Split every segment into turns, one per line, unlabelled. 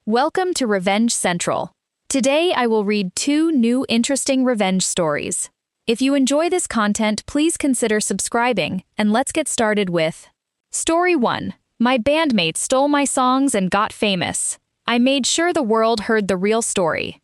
Welcome to Revenge Central. Today I will read 2 new interesting revenge stories. If you enjoy this content, please consider subscribing, and let's get started with Story 1. My bandmate stole my songs and got famous. I made sure the world heard the real story.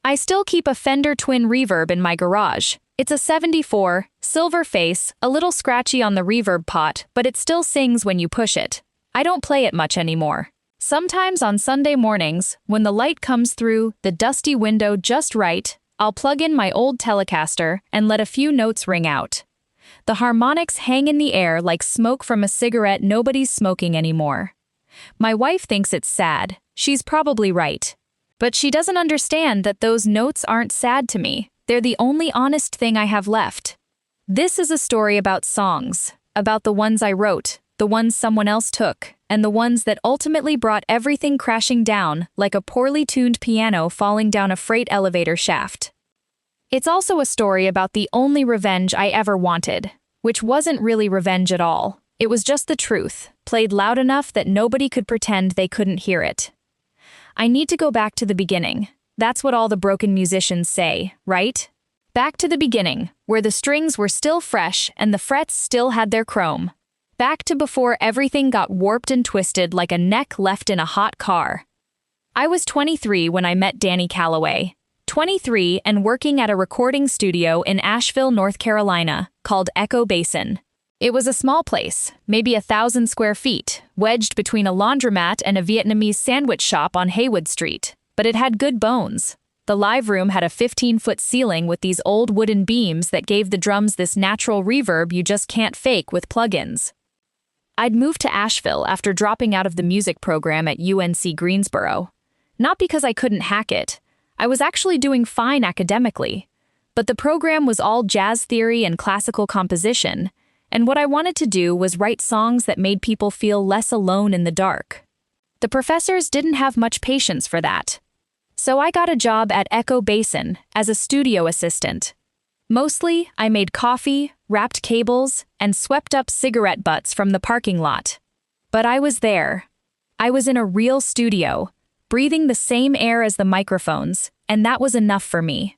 I still keep a Fender twin reverb in my garage. It's a 74, silver face, a little scratchy on the reverb pot, but it still sings when you push it. I don't play it much anymore. Sometimes on Sunday mornings, when the light comes through the dusty window just right, I'll plug in my old Telecaster and let a few notes ring out. The harmonics hang in the air like smoke from a cigarette nobody's smoking anymore. My wife thinks it's sad. She's probably right. But she doesn't understand that those notes aren't sad to me. They're the only honest thing I have left. This is a story about songs, about the ones I wrote, the ones someone else took, and the ones that ultimately brought everything crashing down like a poorly tuned piano falling down a freight elevator shaft. It's also a story about the only revenge I ever wanted, which wasn't really revenge at all. It was just the truth, played loud enough that nobody could pretend they couldn't hear it. I need to go back to the beginning. That's what all the broken musicians say, right? Back to the beginning, where the strings were still fresh and the frets still had their chrome. Back to before everything got warped and twisted like a neck left in a hot car. I was 23 when I met Danny Calloway. 23 and working at a recording studio in Asheville, North Carolina, called Echo Basin. It was a small place, maybe 1,000 square feet, wedged between a laundromat and a Vietnamese sandwich shop on Haywood Street. But it had good bones. The live room had a 15-foot ceiling with these old wooden beams that gave the drums this natural reverb you just can't fake with plugins. I'd moved to Asheville after dropping out of the music program at UNC Greensboro. Not because I couldn't hack it. I was actually doing fine academically. But the program was all jazz theory and classical composition, and what I wanted to do was write songs that made people feel less alone in the dark. The professors didn't have much patience for that. So I got a job at Echo Basin as a studio assistant. Mostly, I made coffee, wrapped cables, and swept up cigarette butts from the parking lot. But I was there. I was in a real studio, breathing the same air as the microphones, and that was enough for me.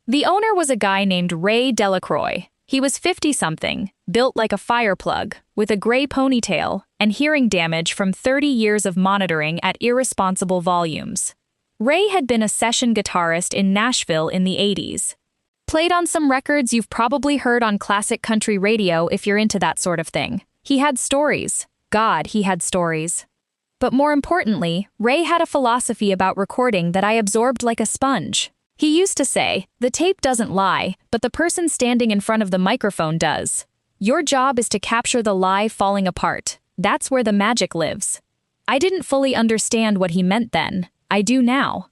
The owner was a guy named Ray Delacroix. He was 50-something, built like a fire plug, with a gray ponytail, and hearing damage from 30 years of monitoring at irresponsible volumes. Ray had been a session guitarist in Nashville in the 80s. Played on some records you've probably heard on classic country radio if you're into that sort of thing. He had stories. God, he had stories. But more importantly, Ray had a philosophy about recording that I absorbed like a sponge. He used to say, "The tape doesn't lie, but the person standing in front of the microphone does. Your job is to capture the lie falling apart. That's where the magic lives." I didn't fully understand what he meant then. I do now.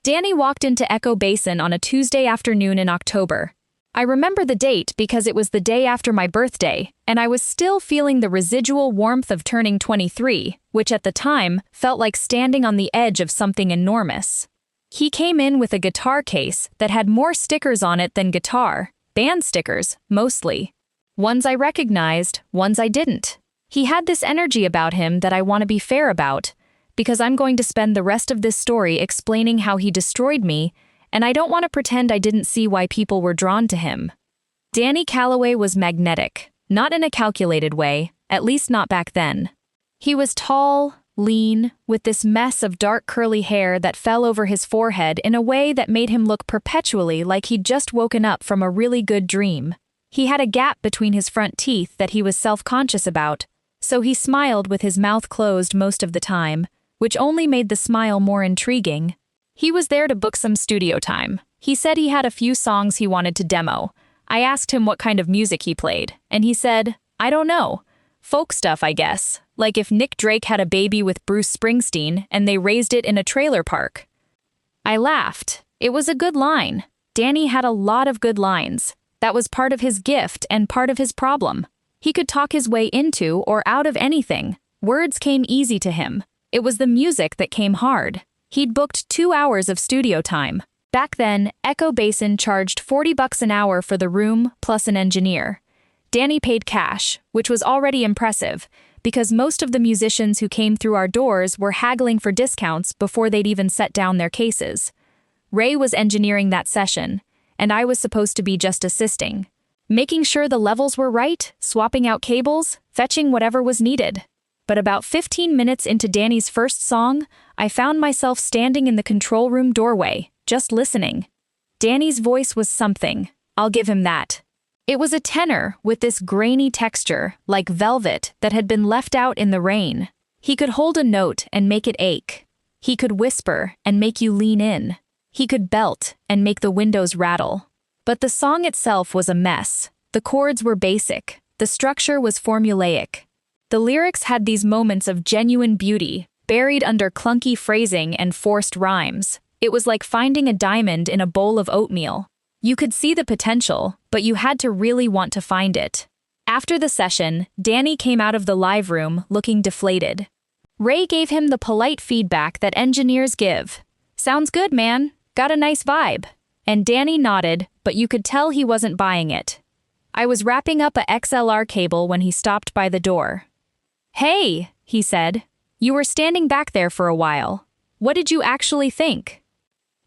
Danny walked into Echo Basin on a Tuesday afternoon in October. I remember the date because it was the day after my birthday, and I was still feeling the residual warmth of turning 23, which at the time felt like standing on the edge of something enormous. He came in with a guitar case that had more stickers on it than guitar, band stickers, mostly. Ones I recognized, ones I didn't. He had this energy about him that I want to be fair about, because I'm going to spend the rest of this story explaining how he destroyed me, and I don't want to pretend I didn't see why people were drawn to him. Danny Calloway was magnetic, not in a calculated way, at least not back then. He was tall, lean, with this mess of dark curly hair that fell over his forehead in a way that made him look perpetually like he'd just woken up from a really good dream. He had a gap between his front teeth that he was self-conscious about, so he smiled with his mouth closed most of the time, which only made the smile more intriguing. He was there to book some studio time. He said he had a few songs he wanted to demo. I asked him what kind of music he played, and he said, "I don't know. Folk stuff, I guess. Like if Nick Drake had a baby with Bruce Springsteen and they raised it in a trailer park." I laughed. It was a good line. Danny had a lot of good lines. That was part of his gift and part of his problem. He could talk his way into or out of anything. Words came easy to him. It was the music that came hard. He'd booked 2 hours of studio time. Back then, Echo Basin charged $40 an hour for the room plus an engineer. Danny paid cash, which was already impressive, because most of the musicians who came through our doors were haggling for discounts before they'd even set down their cases. Ray was engineering that session, and I was supposed to be just assisting, making sure the levels were right, swapping out cables, fetching whatever was needed. But about 15 minutes into Danny's first song, I found myself standing in the control room doorway, just listening. Danny's voice was something, I'll give him that. It was a tenor with this grainy texture, like velvet, that had been left out in the rain. He could hold a note and make it ache. He could whisper and make you lean in. He could belt and make the windows rattle. But the song itself was a mess. The chords were basic. The structure was formulaic. The lyrics had these moments of genuine beauty, buried under clunky phrasing and forced rhymes. It was like finding a diamond in a bowl of oatmeal. You could see the potential, but you had to really want to find it. After the session, Danny came out of the live room looking deflated. Ray gave him the polite feedback that engineers give. "Sounds good, man. Got a nice vibe." And Danny nodded, but you could tell he wasn't buying it. I was wrapping up a XLR cable when he stopped by the door. "Hey," he said. "You were standing back there for a while. What did you actually think?"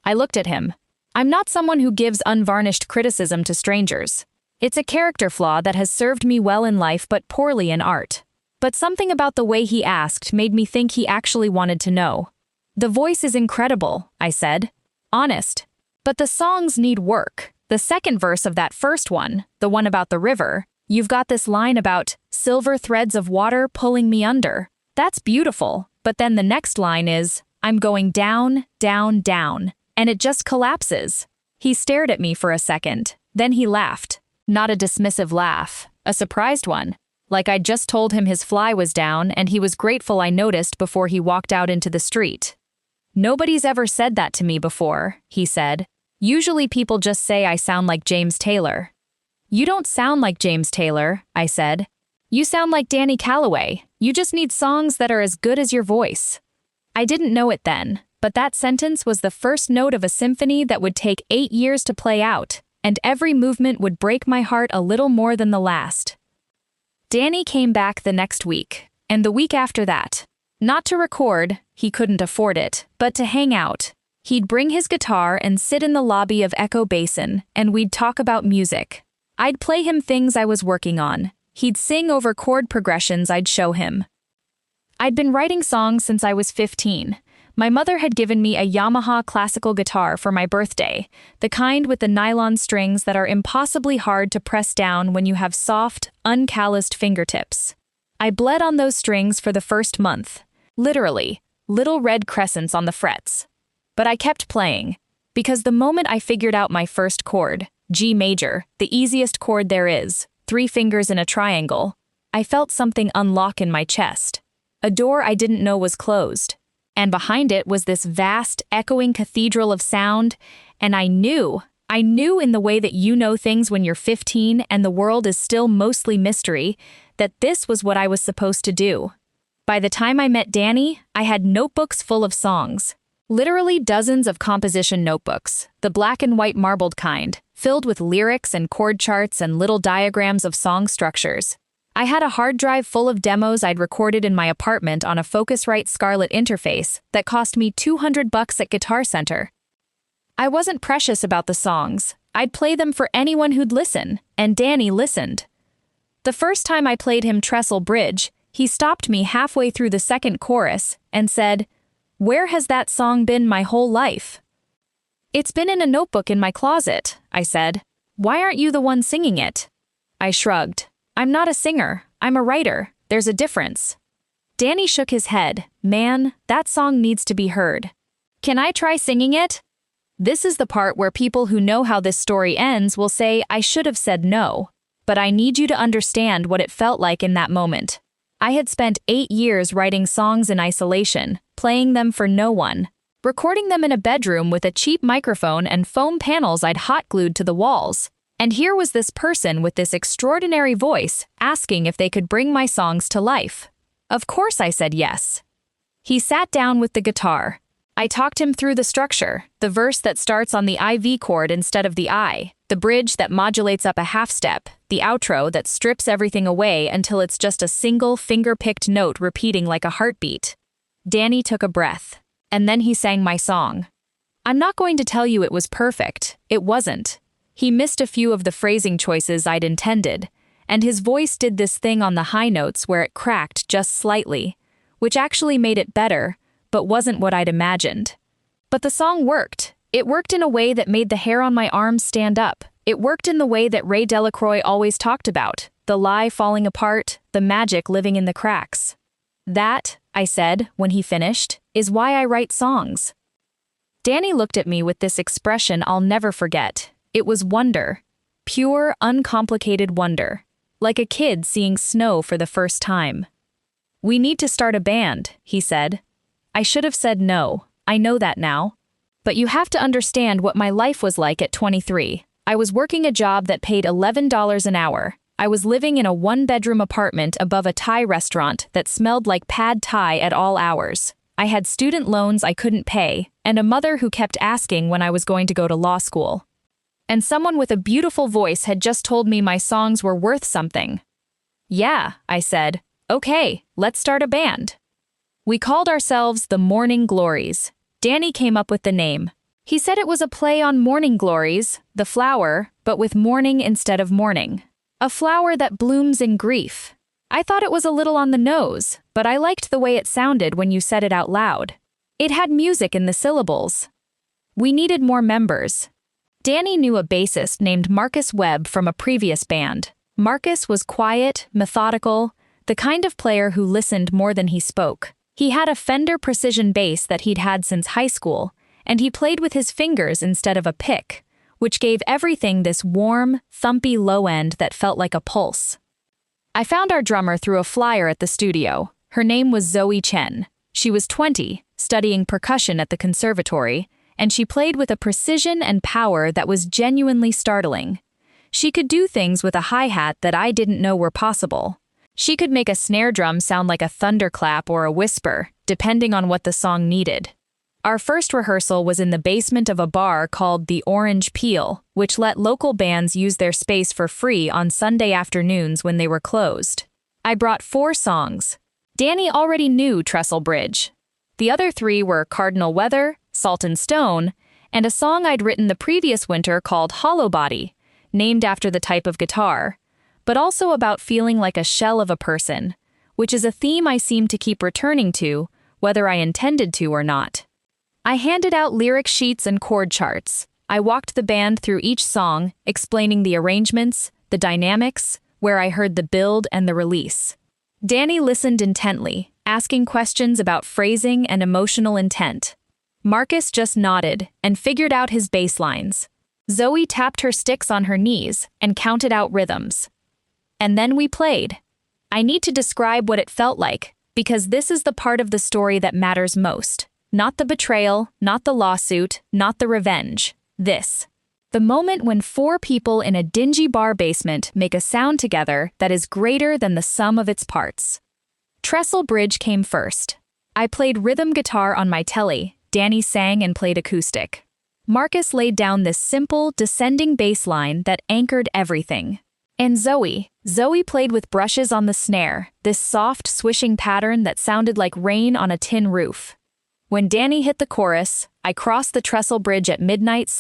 I looked at him. I'm not someone who gives unvarnished criticism to strangers. It's a character flaw that has served me well in life but poorly in art. But something about the way he asked made me think he actually wanted to know. "The voice is incredible," I said. "Honest. But the songs need work. The second verse of that first one, the one about the river, you've got this line about silver threads of water pulling me under. That's beautiful, but then the next line is, I'm going down, down, down, and it just collapses." He stared at me for a second, then he laughed. Not a dismissive laugh, a surprised one. Like I'd just told him his fly was down and he was grateful I noticed before he walked out into the street. "Nobody's ever said that to me before," he said. "Usually people just say I sound like James Taylor." "You don't sound like James Taylor," I said. "You sound like Danny Calloway. You just need songs that are as good as your voice." I didn't know it then, but that sentence was the first note of a symphony that would take 8 years to play out, and every movement would break my heart a little more than the last. Danny came back the next week, and the week after that. Not to record, he couldn't afford it, but to hang out. He'd bring his guitar and sit in the lobby of Echo Basin, and we'd talk about music. I'd play him things I was working on. He'd sing over chord progressions I'd show him. I'd been writing songs since I was 15. My mother had given me a Yamaha classical guitar for my birthday, the kind with the nylon strings that are impossibly hard to press down when you have soft, uncalloused fingertips. I bled on those strings for the first month. Literally, little red crescents on the frets. But I kept playing, because the moment I figured out my first chord, G major, the easiest chord there is, 3 fingers in a triangle, I felt something unlock in my chest. A door I didn't know was closed. And behind it was this vast, echoing cathedral of sound, and I knew in the way that you know things when you're 15 and the world is still mostly mystery, that this was what I was supposed to do. By the time I met Danny, I had notebooks full of songs. Literally dozens of composition notebooks, the black and white marbled kind, filled with lyrics and chord charts and little diagrams of song structures. I had a hard drive full of demos I'd recorded in my apartment on a Focusrite Scarlett interface that cost me $200 at Guitar Center. I wasn't precious about the songs. I'd play them for anyone who'd listen, and Danny listened. The first time I played him Trestle Bridge, he stopped me halfway through the second chorus and said, "Where has that song been my whole life?" "It's been in a notebook in my closet," I said. "Why aren't you the one singing it?" I shrugged. "I'm not a singer, I'm a writer. There's a difference." Danny shook his head. "Man, that song needs to be heard. Can I try singing it?" This is the part where people who know how this story ends will say I should have said no. But I need you to understand what it felt like in that moment. I had spent 8 years writing songs in isolation, playing them for no one, recording them in a bedroom with a cheap microphone and foam panels I'd hot-glued to the walls. And here was this person with this extraordinary voice asking if they could bring my songs to life. Of course I said yes. He sat down with the guitar. I talked him through the structure, the verse that starts on the IV chord instead of the I, the bridge that modulates up a half step, the outro that strips everything away until it's just a single finger-picked note repeating like a heartbeat. Danny took a breath, and then he sang my song. I'm not going to tell you it was perfect. It wasn't. He missed a few of the phrasing choices I'd intended, and his voice did this thing on the high notes where it cracked just slightly, which actually made it better, but wasn't what I'd imagined. But the song worked. It worked in a way that made the hair on my arms stand up. It worked in the way that Ray Delacroix always talked about, the lie falling apart, the magic living in the cracks. That, I said, when he finished, is why I write songs. Danny looked at me with this expression I'll never forget. It was wonder. Pure, uncomplicated wonder. Like a kid seeing snow for the first time. We need to start a band, he said. I should have said no. I know that now. But you have to understand what my life was like at 23. I was working a job that paid $11 an hour. I was living in a one-bedroom apartment above a Thai restaurant that smelled like pad Thai at all hours. I had student loans I couldn't pay, and a mother who kept asking when I was going to go to law school. And someone with a beautiful voice had just told me my songs were worth something. Yeah, I said. Okay, let's start a band. We called ourselves the Morning Glories. Danny came up with the name. He said it was a play on morning glories, the flower, but with morning instead of morning. A flower that blooms in grief. I thought it was a little on the nose, but I liked the way it sounded when you said it out loud. It had music in the syllables. We needed more members. Danny knew a bassist named Marcus Webb from a previous band. Marcus was quiet, methodical, the kind of player who listened more than he spoke. He had a Fender Precision bass that he'd had since high school, and he played with his fingers instead of a pick, which gave everything this warm, thumpy low end that felt like a pulse. I found our drummer through a flyer at the studio. Her name was Zoe Chen. She was 20, studying percussion at the conservatory, and she played with a precision and power that was genuinely startling. She could do things with a hi-hat that I didn't know were possible. She could make a snare drum sound like a thunderclap or a whisper, depending on what the song needed. Our first rehearsal was in the basement of a bar called the Orange Peel, which let local bands use their space for free on Sunday afternoons when they were closed. I brought 4 songs. Danny already knew Trestle Bridge. The other 3 were Cardinal Weather, Salt and Stone, and a song I'd written the previous winter called Hollow Body, named after the type of guitar, but also about feeling like a shell of a person, which is a theme I seem to keep returning to, whether I intended to or not. I handed out lyric sheets and chord charts. I walked the band through each song, explaining the arrangements, the dynamics, where I heard the build and the release. Danny listened intently, asking questions about phrasing and emotional intent. Marcus just nodded and figured out his bass lines. Zoe tapped her sticks on her knees and counted out rhythms. And then we played. I need to describe what it felt like, because this is the part of the story that matters most. Not the betrayal, not the lawsuit, not the revenge. This. The moment when 4 people in a dingy bar basement make a sound together that is greater than the sum of its parts. Trestle Bridge came first. I played rhythm guitar on my telly, Danny sang and played acoustic. Marcus laid down this simple, descending bass line that anchored everything. And Zoe played with brushes on the snare, this soft, swishing pattern that sounded like rain on a tin roof. When Danny hit the chorus, I crossed the Trestle Bridge at midnight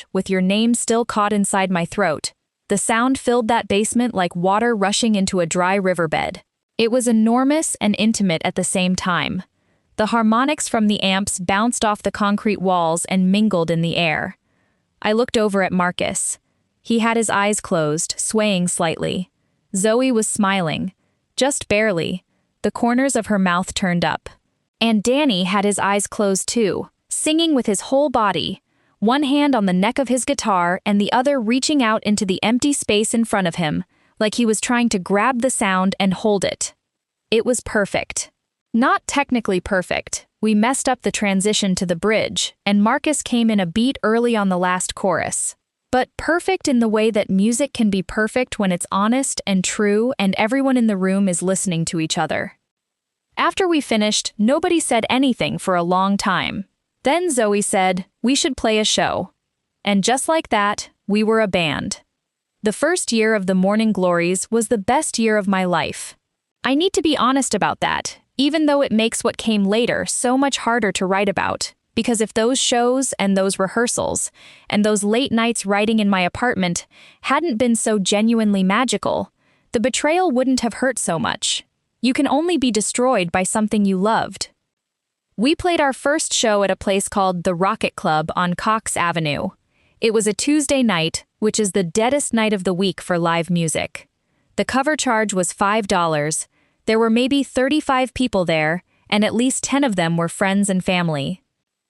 / with your name still caught inside my throat. The sound filled that basement like water rushing into a dry riverbed. It was enormous and intimate at the same time. The harmonics from the amps bounced off the concrete walls and mingled in the air. I looked over at Marcus. He had his eyes closed, swaying slightly. Zoe was smiling. Just barely. The corners of her mouth turned up. And Danny had his eyes closed too, singing with his whole body, one hand on the neck of his guitar and the other reaching out into the empty space in front of him, like he was trying to grab the sound and hold it. It was perfect. Not technically perfect. We messed up the transition to the bridge, and Marcus came in a beat early on the last chorus. But perfect in the way that music can be perfect when it's honest and true and everyone in the room is listening to each other. After we finished, nobody said anything for a long time. Then Zoe said, we should play a show. And just like that, we were a band. The first year of the Morning Glories was the best year of my life. I need to be honest about that, even though it makes what came later so much harder to write about, because if those shows and those rehearsals and those late nights writing in my apartment hadn't been so genuinely magical, the betrayal wouldn't have hurt so much. You can only be destroyed by something you loved. We played our first show at a place called the Rocket Club on Cox Avenue. It was a Tuesday night, which is the deadest night of the week for live music. The cover charge was $5. There were maybe 35 people there, and at least 10 of them were friends and family.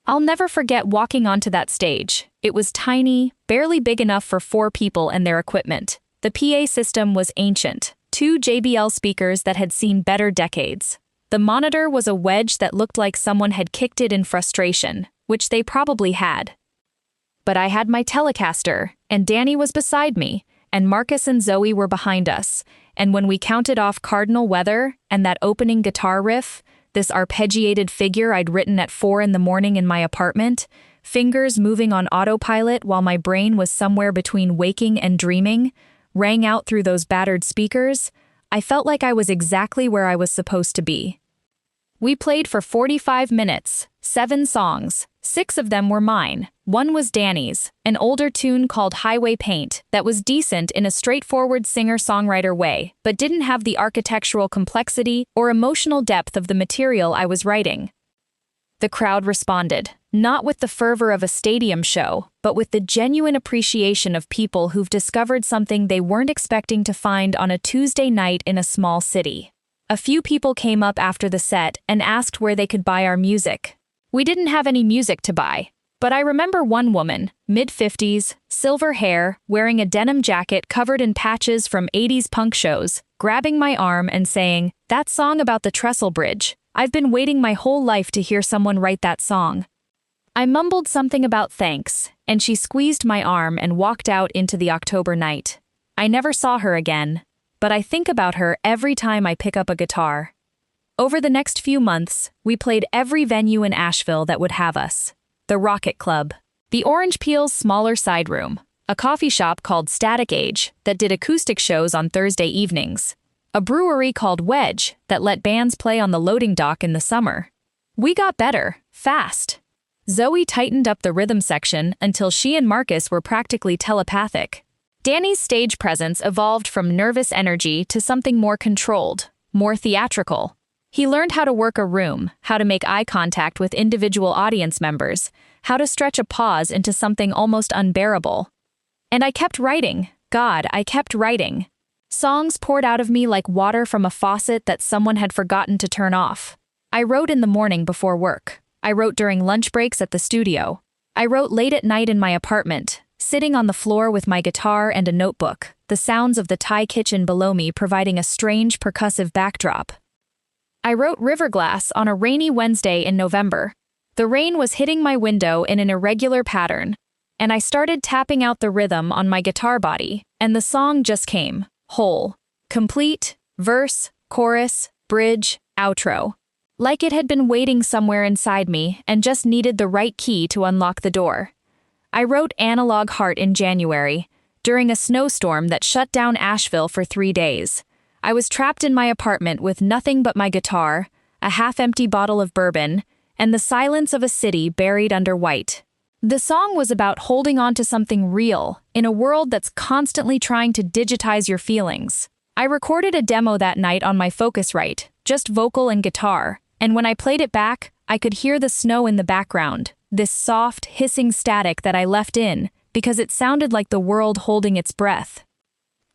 I'll never forget walking onto that stage. It was tiny, barely big enough for 4 people and their equipment. The PA system was ancient, 2 JBL speakers that had seen better decades. The monitor was a wedge that looked like someone had kicked it in frustration, which they probably had. But I had my Telecaster, and Danny was beside me, and Marcus and Zoe were behind us, and when we counted off Cardinal Weather and that opening guitar riff, this arpeggiated figure I'd written at 4 in the morning in my apartment, fingers moving on autopilot while my brain was somewhere between waking and dreaming, rang out through those battered speakers, I felt like I was exactly where I was supposed to be. We played for 45 minutes, 7 songs. 6 of them were mine. 1 was Danny's, an older tune called Highway Paint that was decent in a straightforward singer-songwriter way, but didn't have the architectural complexity or emotional depth of the material I was writing. The crowd responded, not with the fervor of a stadium show, but with the genuine appreciation of people who've discovered something they weren't expecting to find on a Tuesday night in a small city. A few people came up after the set and asked where they could buy our music. We didn't have any music to buy, but I remember one woman, mid-50s, silver hair, wearing a denim jacket covered in patches from 80s punk shows, grabbing my arm and saying, "That song about the trestle bridge. I've been waiting my whole life to hear someone write that song." I mumbled something about thanks, and she squeezed my arm and walked out into the October night. I never saw her again, but I think about her every time I pick up a guitar. Over the next few months, we played every venue in Asheville that would have us. The Rocket Club, the Orange Peel's smaller side room, a coffee shop called Static Age that did acoustic shows on Thursday evenings, a brewery called Wedge that let bands play on the loading dock in the summer. We got better, fast. Zoe tightened up the rhythm section until she and Marcus were practically telepathic. Danny's stage presence evolved from nervous energy to something more controlled, more theatrical. He learned how to work a room, how to make eye contact with individual audience members, how to stretch a pause into something almost unbearable. And I kept writing. God, I kept writing. Songs poured out of me like water from a faucet that someone had forgotten to turn off. I wrote in the morning before work. I wrote during lunch breaks at the studio. I wrote late at night in my apartment, sitting on the floor with my guitar and a notebook, the sounds of the Thai kitchen below me providing a strange percussive backdrop. I wrote Riverglass on a rainy Wednesday in November. The rain was hitting my window in an irregular pattern, and I started tapping out the rhythm on my guitar body, and the song just came, whole, complete, verse, chorus, bridge, outro. Like it had been waiting somewhere inside me and just needed the right key to unlock the door. I wrote Analog Heart in January, during a snowstorm that shut down Asheville for 3 days. I was trapped in my apartment with nothing but my guitar, a half-empty bottle of bourbon, and the silence of a city buried under white. The song was about holding on to something real in a world that's constantly trying to digitize your feelings. I recorded a demo that night on my Focusrite, just vocal and guitar, and when I played it back, I could hear the snow in the background, this soft, hissing static that I left in because it sounded like the world holding its breath.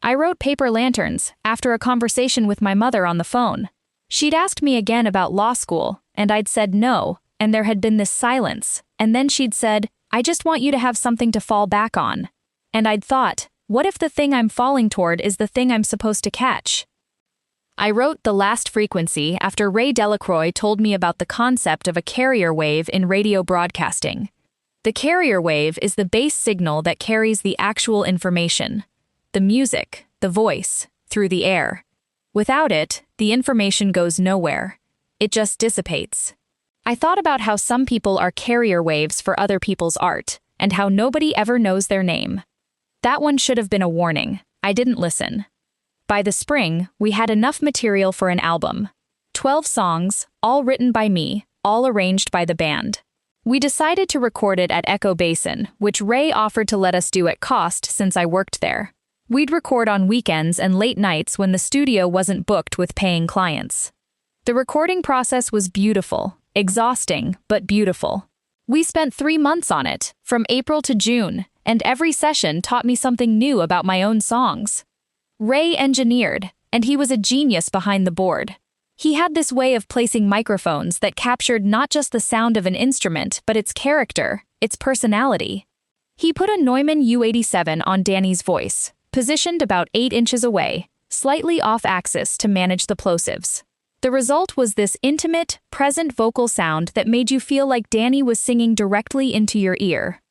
I wrote Paper Lanterns after a conversation with my mother on the phone. She'd asked me again about law school, and I'd said no, and there had been this silence, and then she'd said, "I just want you to have something to fall back on." And I'd thought, what if the thing I'm falling toward is the thing I'm supposed to catch? I wrote The Last Frequency after Ray Delacroix told me about the concept of a carrier wave in radio broadcasting. The carrier wave is the base signal that carries the actual information. The music, the voice, through the air. Without it, the information goes nowhere. It just dissipates. I thought about how some people are carrier waves for other people's art, and how nobody ever knows their name. That one should have been a warning. I didn't listen. By the spring, we had enough material for an album. 12 songs, all written by me, all arranged by the band. We decided to record it at Echo Basin, which Ray offered to let us do at cost since I worked there. We'd record on weekends and late nights when the studio wasn't booked with paying clients. The recording process was beautiful, exhausting, but beautiful. We spent 3 months on it, from April to June, and every session taught me something new about my own songs. Ray engineered, and he was a genius behind the board. He had this way of placing microphones that captured not just the sound of an instrument, but its character, its personality. He put a Neumann U87 on Danny's voice, positioned about 8 inches away, slightly off-axis to manage the plosives. The result was this intimate, present vocal sound that made you feel like Danny was singing directly into your ear.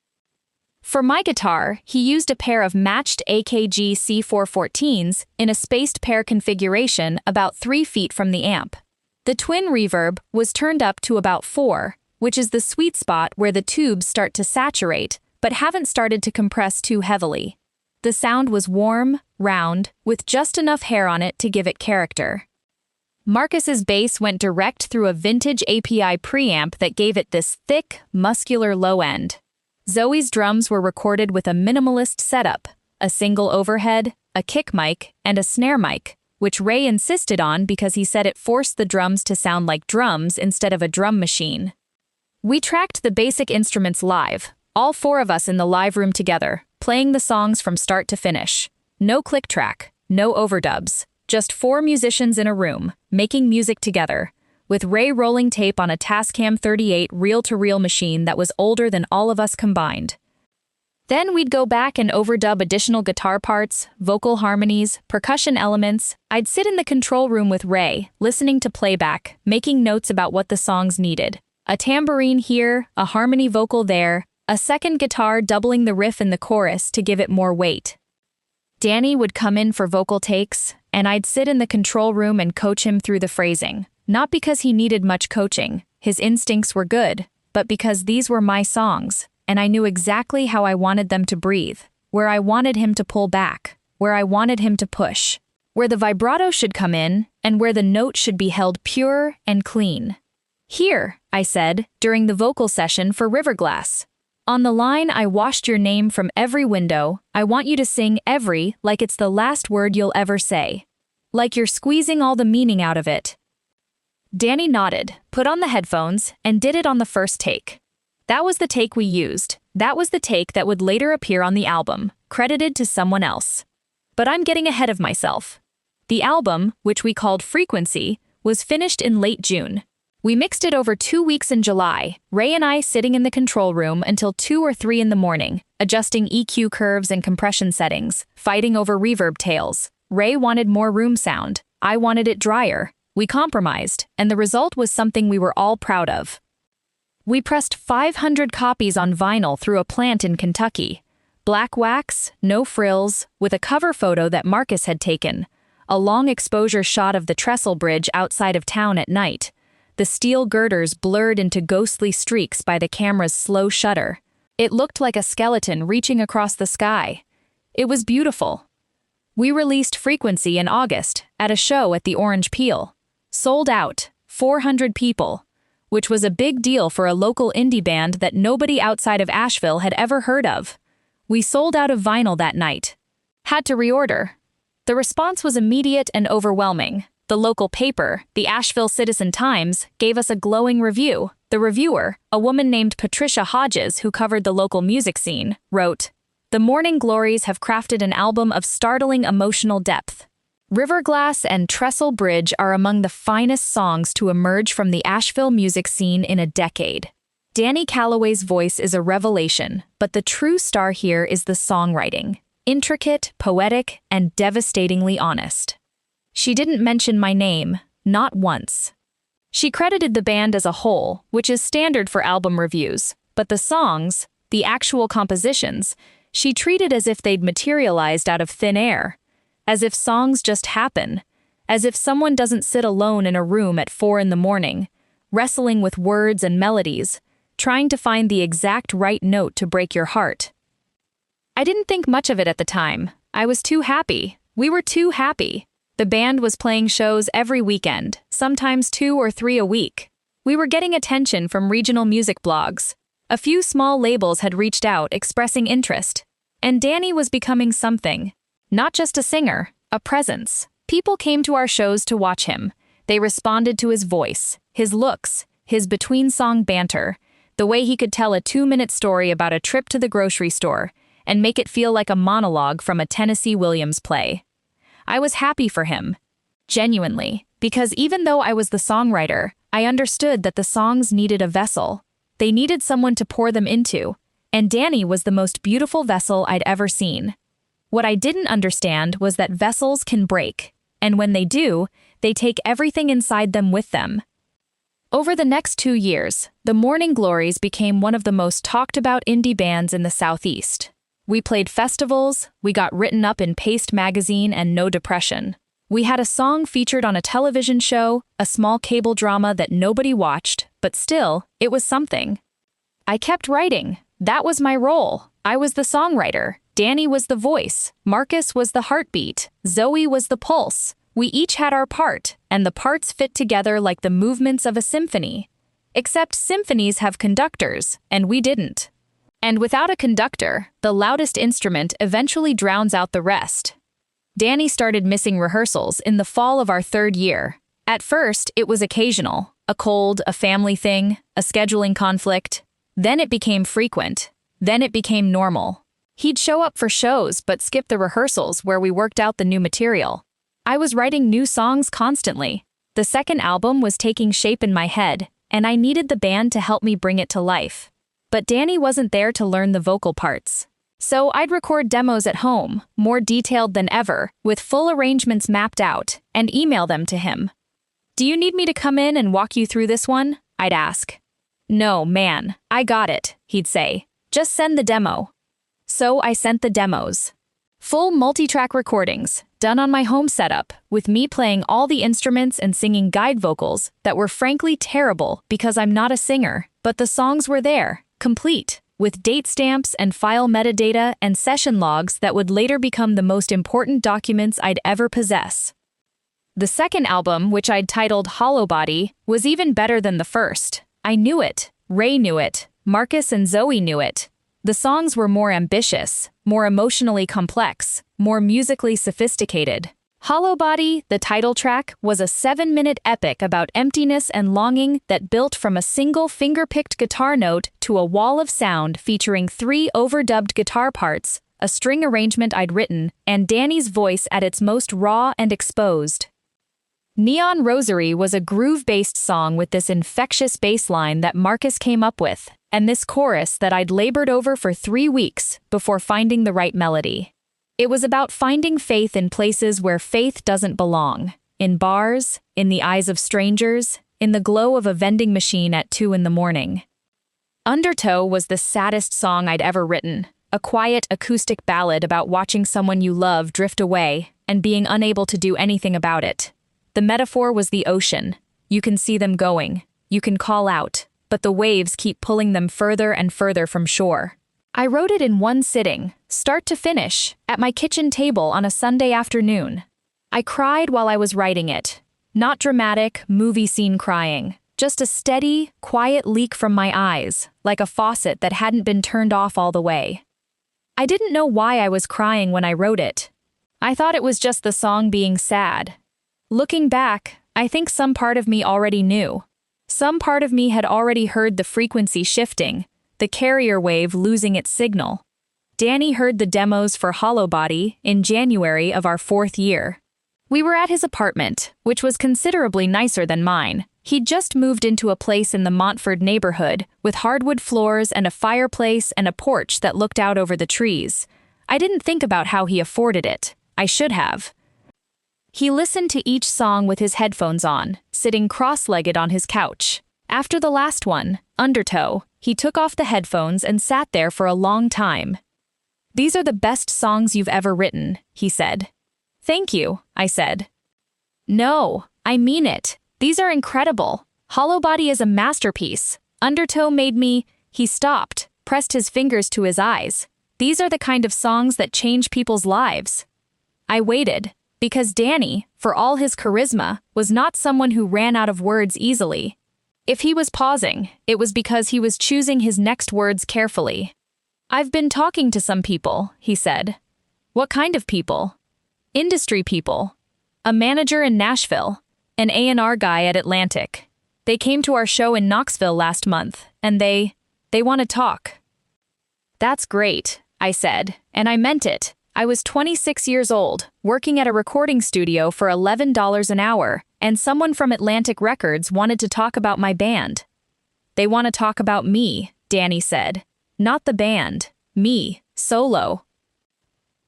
For my guitar, he used a pair of matched AKG C414s in a spaced pair configuration about 3 feet from the amp. The twin reverb was turned up to about 4, which is the sweet spot where the tubes start to saturate, but haven't started to compress too heavily. The sound was warm, round, with just enough hair on it to give it character. Marcus's bass went direct through a vintage API preamp that gave it this thick, muscular low end. Zoe's drums were recorded with a minimalist setup, a single overhead, a kick mic, and a snare mic, which Ray insisted on because he said it forced the drums to sound like drums instead of a drum machine. We tracked the basic instruments live, all 4 of us in the live room together, playing the songs from start to finish. No click track, no overdubs, just 4 musicians in a room, making music together, with Ray rolling tape on a Tascam 38 reel-to-reel machine that was older than all of us combined. Then we'd go back and overdub additional guitar parts, vocal harmonies, percussion elements. I'd sit in the control room with Ray, listening to playback, making notes about what the songs needed. A tambourine here, a harmony vocal there, a second guitar doubling the riff in the chorus to give it more weight. Danny would come in for vocal takes, and I'd sit in the control room and coach him through the phrasing. Not because he needed much coaching, his instincts were good, but because these were my songs, and I knew exactly how I wanted them to breathe, where I wanted him to pull back, where I wanted him to push, where the vibrato should come in, and where the note should be held pure and clean. Here, I said, during the vocal session for Riverglass. On the line I washed your name from every window, I want you to sing every like it's the last word you'll ever say. Like you're squeezing all the meaning out of it. Danny nodded, put on the headphones, and did it on the first take. That was the take we used. That was the take that would later appear on the album, credited to someone else. But I'm getting ahead of myself. The album, which we called Frequency, was finished in late June. We mixed it over 2 weeks in July, Ray and I sitting in the control room until 2 or 3 in the morning, adjusting EQ curves and compression settings, fighting over reverb tails. Ray wanted more room sound. I wanted it drier. We compromised, and the result was something we were all proud of. We pressed 500 copies on vinyl through a plant in Kentucky. Black wax, no frills, with a cover photo that Marcus had taken. A long exposure shot of the trestle bridge outside of town at night. The steel girders blurred into ghostly streaks by the camera's slow shutter. It looked like a skeleton reaching across the sky. It was beautiful. We released Frequency in August, at a show at the Orange Peel. Sold out, 400 people, which was a big deal for a local indie band that nobody outside of Asheville had ever heard of. We sold out of vinyl that night. Had to reorder. The response was immediate and overwhelming. The local paper, the Asheville Citizen-Times, gave us a glowing review. The reviewer, a woman named Patricia Hodges who covered the local music scene, wrote, "The Morning Glories have crafted an album of startling emotional depth. Riverglass and Trestle Bridge are among the finest songs to emerge from the Asheville music scene in a decade. Danny Calloway's voice is a revelation, but the true star here is the songwriting. Intricate, poetic, and devastatingly honest." She didn't mention my name, not once. She credited the band as a whole, which is standard for album reviews, but the songs, the actual compositions, she treated as if they'd materialized out of thin air. As if songs just happen. As if someone doesn't sit alone in a room at 4 in the morning, wrestling with words and melodies, trying to find the exact right note to break your heart. I didn't think much of it at the time. I was too happy. We were too happy. The band was playing shows every weekend, sometimes 2 or 3 a week. We were getting attention from regional music blogs. A few small labels had reached out expressing interest. And Danny was becoming something. Not just a singer, a presence. People came to our shows to watch him. They responded to his voice, his looks, his between-song banter, the way he could tell a 2-minute story about a trip to the grocery store and make it feel like a monologue from a Tennessee Williams play. I was happy for him. Genuinely, because even though I was the songwriter, I understood that the songs needed a vessel. They needed someone to pour them into, and Danny was the most beautiful vessel I'd ever seen. What I didn't understand was that vessels can break, and when they do, they take everything inside them with them. Over the next 2 years, the Morning Glories became one of the most talked about indie bands in the Southeast. We played festivals, we got written up in Paste magazine and No Depression. We had a song featured on a television show, a small cable drama that nobody watched, but still, it was something. I kept writing. That was my role. I was the songwriter. Danny was the voice. Marcus was the heartbeat. Zoe was the pulse. We each had our part, and the parts fit together like the movements of a symphony. Except symphonies have conductors, and we didn't. And without a conductor, the loudest instrument eventually drowns out the rest. Danny started missing rehearsals in the fall of our 3rd year. At first, it was occasional, a cold, a family thing, a scheduling conflict. Then it became frequent. Then it became normal. He'd show up for shows but skip the rehearsals where we worked out the new material. I was writing new songs constantly. The second album was taking shape in my head, and I needed the band to help me bring it to life. But Danny wasn't there to learn the vocal parts. So I'd record demos at home, more detailed than ever, with full arrangements mapped out, and email them to him. "Do you need me to come in and walk you through this one?" I'd ask. "No, man, I got it," he'd say. "Just send the demo." So I sent the demos. Full multi-track recordings, done on my home setup, with me playing all the instruments and singing guide vocals that were frankly terrible because I'm not a singer, but the songs were there, complete, with date stamps and file metadata and session logs that would later become the most important documents I'd ever possess. The second album, which I'd titled Hollow Body, was even better than the first. I knew it. Ray knew it. Marcus and Zoe knew it. The songs were more ambitious, more emotionally complex, more musically sophisticated. Hollow Body, the title track, was a 7-minute epic about emptiness and longing that built from a single finger-picked guitar note to a wall of sound featuring 3 overdubbed guitar parts, a string arrangement I'd written, and Danny's voice at its most raw and exposed. Neon Rosary was a groove-based song with this infectious bass line that Marcus came up with, and this chorus that I'd labored over for 3 weeks before finding the right melody. It was about finding faith in places where faith doesn't belong. In bars, in the eyes of strangers, in the glow of a vending machine at 2 in the morning. Undertow was the saddest song I'd ever written, a quiet acoustic ballad about watching someone you love drift away and being unable to do anything about it. The metaphor was the ocean. You can see them going. You can call out, but the waves keep pulling them further and further from shore. I wrote it in one sitting, start to finish, at my kitchen table on a Sunday afternoon. I cried while I was writing it. Not dramatic, movie scene crying, just a steady, quiet leak from my eyes, like a faucet that hadn't been turned off all the way. I didn't know why I was crying when I wrote it. I thought it was just the song being sad. Looking back, I think some part of me already knew. Some part of me had already heard the frequency shifting, the carrier wave losing its signal. Danny heard the demos for Hollow Body in January of our 4th year. We were at his apartment, which was considerably nicer than mine. He'd just moved into a place in the Montford neighborhood, with hardwood floors and a fireplace and a porch that looked out over the trees. I didn't think about how he afforded it. I should have. He listened to each song with his headphones on, sitting cross-legged on his couch. After the last one, Undertow, he took off the headphones and sat there for a long time. "These are the best songs you've ever written," he said. "Thank you," I said. "No, I mean it. These are incredible. Hollow Body is a masterpiece. Undertow made me. He stopped, pressed his fingers to his eyes. These are the kind of songs that change people's lives. I waited, because Danny, for all his charisma, was not someone who ran out of words easily. If he was pausing, it was because he was choosing his next words carefully. I've been talking to some people, he said. What kind of people? Industry people. A manager in Nashville, an A&R guy at Atlantic. They came to our show in Knoxville last month, and they want to talk. That's great, I said, and I meant it. I was 26 years old, working at a recording studio for $11 an hour, and someone from Atlantic Records wanted to talk about my band. They want to talk about me, Danny said. Not the band. Me, solo.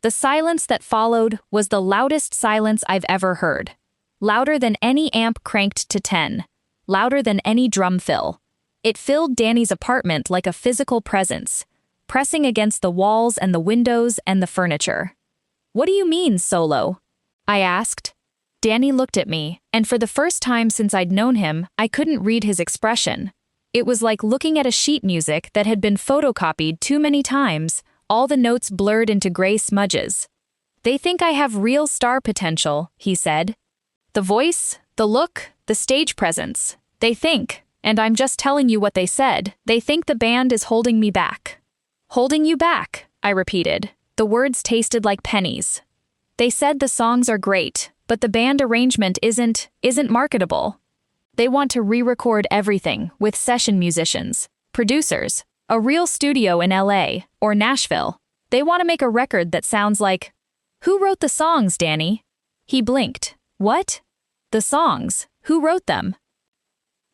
The silence that followed was the loudest silence I've ever heard. Louder than any amp cranked to 10. Louder than any drum fill. It filled Danny's apartment like a physical presence, pressing against the walls and the windows and the furniture. What do you mean, solo? I asked. Danny looked at me, and for the first time since I'd known him, I couldn't read his expression. It was like looking at a sheet music that had been photocopied too many times, all the notes blurred into gray smudges. They think I have real star potential, he said. The voice, the look, the stage presence. They think, and I'm just telling you what they said, they think the band is holding me back. Holding you back, I repeated. The words tasted like pennies. They said the songs are great, but the band arrangement isn't marketable. They want to re-record everything with session musicians, producers, a real studio in LA or Nashville. They want to make a record that sounds like, who wrote the songs, Danny? He blinked. What? The songs. Who wrote them?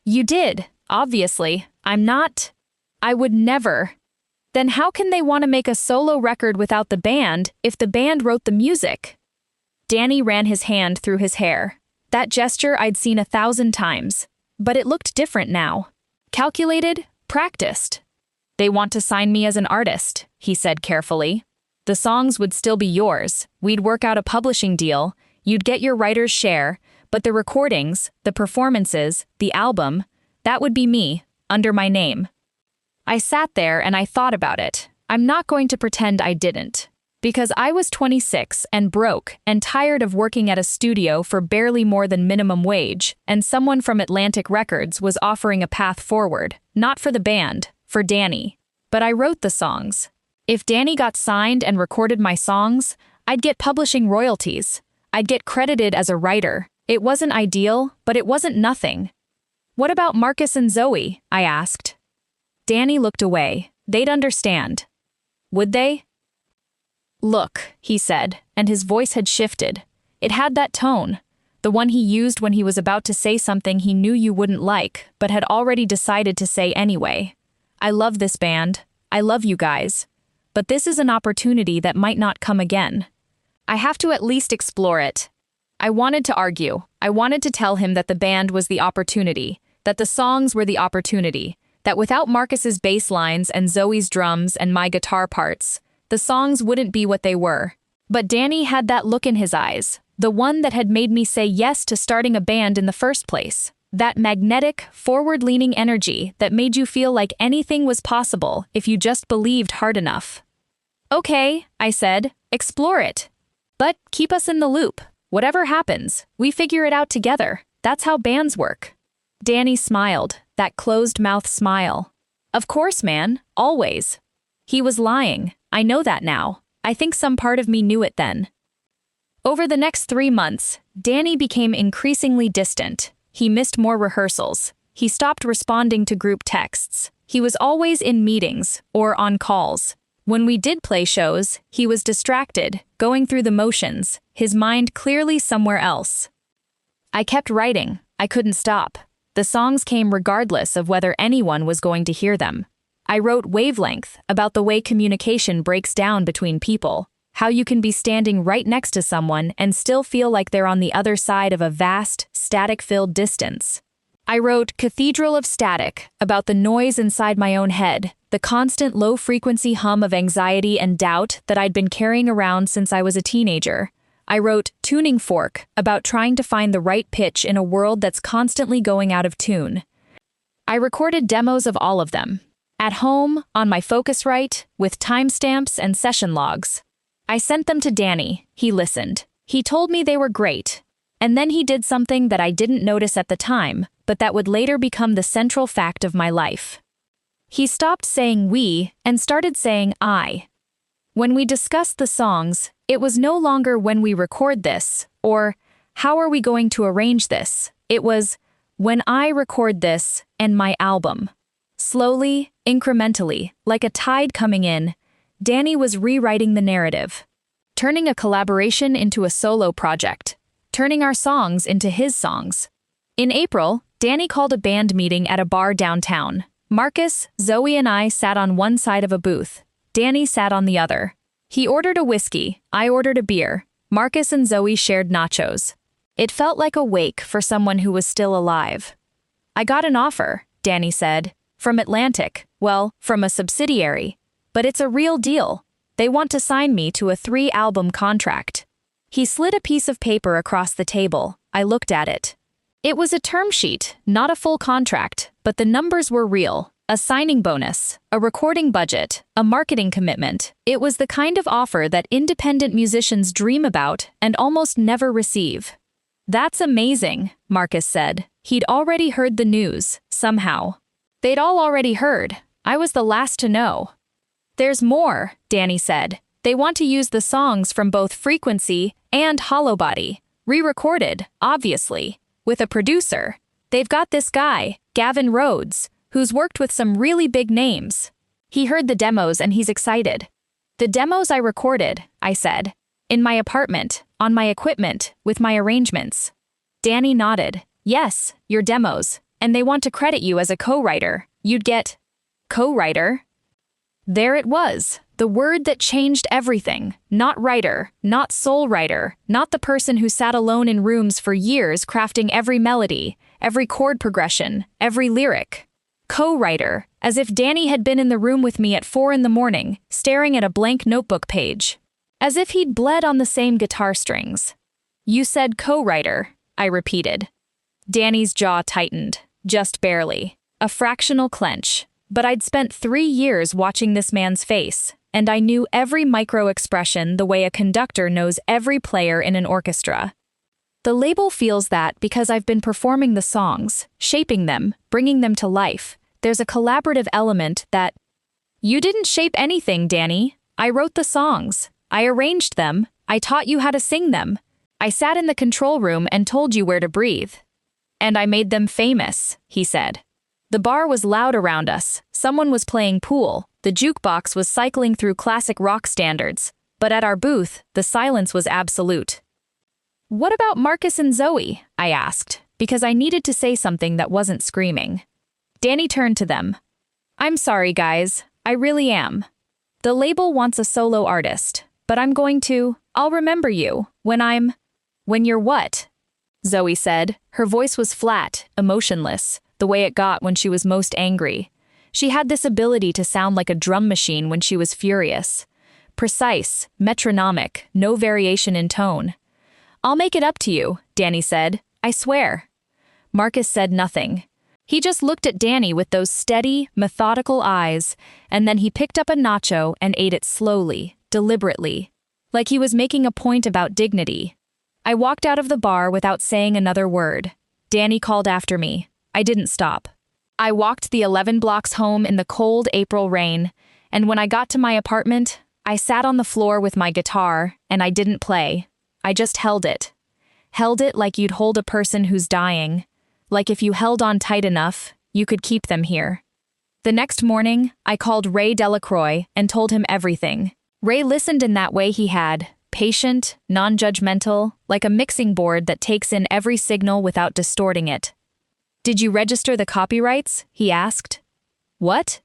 You did, obviously. I would never. Then how can they want to make a solo record without the band if the band wrote the music? Danny ran his hand through his hair. That gesture I'd seen 1,000 times. But it looked different now. Calculated, practiced. They want to sign me as an artist, he said carefully. The songs would still be yours. We'd work out a publishing deal. You'd get your writer's share. But the recordings, the performances, the album, that would be me, under my name. I sat there and I thought about it. I'm not going to pretend I didn't. Because I was 26 and broke and tired of working at a studio for barely more than minimum wage, and someone from Atlantic Records was offering a path forward, not for the band, for Danny. But I wrote the songs. If Danny got signed and recorded my songs, I'd get publishing royalties. I'd get credited as a writer. It wasn't ideal, but it wasn't nothing. What about Marcus and Zoe? I asked. Danny looked away. They'd understand. Would they? Look, he said, and his voice had shifted. It had that tone, the one he used when he was about to say something he knew you wouldn't like, but had already decided to say anyway. I love this band. I love you guys. But this is an opportunity that might not come again. I have to at least explore it. I wanted to argue. I wanted to tell him that the band was the opportunity, that the songs were the opportunity, that without Marcus's bass lines and Zoe's drums and my guitar parts, the songs wouldn't be what they were. But Danny had that look in his eyes, the one that had made me say yes to starting a band in the first place. That magnetic, forward-leaning energy that made you feel like anything was possible if you just believed hard enough. Okay, I said, explore it. But keep us in the loop. Whatever happens, we figure it out together. That's how bands work. Danny smiled, that closed-mouth smile. Of course, man, always. He was lying. I know that now. I think some part of me knew it then. Over the next 3 months, Danny became increasingly distant. He missed more rehearsals. He stopped responding to group texts. He was always in meetings or on calls. When we did play shows, he was distracted, going through the motions, his mind clearly somewhere else. I kept writing. I couldn't stop. The songs came regardless of whether anyone was going to hear them. I wrote Wavelength about the way communication breaks down between people, how you can be standing right next to someone and still feel like they're on the other side of a vast, static-filled distance. I wrote Cathedral of Static about the noise inside my own head, the constant low-frequency hum of anxiety and doubt that I'd been carrying around since I was a teenager. I wrote Tuning Fork about trying to find the right pitch in a world that's constantly going out of tune. I recorded demos of all of them. At home, on my Focusrite, with timestamps and session logs. I sent them to Danny. He listened. He told me they were great. And then he did something that I didn't notice at the time, but that would later become the central fact of my life. He stopped saying we and started saying I. When we discussed the songs, it was no longer when we record this, or how are we going to arrange this? It was when I record this and my album. Slowly, incrementally, like a tide coming in, Danny was rewriting the narrative, turning a collaboration into a solo project, turning our songs into his songs. In April, Danny called a band meeting at a bar downtown. Marcus, Zoe, and I sat on one side of a booth. Danny sat on the other. He ordered a whiskey, I ordered a beer. Marcus and Zoe shared nachos. It felt like a wake for someone who was still alive. I got an offer, Danny said. From Atlantic, well, from a subsidiary. But it's a real deal. They want to sign me to a 3-album contract. He slid a piece of paper across the table. I looked at it. It was a term sheet, not a full contract, but the numbers were real. A signing bonus, a recording budget, a marketing commitment. It was the kind of offer that independent musicians dream about and almost never receive. That's amazing, Marcus said. He'd already heard the news, somehow. They'd all already heard. I was the last to know. There's more, Danny said. They want to use the songs from both Frequency and Hollow Body, re-recorded, obviously, with a producer. They've got this guy, Gavin Rhodes, who's worked with some really big names. He heard the demos and he's excited. The demos I recorded, I said. In my apartment, on my equipment, with my arrangements. Danny nodded. Yes, your demos. And they want to credit you as a co-writer. You'd get co-writer. There it was, the word that changed everything. Not writer, not sole writer, not the person who sat alone in rooms for years crafting every melody, every chord progression, every lyric. Co-writer, as if Danny had been in the room with me at 4 a.m, staring at a blank notebook page. As if he'd bled on the same guitar strings. You said co-writer, I repeated. Danny's jaw tightened, just barely. A fractional clench. But I'd spent 3 years watching this man's face, and I knew every micro-expression the way a conductor knows every player in an orchestra. The label feels that because I've been performing the songs, shaping them, bringing them to life, there's a collaborative element that... You didn't shape anything, Danny. I wrote the songs. I arranged them. I taught you how to sing them. I sat in the control room and told you where to breathe. And I made them famous, he said. The bar was loud around us. Someone was playing pool. The jukebox was cycling through classic rock standards. But at our booth, the silence was absolute. What about Marcus and Zoe? I asked, because I needed to say something that wasn't screaming. Danny turned to them. I'm sorry, guys. I really am. The label wants a solo artist, but I'll remember you when you're what? Zoe said. Her voice was flat, emotionless, the way it got when she was most angry. She had this ability to sound like a drum machine when she was furious. Precise, metronomic, no variation in tone. I'll make it up to you, Danny said. I swear. Marcus said nothing. He just looked at Danny with those steady, methodical eyes, and then he picked up a nacho and ate it slowly, deliberately, like he was making a point about dignity. I walked out of the bar without saying another word. Danny called after me. I didn't stop. I walked the 11 blocks home in the cold April rain, and when I got to my apartment, I sat on the floor with my guitar, and I didn't play. I just held it. Held it like you'd hold a person who's dying. Like if you held on tight enough, you could keep them here. The next morning, I called Ray Delacroix and told him everything. Ray listened in that way he had, patient, non-judgmental, like a mixing board that takes in every signal without distorting it. Did you register the copyrights? He asked. What?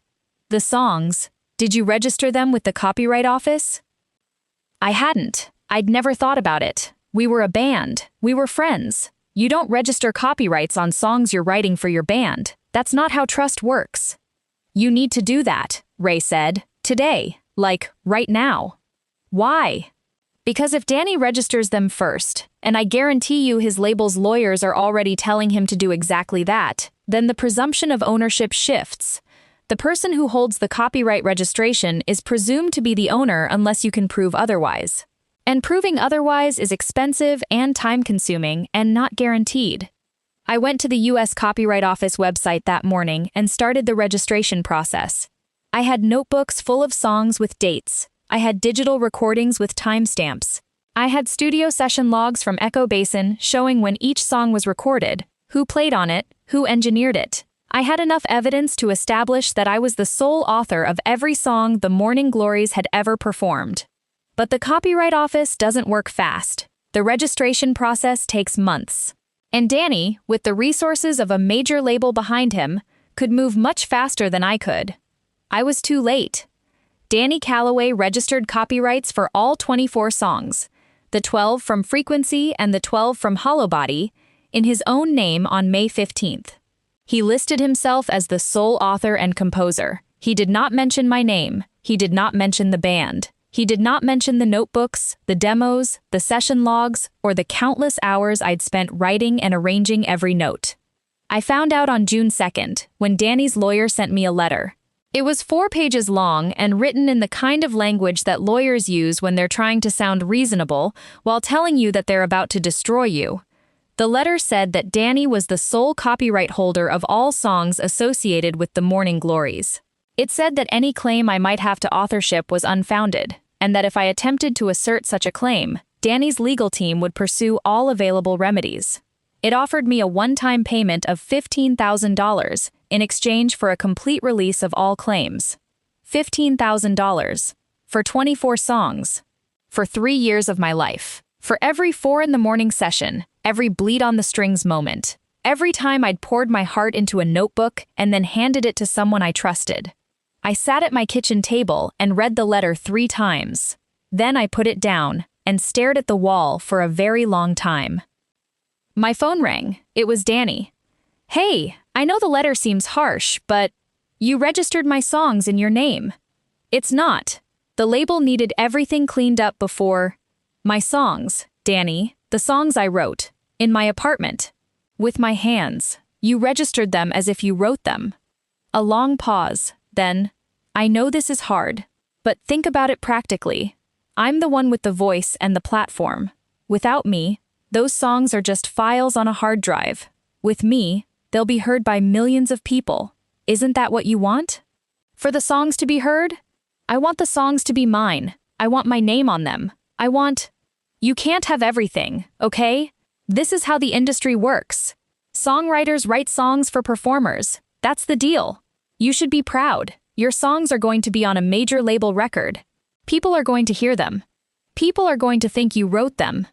The songs. Did you register them with the Copyright Office? I hadn't. I'd never thought about it. We were a band. We were friends. You don't register copyrights on songs you're writing for your band. That's not how trust works. You need to do that, Ray said. Today. Like, right now. Why? Because if Danny registers them first, and I guarantee you his label's lawyers are already telling him to do exactly that, then the presumption of ownership shifts. The person who holds the copyright registration is presumed to be the owner unless you can prove otherwise. And proving otherwise is expensive and time-consuming and not guaranteed. I went to the U.S. Copyright Office website that morning and started the registration process. I had notebooks full of songs with dates. I had digital recordings with timestamps. I had studio session logs from Echo Basin showing when each song was recorded, who played on it, who engineered it. I had enough evidence to establish that I was the sole author of every song the Morning Glories had ever performed. But the Copyright Office doesn't work fast. The registration process takes months. And Danny, with the resources of a major label behind him, could move much faster than I could. I was too late. Danny Calloway registered copyrights for all 24 songs, the 12 from Frequency and the 12 from Hollow Body, in his own name on May 15th. He listed himself as the sole author and composer. He did not mention my name. He did not mention the band. He did not mention the notebooks, the demos, the session logs, or the countless hours I'd spent writing and arranging every note. I found out on June 2nd, when Danny's lawyer sent me a letter. It was 4 pages long and written in the kind of language that lawyers use when they're trying to sound reasonable while telling you that they're about to destroy you. The letter said that Danny was the sole copyright holder of all songs associated with the Morning Glories. It said that any claim I might have to authorship was unfounded, and that if I attempted to assert such a claim, Danny's legal team would pursue all available remedies. It offered me a one-time payment of $15,000 in exchange for a complete release of all claims. $15,000. For 24 songs. For 3 years of my life. For every 4 in the morning session, every bleed on the strings moment. Every time I'd poured my heart into a notebook and then handed it to someone I trusted. I sat at my kitchen table and read the letter 3 times. Then I put it down and stared at the wall for a very long time. My phone rang. It was Danny. "Hey, I know the letter seems harsh, but you registered my songs in your name." "It's not. The label needed everything cleaned up before." "My songs, Danny, the songs I wrote, in my apartment. With my hands. You registered them as if you wrote them." A long pause, then, "I know this is hard, but think about it practically. I'm the one with the voice and the platform. Without me, those songs are just files on a hard drive. With me, they'll be heard by millions of people. Isn't that what you want? For the songs to be heard? I want the songs to be mine. I want my name on them. I want..." "You can't have everything, okay? This is how the industry works. Songwriters write songs for performers. That's the deal. You should be proud. Your songs are going to be on a major label record. People are going to hear them. People are going to think you wrote them."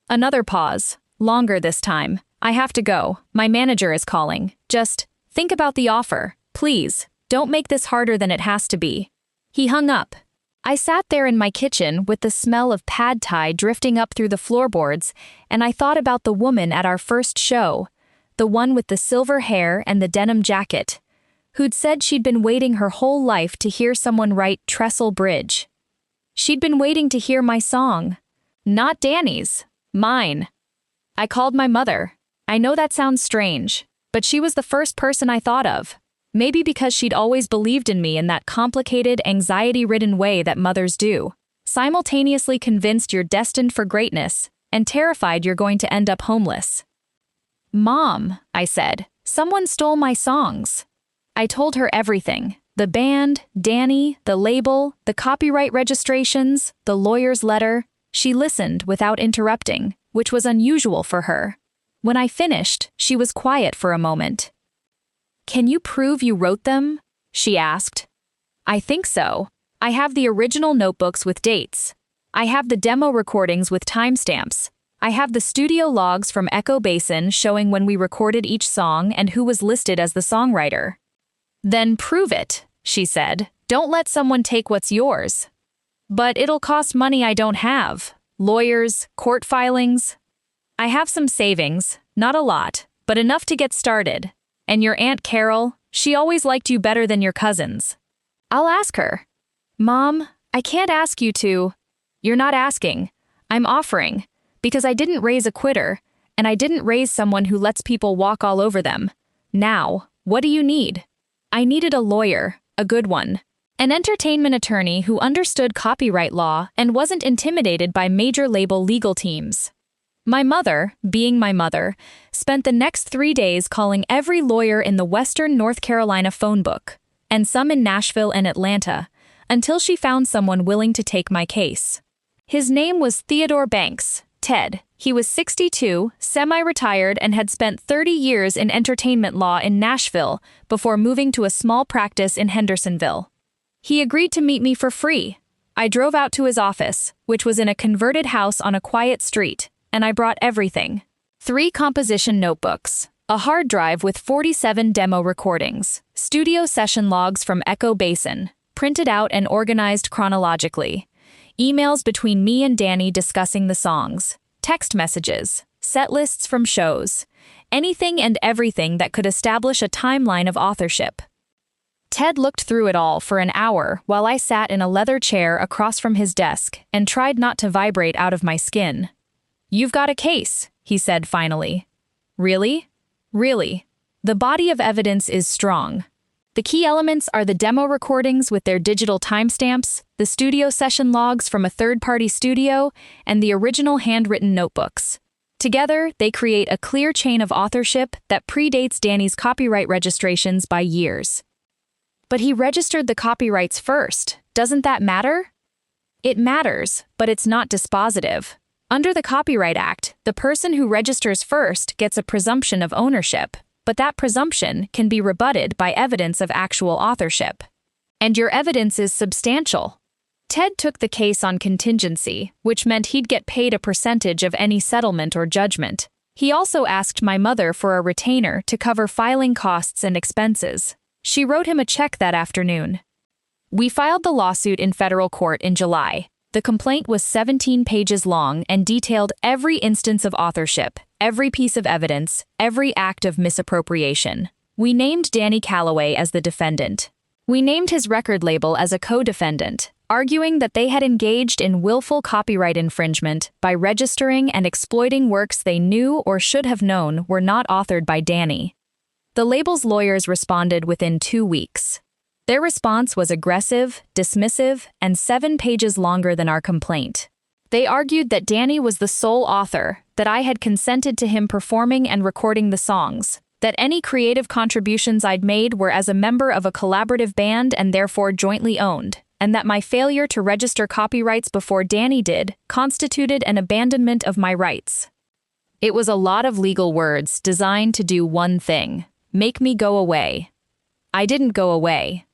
Another pause. Longer this time. "I have to go. My manager is calling. Just think about the offer. Please, don't make this harder than it has to be." He hung up. I sat there in my kitchen with the smell of pad thai drifting up through the floorboards, and I thought about the woman at our first show, the one with the silver hair and the denim jacket, who'd said she'd been waiting her whole life to hear someone write Trestle Bridge. She'd been waiting to hear my song. Not Danny's. Mine. I called my mother. I know that sounds strange, but she was the first person I thought of. Maybe because she'd always believed in me in that complicated, anxiety-ridden way that mothers do. Simultaneously convinced you're destined for greatness, and terrified you're going to end up homeless. "Mom," I said, "someone stole my songs." I told her everything. The band, Danny, the label, the copyright registrations, the lawyer's letter. She listened without interrupting, which was unusual for her. When I finished, she was quiet for a moment. "Can you prove you wrote them?" she asked. "I think so. I have the original notebooks with dates. I have the demo recordings with timestamps. I have the studio logs from Echo Basin showing when we recorded each song and who was listed as the songwriter." "Then prove it," she said. "Don't let someone take what's yours." "But it'll cost money I don't have. Lawyers, court filings." "I have some savings, not a lot, but enough to get started. And your Aunt Carol, she always liked you better than your cousins." "I'll ask her." "Mom, I can't ask you to." "You're not asking. I'm offering, because I didn't raise a quitter, and I didn't raise someone who lets people walk all over them. Now, what do you need? I needed a lawyer, a good one. An entertainment attorney who understood copyright law and wasn't intimidated by major label legal teams. My mother, being my mother, spent the next 3 days calling every lawyer in the Western North Carolina phone book, and some in Nashville and Atlanta, until she found someone willing to take my case. His name was Theodore Banks, Ted. He was 62, semi-retired, and had spent 30 years in entertainment law in Nashville before moving to a small practice in Hendersonville. He agreed to meet me for free. I drove out to his office, which was in a converted house on a quiet street, and I brought everything. 3 composition notebooks, a hard drive with 47 demo recordings, studio session logs from Echo Basin, printed out and organized chronologically, emails between me and Danny discussing the songs, text messages, set lists from shows, anything and everything that could establish a timeline of authorship. Ted looked through it all for an hour while I sat in a leather chair across from his desk and tried not to vibrate out of my skin. "You've got a case," he said finally. "Really?" "Really. The body of evidence is strong. The key elements are the demo recordings with their digital timestamps, the studio session logs from a third-party studio, and the original handwritten notebooks. Together, they create a clear chain of authorship that predates Danny's copyright registrations by years." "But he registered the copyrights first. Doesn't that matter?" "It matters, but it's not dispositive. Under the Copyright Act, the person who registers first gets a presumption of ownership, but that presumption can be rebutted by evidence of actual authorship. And your evidence is substantial." Ted took the case on contingency, which meant he'd get paid a percentage of any settlement or judgment. He also asked my mother for a retainer to cover filing costs and expenses. She wrote him a check that afternoon. We filed the lawsuit in federal court in July. The complaint was 17 pages long and detailed every instance of authorship, every piece of evidence, every act of misappropriation. We named Danny Calloway as the defendant. We named his record label as a co-defendant, arguing that they had engaged in willful copyright infringement by registering and exploiting works they knew or should have known were not authored by Danny. The label's lawyers responded within 2 weeks. Their response was aggressive, dismissive, and 7 pages longer than our complaint. They argued that Danny was the sole author, that I had consented to him performing and recording the songs, that any creative contributions I'd made were as a member of a collaborative band and therefore jointly owned, and that my failure to register copyrights before Danny did constituted an abandonment of my rights. It was a lot of legal words designed to do one thing: make me go away. I didn't go away.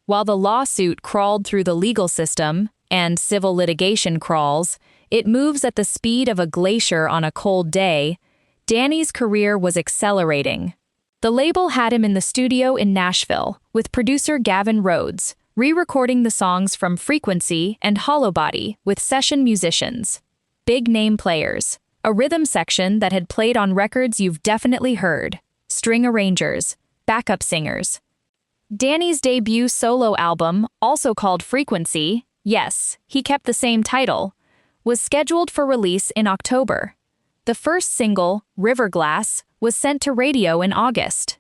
While the lawsuit crawled through the legal system, and civil litigation crawls, it moves at the speed of a glacier on a cold day, Danny's career was accelerating. The label had him in the studio in Nashville, with producer Gavin Rhodes, re-recording the songs from Frequency and Hollow Body with session musicians. Big-name players, a rhythm section that had played on records you've definitely heard, string arrangers, backup singers. Danny's debut solo album, also called Frequency, yes, he kept the same title, was scheduled for release in October. The first single, River Glass, was sent to radio in August.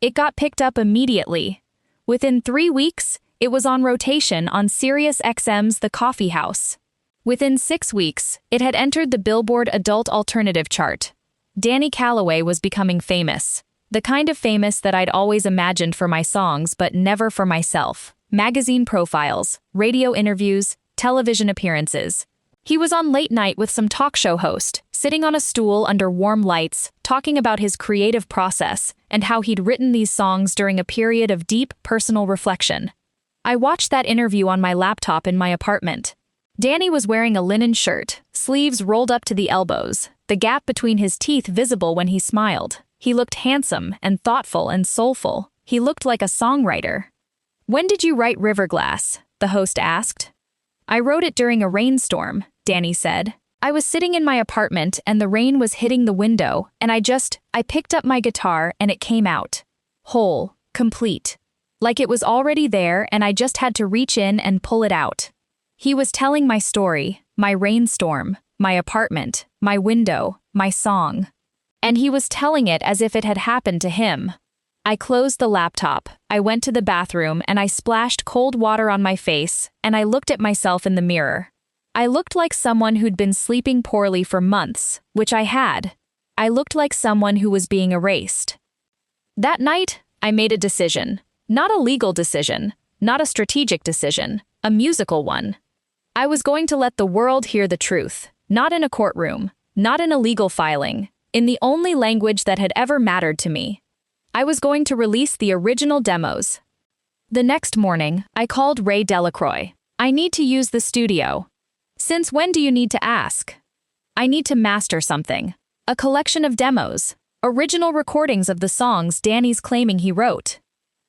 It got picked up immediately. Within 3 weeks, it was on rotation on Sirius XM's The Coffee House. Within 6 weeks, it had entered the Billboard Adult Alternative chart. Danny Calloway was becoming famous. The kind of famous that I'd always imagined for my songs but never for myself. Magazine profiles, radio interviews, television appearances. He was on late night with some talk show host, sitting on a stool under warm lights, talking about his creative process and how he'd written these songs during a period of deep personal reflection. I watched that interview on my laptop in my apartment. Danny was wearing a linen shirt, sleeves rolled up to the elbows, the gap between his teeth visible when he smiled. He looked handsome and thoughtful and soulful. He looked like a songwriter. "When did you write River Glass?" the host asked. "I wrote it during a rainstorm," Danny said. "I was sitting in my apartment and the rain was hitting the window, and I picked up my guitar and it came out. Whole, complete. Like it was already there and I just had to reach in and pull it out." He was telling my story, my rainstorm, my apartment, my window, my song. And he was telling it as if it had happened to him. I closed the laptop, I went to the bathroom, and I splashed cold water on my face, and I looked at myself in the mirror. I looked like someone who'd been sleeping poorly for months, which I had. I looked like someone who was being erased. That night, I made a decision. Not a legal decision, not a strategic decision, a musical one. I was going to let the world hear the truth, not in a courtroom, not in a legal filing, in the only language that had ever mattered to me. I was going to release the original demos. The next morning, I called Ray Delacroix. I need to use the studio. Since when do you need to ask? I need to master something. A collection of demos, original recordings of the songs Danny's claiming he wrote.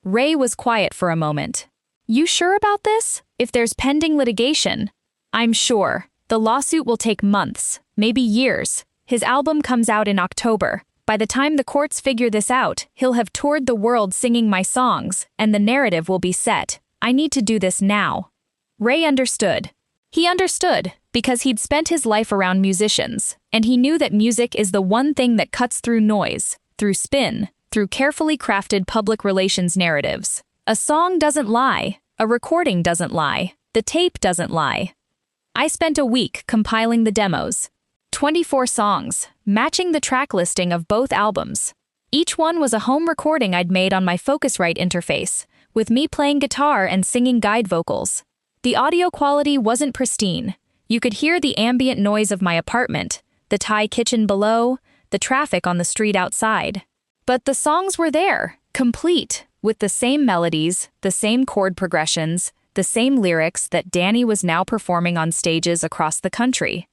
Ray was quiet for a moment. You sure about this? If there's pending litigation? I'm sure. The lawsuit will take months, maybe years. His album comes out in October. By the time the courts figure this out, he'll have toured the world singing my songs, and the narrative will be set. I need to do this now. Ray understood. He understood because he'd spent his life around musicians, and he knew that music is the one thing that cuts through noise, through spin, through carefully crafted public relations narratives. A song doesn't lie, a recording doesn't lie, the tape doesn't lie. I spent a week compiling the demos. 24 songs, matching the track listing of both albums. Each one was a home recording I'd made on my Focusrite interface, with me playing guitar and singing guide vocals. The audio quality wasn't pristine. You could hear the ambient noise of my apartment, the Thai kitchen below, the traffic on the street outside. But the songs were there, complete, with the same melodies, the same chord progressions, the same lyrics that Danny was now performing on stages across the country.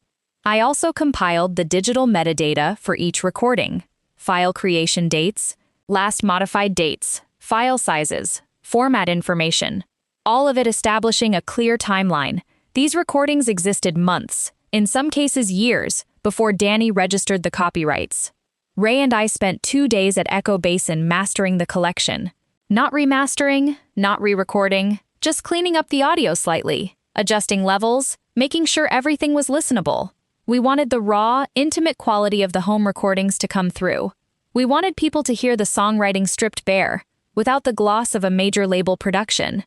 I also compiled the digital metadata for each recording: file creation dates, last modified dates, file sizes, format information, all of it establishing a clear timeline. These recordings existed months, in some cases years, before Danny registered the copyrights. Ray and I spent 2 days at Echo Basin mastering the collection. Not remastering, not re-recording, just cleaning up the audio slightly, adjusting levels, making sure everything was listenable. We wanted the raw, intimate quality of the home recordings to come through. We wanted people to hear the songwriting stripped bare, without the gloss of a major label production.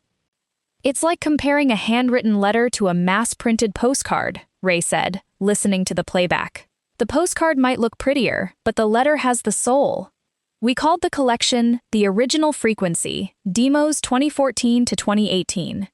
It's like comparing a handwritten letter to a mass-printed postcard, Ray said, listening to the playback. The postcard might look prettier, but the letter has the soul. We called the collection The Original Frequency, Demos 2014 to 2018.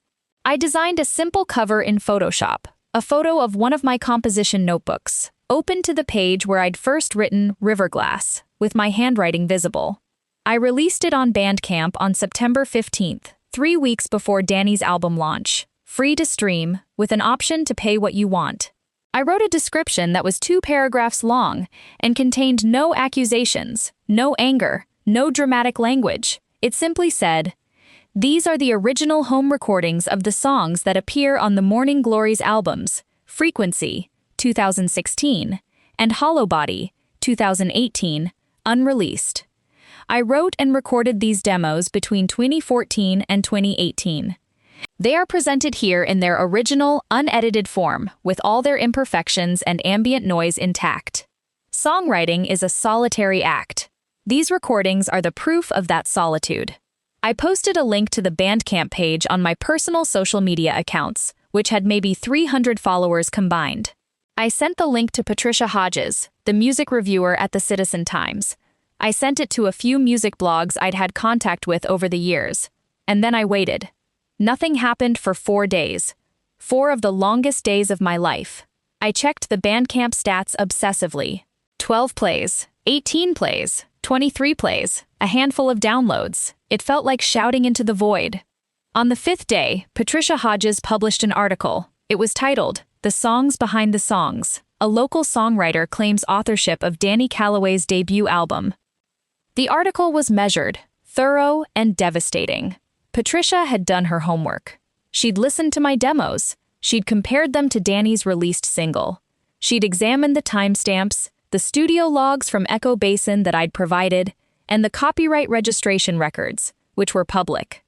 I designed a simple cover in Photoshop, a photo of one of my composition notebooks, open to the page where I'd first written Riverglass, with my handwriting visible. I released it on Bandcamp on September 15th, 3 weeks before Danny's album launch, free to stream, with an option to pay what you want. I wrote a description that was 2 paragraphs long and contained no accusations, no anger, no dramatic language. It simply said, "These are the original home recordings of the songs that appear on the Morning Glories albums, Frequency, 2016, and Hollow Body, 2018, unreleased." I wrote and recorded these demos between 2014 and 2018. They are presented here in their original, unedited form, with all their imperfections and ambient noise intact. Songwriting is a solitary act. These recordings are the proof of that solitude. I posted a link to the Bandcamp page on my personal social media accounts, which had maybe 300 followers combined. I sent the link to Patricia Hodges, the music reviewer at the Citizen Times. I sent it to a few music blogs I'd had contact with over the years. And then I waited. Nothing happened for 4 days. 4 of the longest days of my life. I checked the Bandcamp stats obsessively. 12 plays, 18 plays, 23 plays, a handful of downloads. It felt like shouting into the void. On the 5th day, Patricia Hodges published an article. It was titled, "The Songs Behind the Songs." A local songwriter claims authorship of Danny Calloway's debut album. The article was measured, thorough, and devastating. Patricia had done her homework. She'd listened to my demos. She'd compared them to Danny's released single. She'd examined the timestamps, the studio logs from Echo Basin that I'd provided, and the copyright registration records, which were public.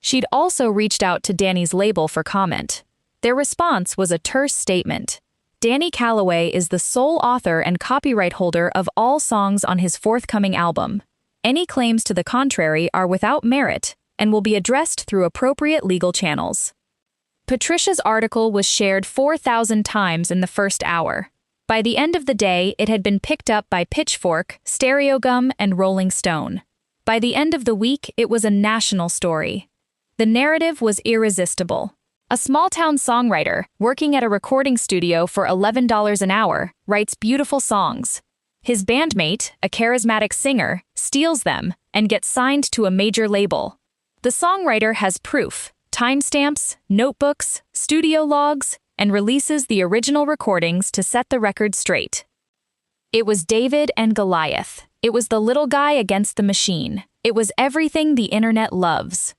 She'd also reached out to Danny's label for comment. Their response was a terse statement. Danny Calloway is the sole author and copyright holder of all songs on his forthcoming album. Any claims to the contrary are without merit and will be addressed through appropriate legal channels. Patricia's article was shared 4,000 times in the first hour. By the end of the day, it had been picked up by Pitchfork, Stereogum, and Rolling Stone. By the end of the week, it was a national story. The narrative was irresistible. A small-town songwriter, working at a recording studio for $11 an hour, writes beautiful songs. His bandmate, a charismatic singer, steals them and gets signed to a major label. The songwriter has proof, timestamps, notebooks, studio logs, and releases the original recordings to set the record straight. It was David and Goliath. It was the little guy against the machine. It was everything the internet loves.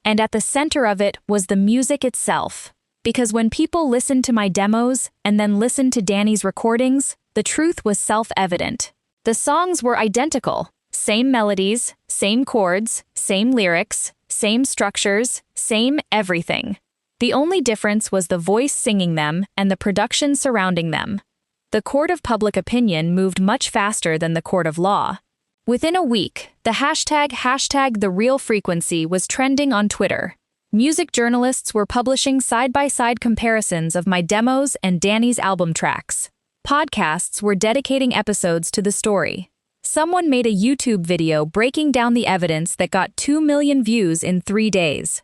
And at the center of it was the music itself. Because when people listened to my demos and then listened to Danny's recordings, the truth was self-evident. The songs were identical. Same melodies, same chords, same lyrics, same structures, same everything. The only difference was the voice singing them and the production surrounding them. The court of public opinion moved much faster than the court of law. Within a week, the hashtag the real frequency was trending on Twitter. Music journalists were publishing side-by-side comparisons of my demos and Danny's album tracks. Podcasts were dedicating episodes to the story. Someone made a YouTube video breaking down the evidence that got 2 million views in 3 days.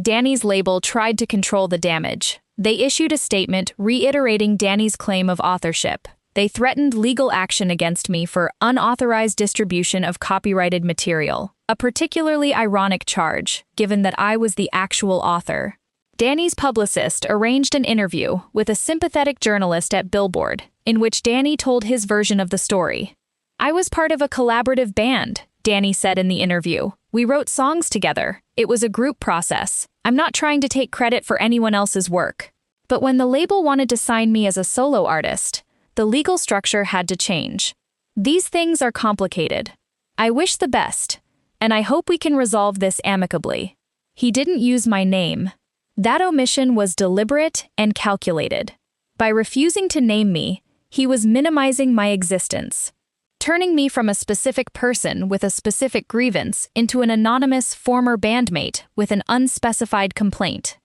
Danny's label tried to control the damage. They issued a statement reiterating Danny's claim of authorship. They threatened legal action against me for unauthorized distribution of copyrighted material, a particularly ironic charge, given that I was the actual author. Danny's publicist arranged an interview with a sympathetic journalist at Billboard, in which Danny told his version of the story. "I was part of a collaborative band," Danny said in the interview. "We wrote songs together. It was a group process. I'm not trying to take credit for anyone else's work. But when the label wanted to sign me as a solo artist, the legal structure had to change. These things are complicated. I wish the best, and I hope we can resolve this amicably." He didn't use my name. That omission was deliberate and calculated. By refusing to name me, he was minimizing my existence, turning me from a specific person with a specific grievance into an anonymous former bandmate with an unspecified complaint.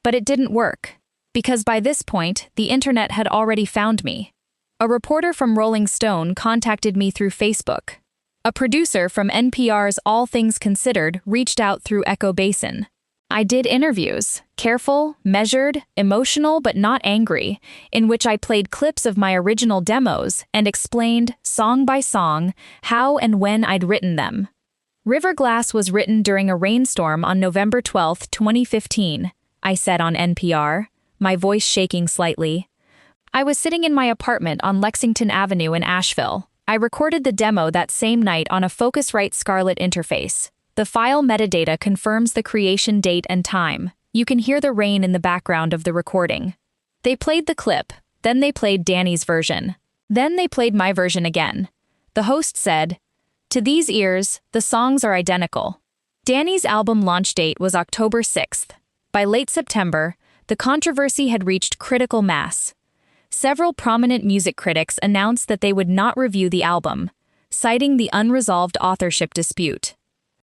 But it didn't work, because by this point, the internet had already found me. A reporter from Rolling Stone contacted me through Facebook. A producer from NPR's All Things Considered reached out through Echo Basin. I did interviews, careful, measured, emotional but not angry, in which I played clips of my original demos and explained, song by song, how and when I'd written them. River Glass was written during a rainstorm on November 12, 2015, I said on NPR, my voice shaking slightly. I was sitting in my apartment on Lexington Avenue in Asheville. I recorded the demo that same night on a Focusrite Scarlett interface. The file metadata confirms the creation date and time. You can hear the rain in the background of the recording. They played the clip, then they played Danny's version. Then they played my version again. The host said, "To these ears, the songs are identical." Danny's album launch date was October 6th. By late September, the controversy had reached critical mass. Several prominent music critics announced that they would not review the album, citing the unresolved authorship dispute.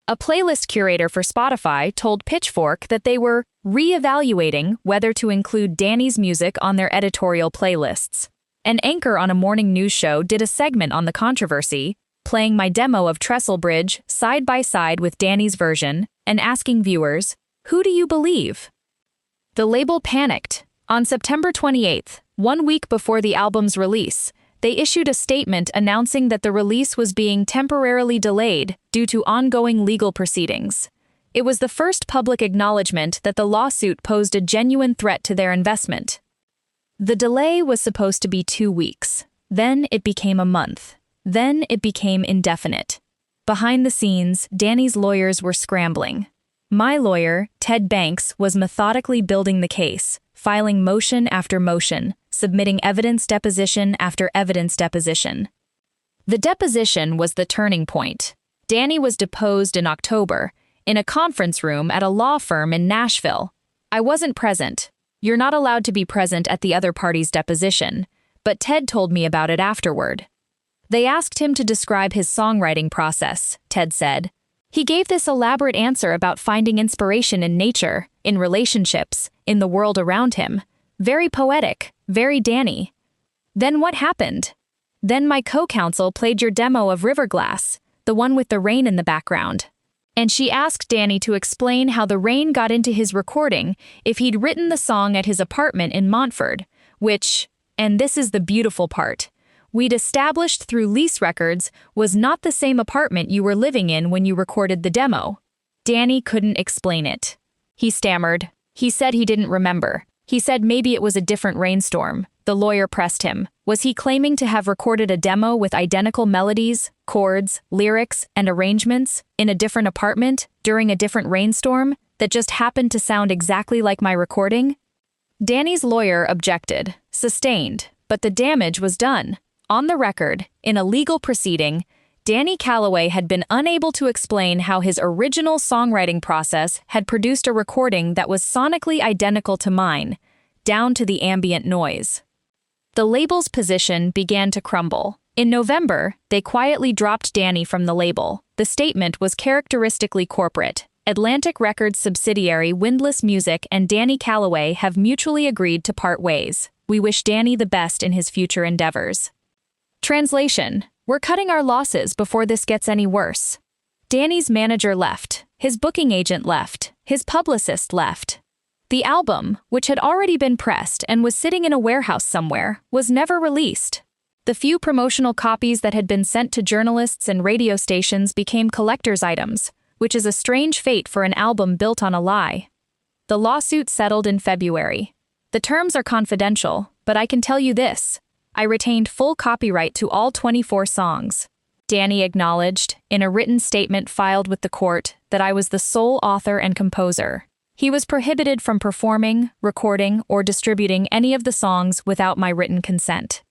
A playlist curator for Spotify told Pitchfork that they were re-evaluating whether to include Danny's music on their editorial playlists. An anchor on a morning news show did a segment on the controversy, playing my demo of Trestle Bridge side by side with Danny's version and asking viewers, "Who do you believe?" The label panicked. On September 28th, 1 week before the album's release, they issued a statement announcing that the release was being temporarily delayed due to ongoing legal proceedings. It was the first public acknowledgement that the lawsuit posed a genuine threat to their investment. The delay was supposed to be 2 weeks. Then it became a month. Then it became indefinite. Behind the scenes, Danny's lawyers were scrambling. My lawyer, Ted Banks, was methodically building the case, filing motion after motion, submitting evidence deposition after evidence deposition. The deposition was the turning point. Danny was deposed in October, in a conference room at a law firm in Nashville. I wasn't present. You're not allowed to be present at the other party's deposition, but Ted told me about it afterward. They asked him to describe his songwriting process, Ted said. He gave this elaborate answer about finding inspiration in nature, in relationships, in the world around him. Very poetic, very Danny. Then what happened? Then my co-counsel played your demo of Riverglass, the one with the rain in the background. And she asked Danny to explain how the rain got into his recording if he'd written the song at his apartment in Montford, which, and this is the beautiful part, we'd established through lease records was not the same apartment you were living in when you recorded the demo. Danny couldn't explain it. He stammered. He said he didn't remember. He said maybe it was a different rainstorm. The lawyer pressed him. Was he claiming to have recorded a demo with identical melodies, chords, lyrics, and arrangements in a different apartment during a different rainstorm that just happened to sound exactly like my recording? Danny's lawyer objected, sustained, but the damage was done. On the record, in a legal proceeding, Danny Calloway had been unable to explain how his original songwriting process had produced a recording that was sonically identical to mine, down to the ambient noise. The label's position began to crumble. In November, they quietly dropped Danny from the label. The statement was characteristically corporate. Atlantic Records subsidiary Windless Music and Danny Calloway have mutually agreed to part ways. We wish Danny the best in his future endeavors. Translation: We're cutting our losses before this gets any worse. Danny's manager left. His booking agent left. His publicist left. The album, which had already been pressed and was sitting in a warehouse somewhere, was never released. The few promotional copies that had been sent to journalists and radio stations became collector's items, which is a strange fate for an album built on a lie. The lawsuit settled in February. The terms are confidential, but I can tell you this. I retained full copyright to all 24 songs. Danny acknowledged, in a written statement filed with the court, that I was the sole author and composer. He was prohibited from performing, recording, or distributing any of the songs without my written consent.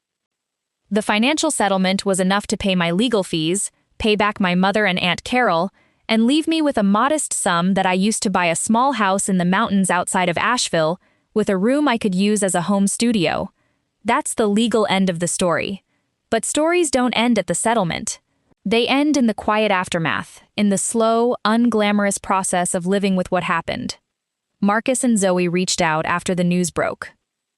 The financial settlement was enough to pay my legal fees, pay back my mother and Aunt Carol, and leave me with a modest sum that I used to buy a small house in the mountains outside of Asheville, with a room I could use as a home studio. That's the legal end of the story. But stories don't end at the settlement. They end in the quiet aftermath, in the slow, unglamorous process of living with what happened. Marcus and Zoe reached out after the news broke.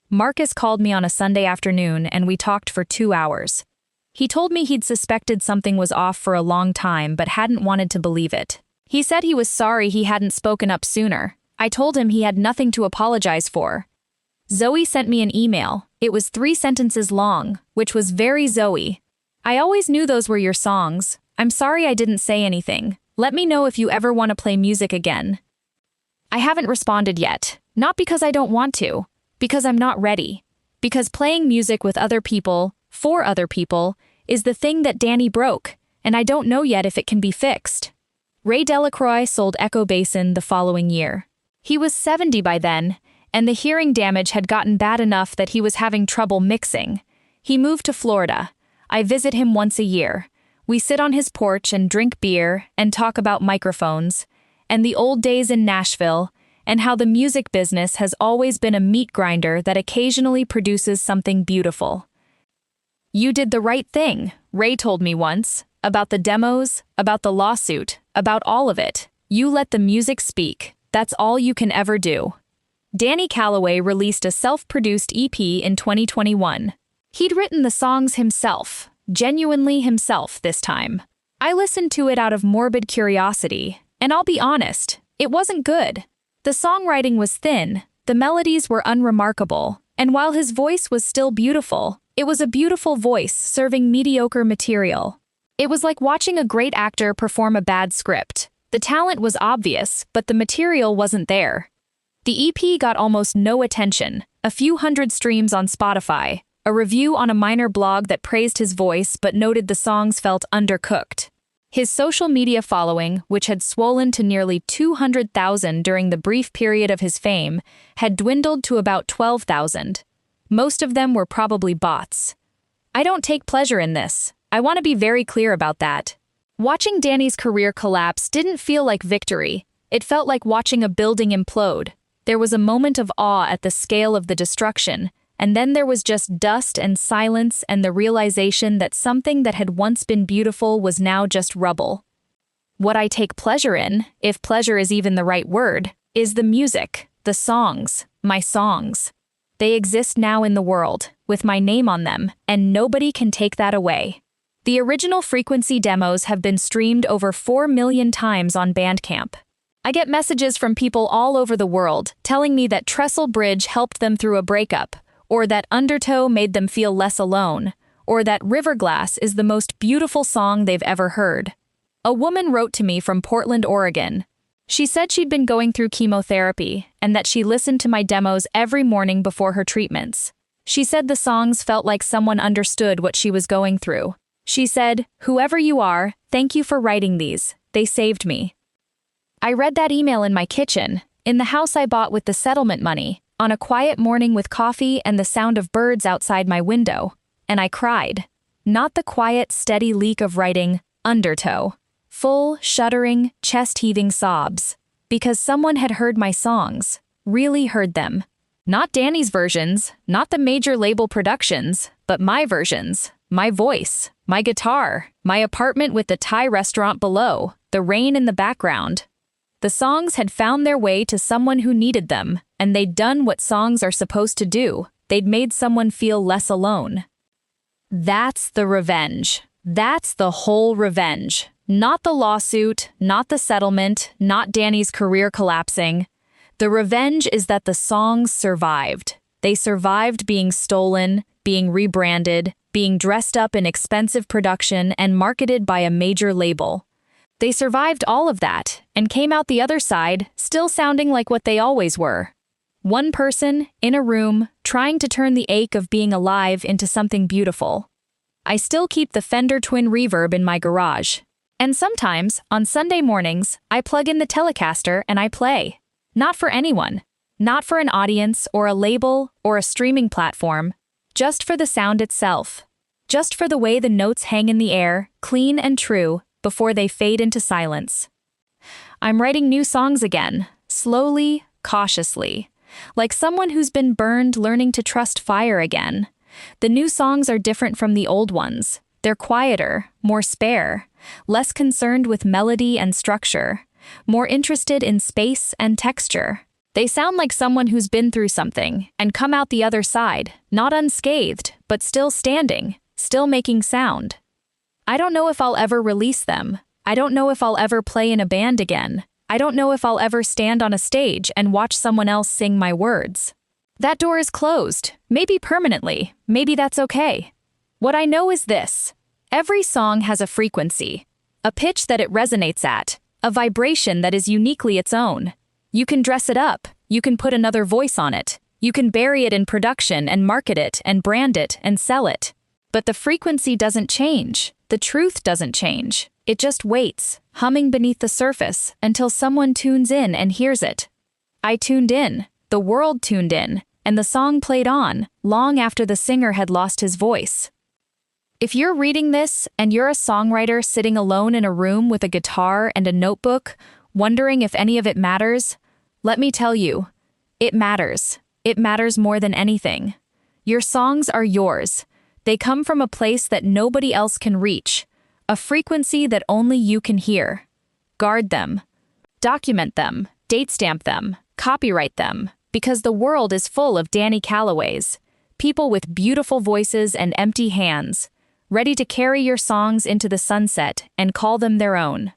Marcus called me on a Sunday afternoon and we talked for 2 hours. He told me he'd suspected something was off for a long time but hadn't wanted to believe it. He said he was sorry he hadn't spoken up sooner. I told him he had nothing to apologize for. Zoe sent me an email. It was 3 sentences long, which was very Zoe. I always knew those were your songs. I'm sorry I didn't say anything. Let me know if you ever want to play music again. I haven't responded yet, not because I don't want to, because I'm not ready. Because playing music with other people, for other people, is the thing that Danny broke, and I don't know yet if it can be fixed. Ray Delacroix sold Echo Basin the following year. He was 70 by then, and the hearing damage had gotten bad enough that he was having trouble mixing. He moved to Florida. I visit him once a year. We sit on his porch and drink beer and talk about microphones, and the old days in Nashville, and how the music business has always been a meat grinder that occasionally produces something beautiful. You did the right thing, Ray told me once, about the demos, about the lawsuit, about all of it. You let the music speak. That's all you can ever do. Danny Calloway released a self-produced EP in 2021. He'd written the songs himself, genuinely himself this time. I listened to it out of morbid curiosity, and I'll be honest, it wasn't good. The songwriting was thin, the melodies were unremarkable, and while his voice was still beautiful, it was a beautiful voice serving mediocre material. It was like watching a great actor perform a bad script. The talent was obvious, but the material wasn't there. The EP got almost no attention, a few hundred streams on Spotify, a review on a minor blog that praised his voice but noted the songs felt undercooked. His social media following, which had swollen to nearly 200,000 during the brief period of his fame, had dwindled to about 12,000. Most of them were probably bots. I don't take pleasure in this. I want to be very clear about that. Watching Danny's career collapse didn't feel like victory. It felt like watching a building implode. There was a moment of awe at the scale of the destruction, and then there was just dust and silence and the realization that something that had once been beautiful was now just rubble. What I take pleasure in, if pleasure is even the right word, is the music, the songs, my songs. They exist now in the world, with my name on them, and nobody can take that away. The original Frequency demos have been streamed over 4 million times on Bandcamp. I get messages from people all over the world telling me that Trestle Bridge helped them through a breakup, or that Undertow made them feel less alone, or that Riverglass is the most beautiful song they've ever heard. A woman wrote to me from Portland, Oregon. She said she'd been going through chemotherapy and that she listened to my demos every morning before her treatments. She said the songs felt like someone understood what she was going through. She said, "Whoever you are, thank you for writing these. They saved me." I read that email in my kitchen, in the house I bought with the settlement money, on a quiet morning with coffee and the sound of birds outside my window, and I cried. Not the quiet, steady leak of writing, Undertow. Full, shuddering, chest-heaving sobs. Because someone had heard my songs, really heard them. Not Danny's versions, not the major label productions, but my versions, my voice, my guitar, my apartment with the Thai restaurant below, the rain in the background. The songs had found their way to someone who needed them, and they'd done what songs are supposed to do. They'd made someone feel less alone. That's the revenge. That's the whole revenge. Not the lawsuit, not the settlement, not Danny's career collapsing. The revenge is that the songs survived. They survived being stolen, being rebranded, being dressed up in expensive production and marketed by a major label. They survived all of that and came out the other side still sounding like what they always were. One person, in a room, trying to turn the ache of being alive into something beautiful. I still keep the Fender Twin Reverb in my garage. And sometimes, on Sunday mornings, I plug in the Telecaster and I play. Not for anyone. Not for an audience or a label or a streaming platform. Just for the sound itself. Just for the way the notes hang in the air, clean and true, before they fade into silence. I'm writing new songs again, slowly, cautiously. Like someone who's been burned learning to trust fire again. The new songs are different from the old ones. They're quieter, more spare, less concerned with melody and structure, more interested in space and texture. They sound like someone who's been through something and come out the other side, not unscathed, but still standing, still making sound. I don't know if I'll ever release them. I don't know if I'll ever play in a band again. I don't know if I'll ever stand on a stage and watch someone else sing my words. That door is closed, maybe permanently, maybe that's okay. What I know is this. Every song has a frequency, a pitch that it resonates at, a vibration that is uniquely its own. You can dress it up, you can put another voice on it, you can bury it in production and market it and brand it and sell it. But the frequency doesn't change, the truth doesn't change. It just waits, humming beneath the surface, until someone tunes in and hears it. I tuned in, the world tuned in, and the song played on, long after the singer had lost his voice. If you're reading this and you're a songwriter sitting alone in a room with a guitar and a notebook, wondering if any of it matters, let me tell you, it matters. It matters more than anything. Your songs are yours. They come from a place that nobody else can reach, a frequency that only you can hear. Guard them. Document them, date stamp them, copyright them, because the world is full of Danny Callaways, people with beautiful voices and empty hands, ready to carry your songs into the sunset and call them their own.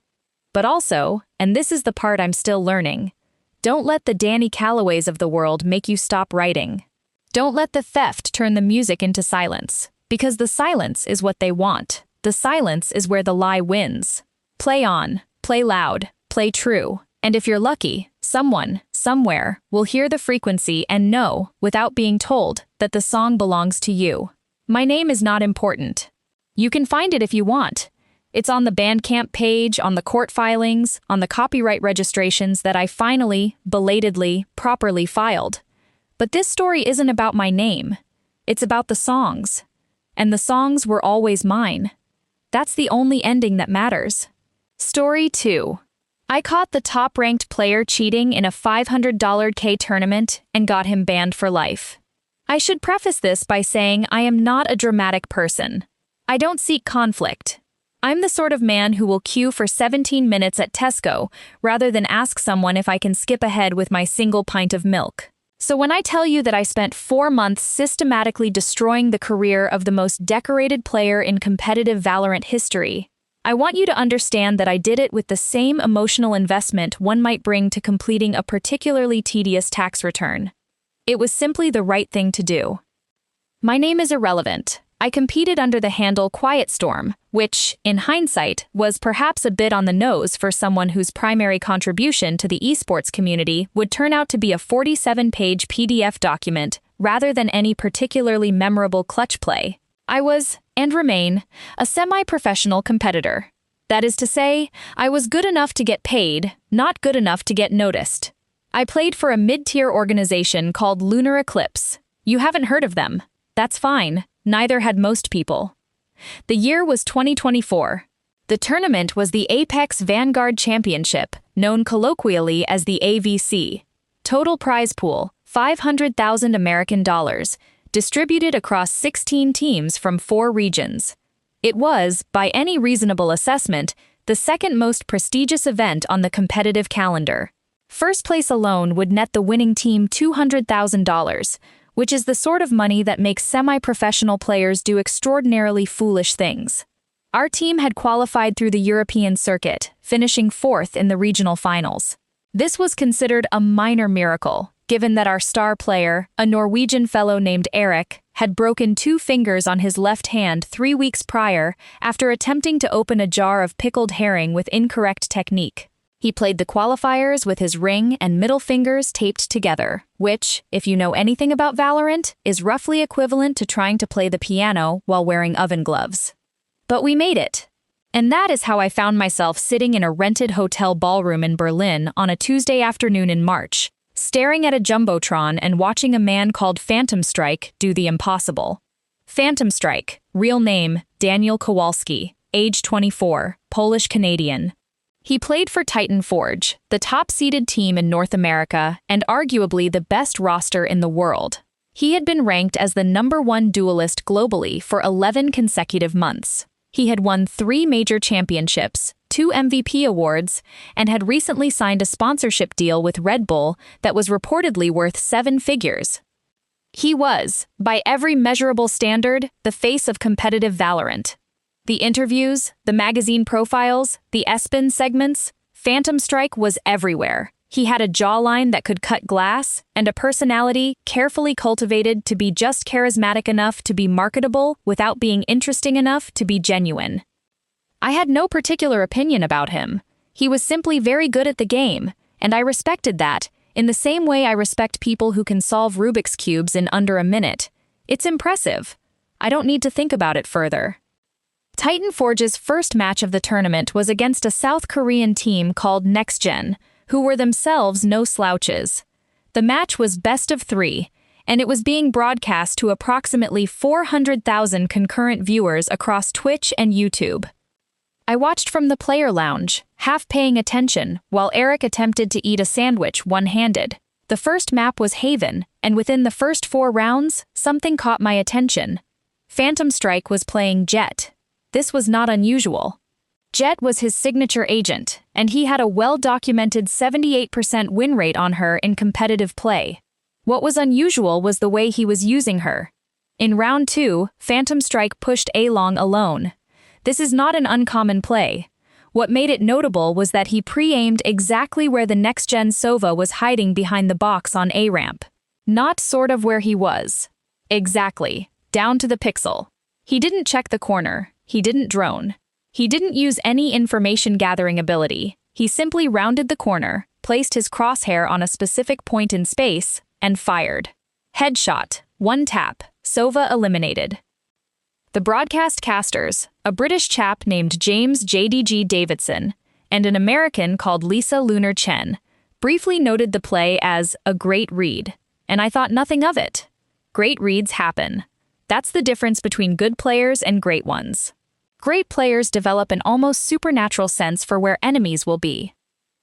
But also, and this is the part I'm still learning, don't let the Danny Callaways of the world make you stop writing. Don't let the theft turn the music into silence, because the silence is what they want. The silence is where the lie wins. Play on, play loud, play true, and if you're lucky, someone, somewhere, will hear the frequency and know, without being told, that the song belongs to you. My name is not important. You can find it if you want. It's on the Bandcamp page, on the court filings, on the copyright registrations that I finally, belatedly, properly filed. But this story isn't about my name. It's about the songs. And the songs were always mine. That's the only ending that matters. Story 2. I caught the top-ranked player cheating in a $500 K tournament and got him banned for life. I should preface this by saying I am not a dramatic person. I don't seek conflict. I'm the sort of man who will queue for 17 minutes at Tesco rather than ask someone if I can skip ahead with my single pint of milk. So when I tell you that I spent 4 months systematically destroying the career of the most decorated player in competitive Valorant history, I want you to understand that I did it with the same emotional investment one might bring to completing a particularly tedious tax return. It was simply the right thing to do. My name is irrelevant. I competed under the handle Quiet Storm, which, in hindsight, was perhaps a bit on the nose for someone whose primary contribution to the esports community would turn out to be a 47-page PDF document rather than any particularly memorable clutch play. I was, and remain, a semi-professional competitor. That is to say, I was good enough to get paid, not good enough to get noticed. I played for a mid-tier organization called Lunar Eclipse. You haven't heard of them. That's fine. Neither had most people. The year was 2024. The tournament was the Apex Vanguard Championship, known colloquially as the AVC. Total prize pool, $500,000 American dollars, distributed across 16 teams from 4 regions. It was, by any reasonable assessment, the second most prestigious event on the competitive calendar. First place alone would net the winning team $200,000, which is the sort of money that makes semi-professional players do extraordinarily foolish things. Our team had qualified through the European circuit, finishing 4th in the regional finals. This was considered a minor miracle, given that our star player, a Norwegian fellow named Eric, had broken 2 fingers on his left hand 3 weeks prior after attempting to open a jar of pickled herring with incorrect technique. He played the qualifiers with his ring and middle fingers taped together, which, if you know anything about Valorant, is roughly equivalent to trying to play the piano while wearing oven gloves. But we made it. And that is how I found myself sitting in a rented hotel ballroom in Berlin on a Tuesday afternoon in March, staring at a jumbotron and watching a man called Phantom Strike do the impossible. Phantom Strike, real name, Daniel Kowalski, age 24, Polish-Canadian. He played for Titan Forge, the top-seeded team in North America and arguably the best roster in the world. He had been ranked as the #1 duelist globally for 11 consecutive months. He had won 3 major championships, 2 MVP awards, and had recently signed a sponsorship deal with Red Bull that was reportedly worth 7 figures. He was, by every measurable standard, the face of competitive Valorant. The interviews, the magazine profiles, the ESPN segments, Phantom Strike was everywhere. He had a jawline that could cut glass, and a personality carefully cultivated to be just charismatic enough to be marketable without being interesting enough to be genuine. I had no particular opinion about him. He was simply very good at the game, and I respected that, in the same way I respect people who can solve Rubik's Cubes in under a minute. It's impressive. I don't need to think about it further. Titan Forge's first match of the tournament was against a South Korean team called NextGen, who were themselves no slouches. The match was best of 3, and it was being broadcast to approximately 400,000 concurrent viewers across Twitch and YouTube. I watched from the player lounge, half paying attention, while Eric attempted to eat a sandwich one-handed. The first map was Haven, and within the first 4 rounds, something caught my attention. Phantom Strike was playing Jett. This was not unusual. Jett was his signature agent, and he had a well-documented 78% win rate on her in competitive play. What was unusual was the way he was using her. In round 2, Phantom Strike pushed A-Long alone. This is not an uncommon play. What made it notable was that he pre-aimed exactly where the next-gen Sova was hiding behind the box on A-Ramp. Not sort of where he was. Exactly. Down to the pixel. He didn't check the corner. He didn't drone. He didn't use any information-gathering ability. He simply rounded the corner, placed his crosshair on a specific point in space, and fired. Headshot. 1 tap. Sova eliminated. The broadcast casters, a British chap named James JDG Davidson, and an American called Lisa Lunar Chen, briefly noted the play as a great read, and I thought nothing of it. Great reads happen. That's the difference between good players and great ones. Great players develop an almost supernatural sense for where enemies will be.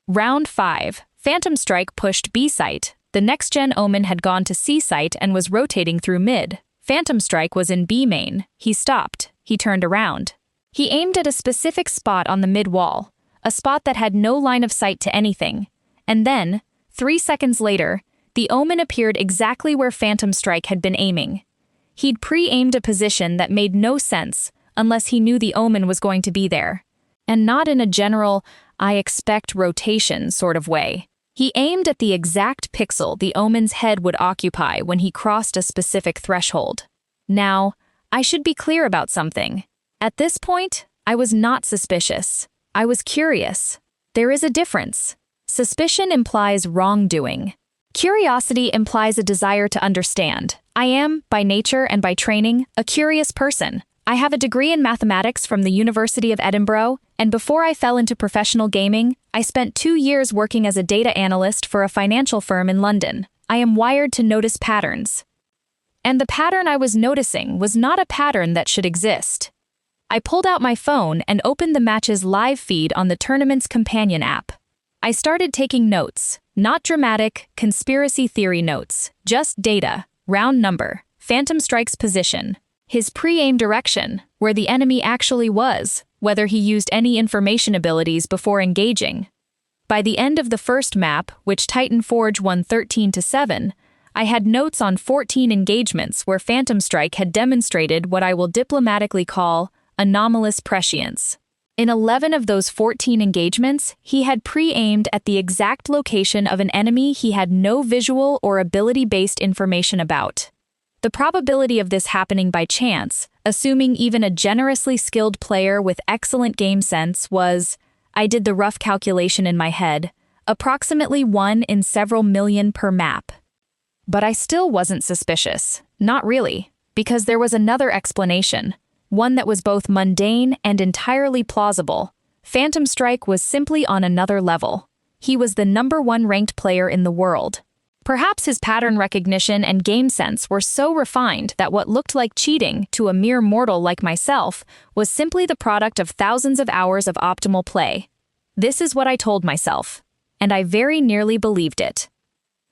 Round 5. Phantom Strike pushed B site. The next-gen Omen had gone to C site and was rotating through mid. Phantom Strike was in B main. He stopped. He turned around. He aimed at a specific spot on the mid wall, a spot that had no line of sight to anything. And then, 3 seconds later, the Omen appeared exactly where Phantom Strike had been aiming. He'd pre-aimed a position that made no sense unless he knew the Omen was going to be there. And not in a general, I expect rotation sort of way. He aimed at the exact pixel the Omen's head would occupy when he crossed a specific threshold. Now, I should be clear about something. At this point, I was not suspicious. I was curious. There is a difference. Suspicion implies wrongdoing. Curiosity implies a desire to understand. I am, by nature and by training, a curious person. I have a degree in mathematics from the University of Edinburgh, and before I fell into professional gaming, I spent 2 years working as a data analyst for a financial firm in London. I am wired to notice patterns. And the pattern I was noticing was not a pattern that should exist. I pulled out my phone and opened the match's live feed on the tournament's companion app. I started taking notes, not dramatic, conspiracy theory notes, just data, round number, Phantom Strike's position, his pre-aim direction, where the enemy actually was, whether he used any information abilities before engaging. By the end of the first map, which Titan Forge won 13-7, I had notes on 14 engagements where Phantom Strike had demonstrated what I will diplomatically call anomalous prescience. In 11 of those 14 engagements, he had pre-aimed at the exact location of an enemy he had no visual or ability-based information about. The probability of this happening by chance, assuming even a generously skilled player with excellent game sense, was, I did the rough calculation in my head, approximately 1 in several million per map. But I still wasn't suspicious. Not really, because there was another explanation, one that was both mundane and entirely plausible. Phantom Strike was simply on another level. He was the #1 ranked player in the world. Perhaps his pattern recognition and game sense were so refined that what looked like cheating to a mere mortal like myself was simply the product of thousands of hours of optimal play. This is what I told myself, and I very nearly believed it.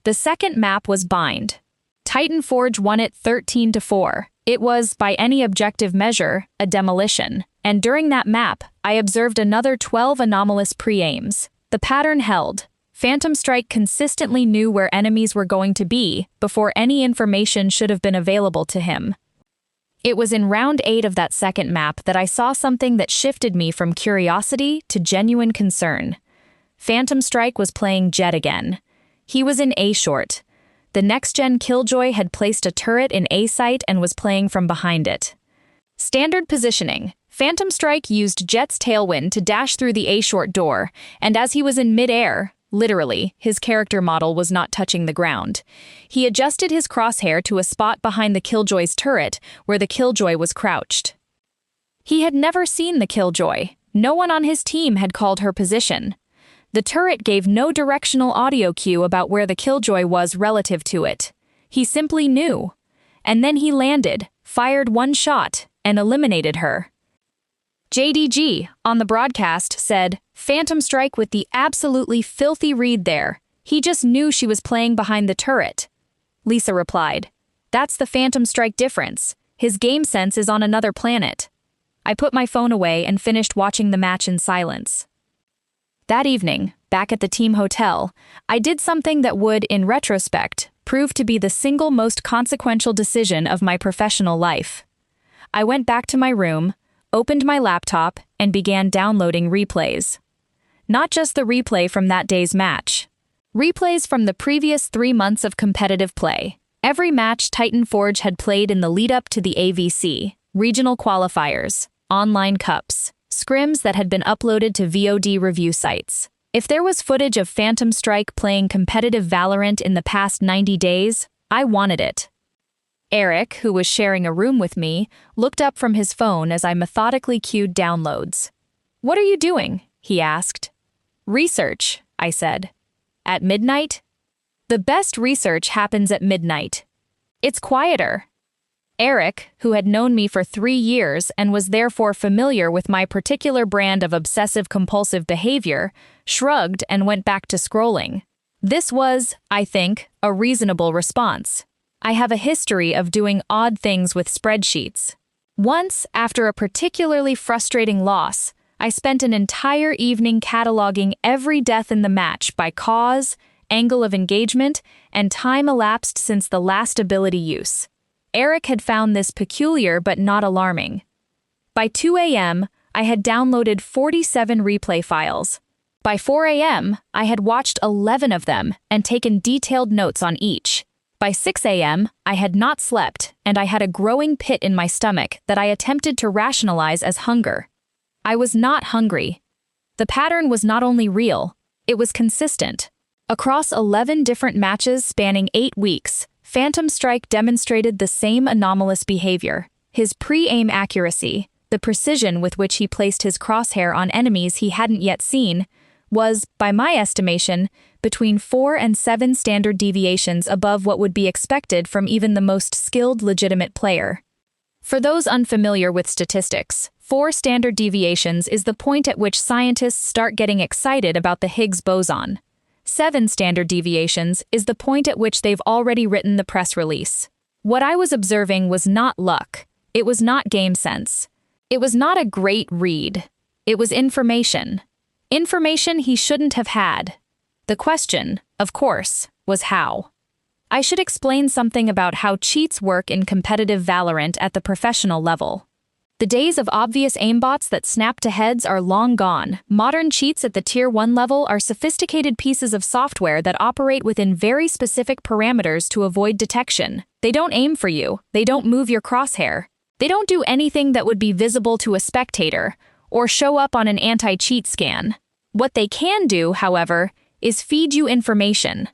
The second map was Bind. Titan Forge won it 13-4. It was, by any objective measure, a demolition, and during that map, I observed another 12 anomalous pre-aims. The pattern held. Phantom Strike consistently knew where enemies were going to be before any information should have been available to him. It was in round 8 of that second map that I saw something that shifted me from curiosity to genuine concern. Phantom Strike was playing Jet again. He was in A short. The next-gen Killjoy had placed a turret in A site and was playing from behind it. Standard positioning. Phantom Strike used Jet's tailwind to dash through the A short door, and as he was in mid-air, literally, his character model was not touching the ground. He adjusted his crosshair to a spot behind the Killjoy's turret, where the Killjoy was crouched. He had never seen the Killjoy. No one on his team had called her position. The turret gave no directional audio cue about where the Killjoy was relative to it. He simply knew. And then he landed, fired one shot, and eliminated her. JDG, on the broadcast, said, "Phantom Strike with the absolutely filthy read there. He just knew she was playing behind the turret." Lisa replied, "That's the Phantom Strike difference. His game sense is on another planet." I put my phone away and finished watching the match in silence. That evening, back at the team hotel, I did something that would, in retrospect, prove to be the single most consequential decision of my professional life. I went back to my room, opened my laptop, and began downloading replays. Not just the replay from that day's match. Replays from the previous 3 months of competitive play. Every match Titan Forge had played in the lead-up to the AVC, regional qualifiers, online cups, scrims that had been uploaded to VOD review sites. If there was footage of Phantom Strike playing competitive Valorant in the past 90 days, I wanted it. Eric, who was sharing a room with me, looked up from his phone as I methodically queued downloads. "What are you doing?" he asked. "Research," I said. "At midnight?" "The best research happens at midnight. It's quieter." Eric, who had known me for 3 years and was therefore familiar with my particular brand of obsessive-compulsive behavior, shrugged and went back to scrolling. This was, I think, a reasonable response. I have a history of doing odd things with spreadsheets. Once, after a particularly frustrating loss, I spent an entire evening cataloging every death in the match by cause, angle of engagement, and time elapsed since the last ability use. Eric had found this peculiar but not alarming. By 2 a.m., I had downloaded 47 replay files. By 4 a.m., I had watched 11 of them and taken detailed notes on each. By 6 a.m., I had not slept, and I had a growing pit in my stomach that I attempted to rationalize as hunger. I was not hungry. The pattern was not only real, it was consistent. Across 11 different matches spanning 8 weeks, Phantom Strike demonstrated the same anomalous behavior. His pre-aim accuracy, the precision with which he placed his crosshair on enemies he hadn't yet seen, was, by my estimation, between 4 and 7 standard deviations above what would be expected from even the most skilled legitimate player. For those unfamiliar with statistics, 4 standard deviations is the point at which scientists start getting excited about the Higgs boson. 7 standard deviations is the point at which they've already written the press release. What I was observing was not luck. It was not game sense. It was not a great read. It was information. Information he shouldn't have had. The question, of course, was how. I should explain something about how cheats work in competitive Valorant at the professional level. The days of obvious aimbots that snap to heads are long gone. Modern cheats at the Tier 1 level are sophisticated pieces of software that operate within very specific parameters to avoid detection. They don't aim for you. They don't move your crosshair. They don't do anything that would be visible to a spectator or show up on an anti-cheat scan. What they can do, however, is feed you information.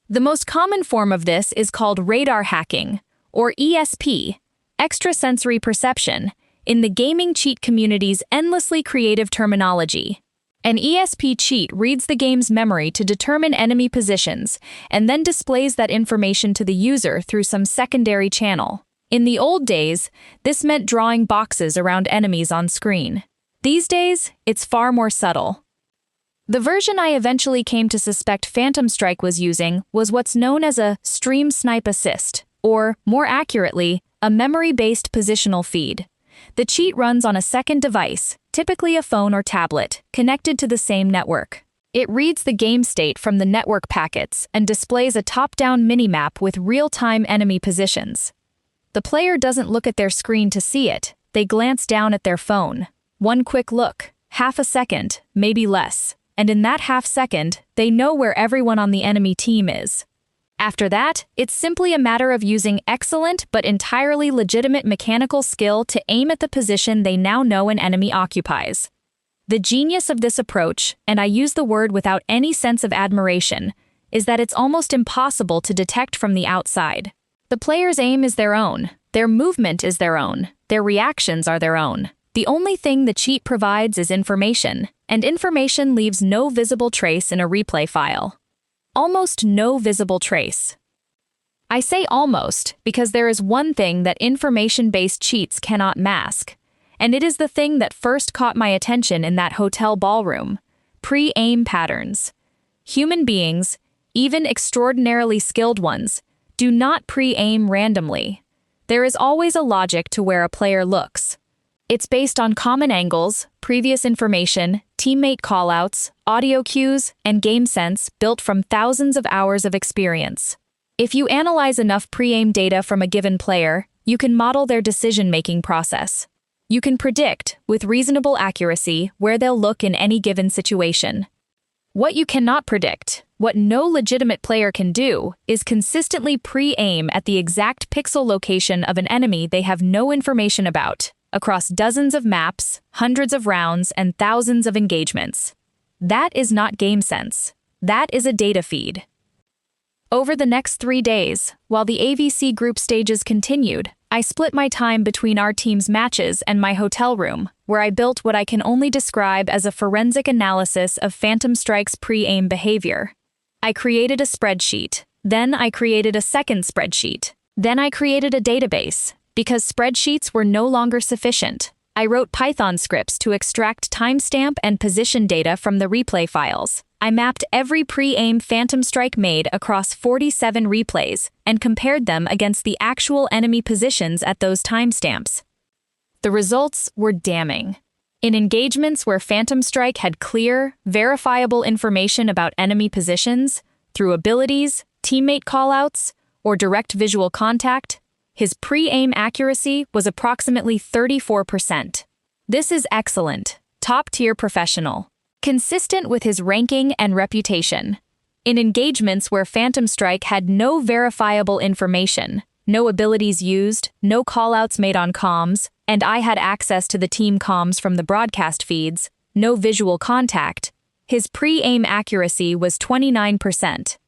The most common form of this is called radar hacking, or ESP, extrasensory perception, in the gaming cheat community's endlessly creative terminology. An ESP cheat reads the game's memory to determine enemy positions and then displays that information to the user through some secondary channel. In the old days, this meant drawing boxes around enemies on screen. These days, it's far more subtle. The version I eventually came to suspect Phantom Strike was using was what's known as a stream snipe assist, or, more accurately, a memory-based positional feed. The cheat runs on a second device, typically a phone or tablet, connected to the same network. It reads the game state from the network packets and displays a top-down minimap with real-time enemy positions. The player doesn't look at their screen to see it, they glance down at their phone. One quick look, half a second, maybe less, and in that half second, they know where everyone on the enemy team is. After that, it's simply a matter of using excellent but entirely legitimate mechanical skill to aim at the position they now know an enemy occupies. The genius of this approach, and I use the word without any sense of admiration, is that it's almost impossible to detect from the outside. The player's aim is their own, their movement is their own, their reactions are their own. The only thing the cheat provides is information, and information leaves no visible trace in a replay file. Almost no visible trace. I say almost because there is one thing that information-based cheats cannot mask, and it is the thing that first caught my attention in that hotel ballroom: pre-aim patterns. Human beings, even extraordinarily skilled ones, do not pre-aim randomly. There is always a logic to where a player looks. It's based on common angles, previous information, teammate callouts, audio cues, and game sense built from thousands of hours of experience. If you analyze enough pre-aim data from a given player, you can model their decision-making process. You can predict, with reasonable accuracy, where they'll look in any given situation. What you cannot predict, what no legitimate player can do, is consistently pre-aim at the exact pixel location of an enemy they have no information about, across dozens of maps, hundreds of rounds, and thousands of engagements. That is not game sense. That is a data feed. Over the next 3 days, while the AVC group stages continued, I split my time between our team's matches and my hotel room, where I built what I can only describe as a forensic analysis of Phantom Strike's pre-aim behavior. I created a spreadsheet. Then I created a second spreadsheet. Then I created a database, Because spreadsheets were no longer sufficient, I wrote Python scripts to extract timestamp and position data from the replay files. I mapped every pre-aim Phantom Strike made across 47 replays and compared them against the actual enemy positions at those timestamps. The results were damning. In engagements where Phantom Strike had clear, verifiable information about enemy positions, through abilities, teammate callouts, or direct visual contact, his pre-aim accuracy was approximately 34%. This is excellent, top-tier professional, consistent with his ranking and reputation. In engagements where Phantom Strike had no verifiable information, no abilities used, no callouts made on comms, and I had access to the team comms from the broadcast feeds, no visual contact, his pre-aim accuracy was 29%.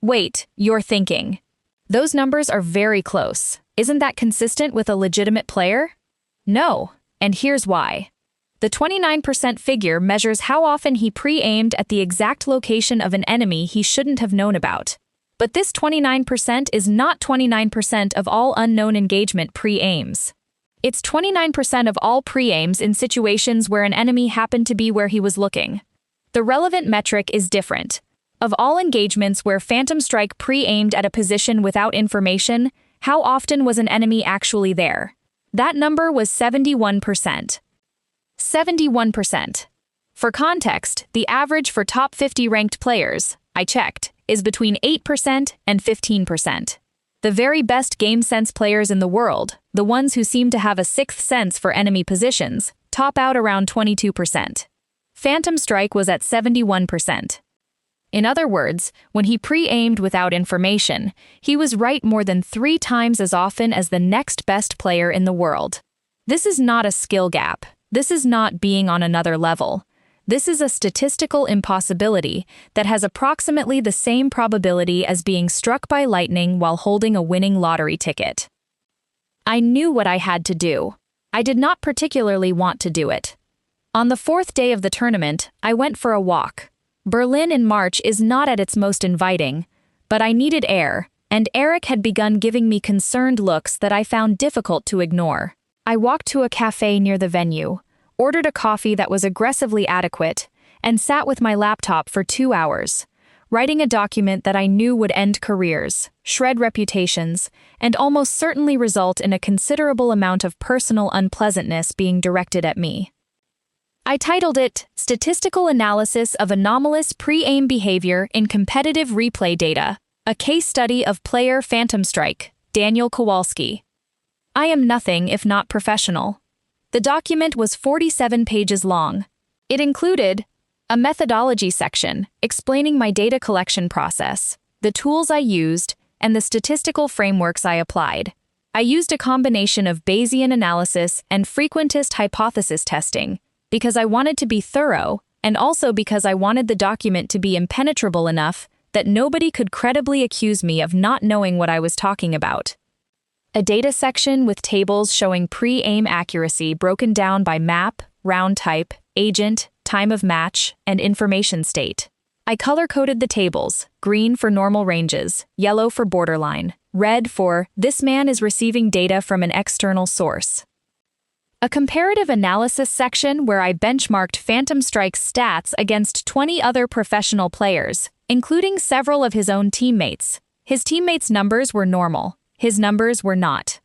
Wait, you're thinking. Those numbers are very close. Isn't that consistent with a legitimate player? No, and here's why. The 29% figure measures how often he pre-aimed at the exact location of an enemy he shouldn't have known about. But this 29% is not 29% of all unknown engagement pre-aims. It's 29% of all pre-aims in situations where an enemy happened to be where he was looking. The relevant metric is different. Of all engagements where Phantom Strike pre-aimed at a position without information, how often was an enemy actually there? That number was 71%. 71%. For context, the average for top 50 ranked players, I checked, is between 8% and 15%. The very best game sense players in the world, the ones who seem to have a sixth sense for enemy positions, top out around 22%. Phantom Strike was at 71%. In other words, when he pre-aimed without information, he was right more than 3 times as often as the next best player in the world. This is not a skill gap. This is not being on another level. This is a statistical impossibility that has approximately the same probability as being struck by lightning while holding a winning lottery ticket. I knew what I had to do. I did not particularly want to do it. On the 4th day of the tournament, I went for a walk. Berlin in March is not at its most inviting, but I needed air, and Eric had begun giving me concerned looks that I found difficult to ignore. I walked to a cafe near the venue, ordered a coffee that was aggressively adequate, and sat with my laptop for 2 hours, writing a document that I knew would end careers, shred reputations, and almost certainly result in a considerable amount of personal unpleasantness being directed at me. I titled it, Statistical Analysis of Anomalous Pre-Aim Behavior in Competitive Replay Data, a Case Study of Player Phantom Strike, Daniel Kowalski. I am nothing if not professional. The document was 47 pages long. It included a methodology section explaining my data collection process, the tools I used, and the statistical frameworks I applied. I used a combination of Bayesian analysis and frequentist hypothesis testing, because I wanted to be thorough, and also because I wanted the document to be impenetrable enough that nobody could credibly accuse me of not knowing what I was talking about. A data section with tables showing pre-aim accuracy broken down by map, round type, agent, time of match, and information state. I color-coded the tables, green for normal ranges, yellow for borderline, red for this man is receiving data from an external source. A comparative analysis section where I benchmarked Phantom Strike's stats against 20 other professional players, including several of his own teammates. His teammates' numbers were normal. His numbers were not.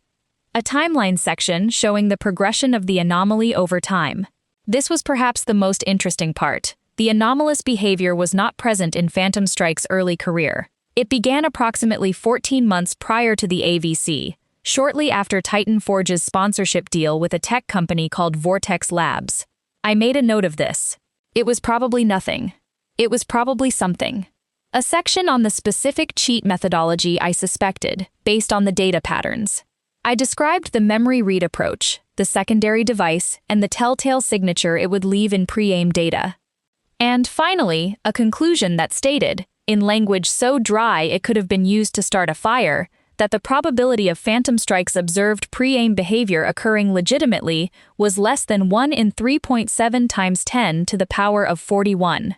A timeline section showing the progression of the anomaly over time. This was perhaps the most interesting part. The anomalous behavior was not present in Phantom Strike's early career. It began approximately 14 months prior to the AVC, shortly after Titan Forge's sponsorship deal with a tech company called Vortex Labs. I made a note of this. It was probably nothing. It was probably something. A section on the specific cheat methodology I suspected, based on the data patterns. I described the memory read approach, the secondary device, and the telltale signature it would leave in pre-aim data. And finally, a conclusion that stated, in language so dry it could have been used to start a fire, that the probability of Phantom Strike's observed pre-aim behavior occurring legitimately was less than 1 in 3.7 times 10 to the power of 41.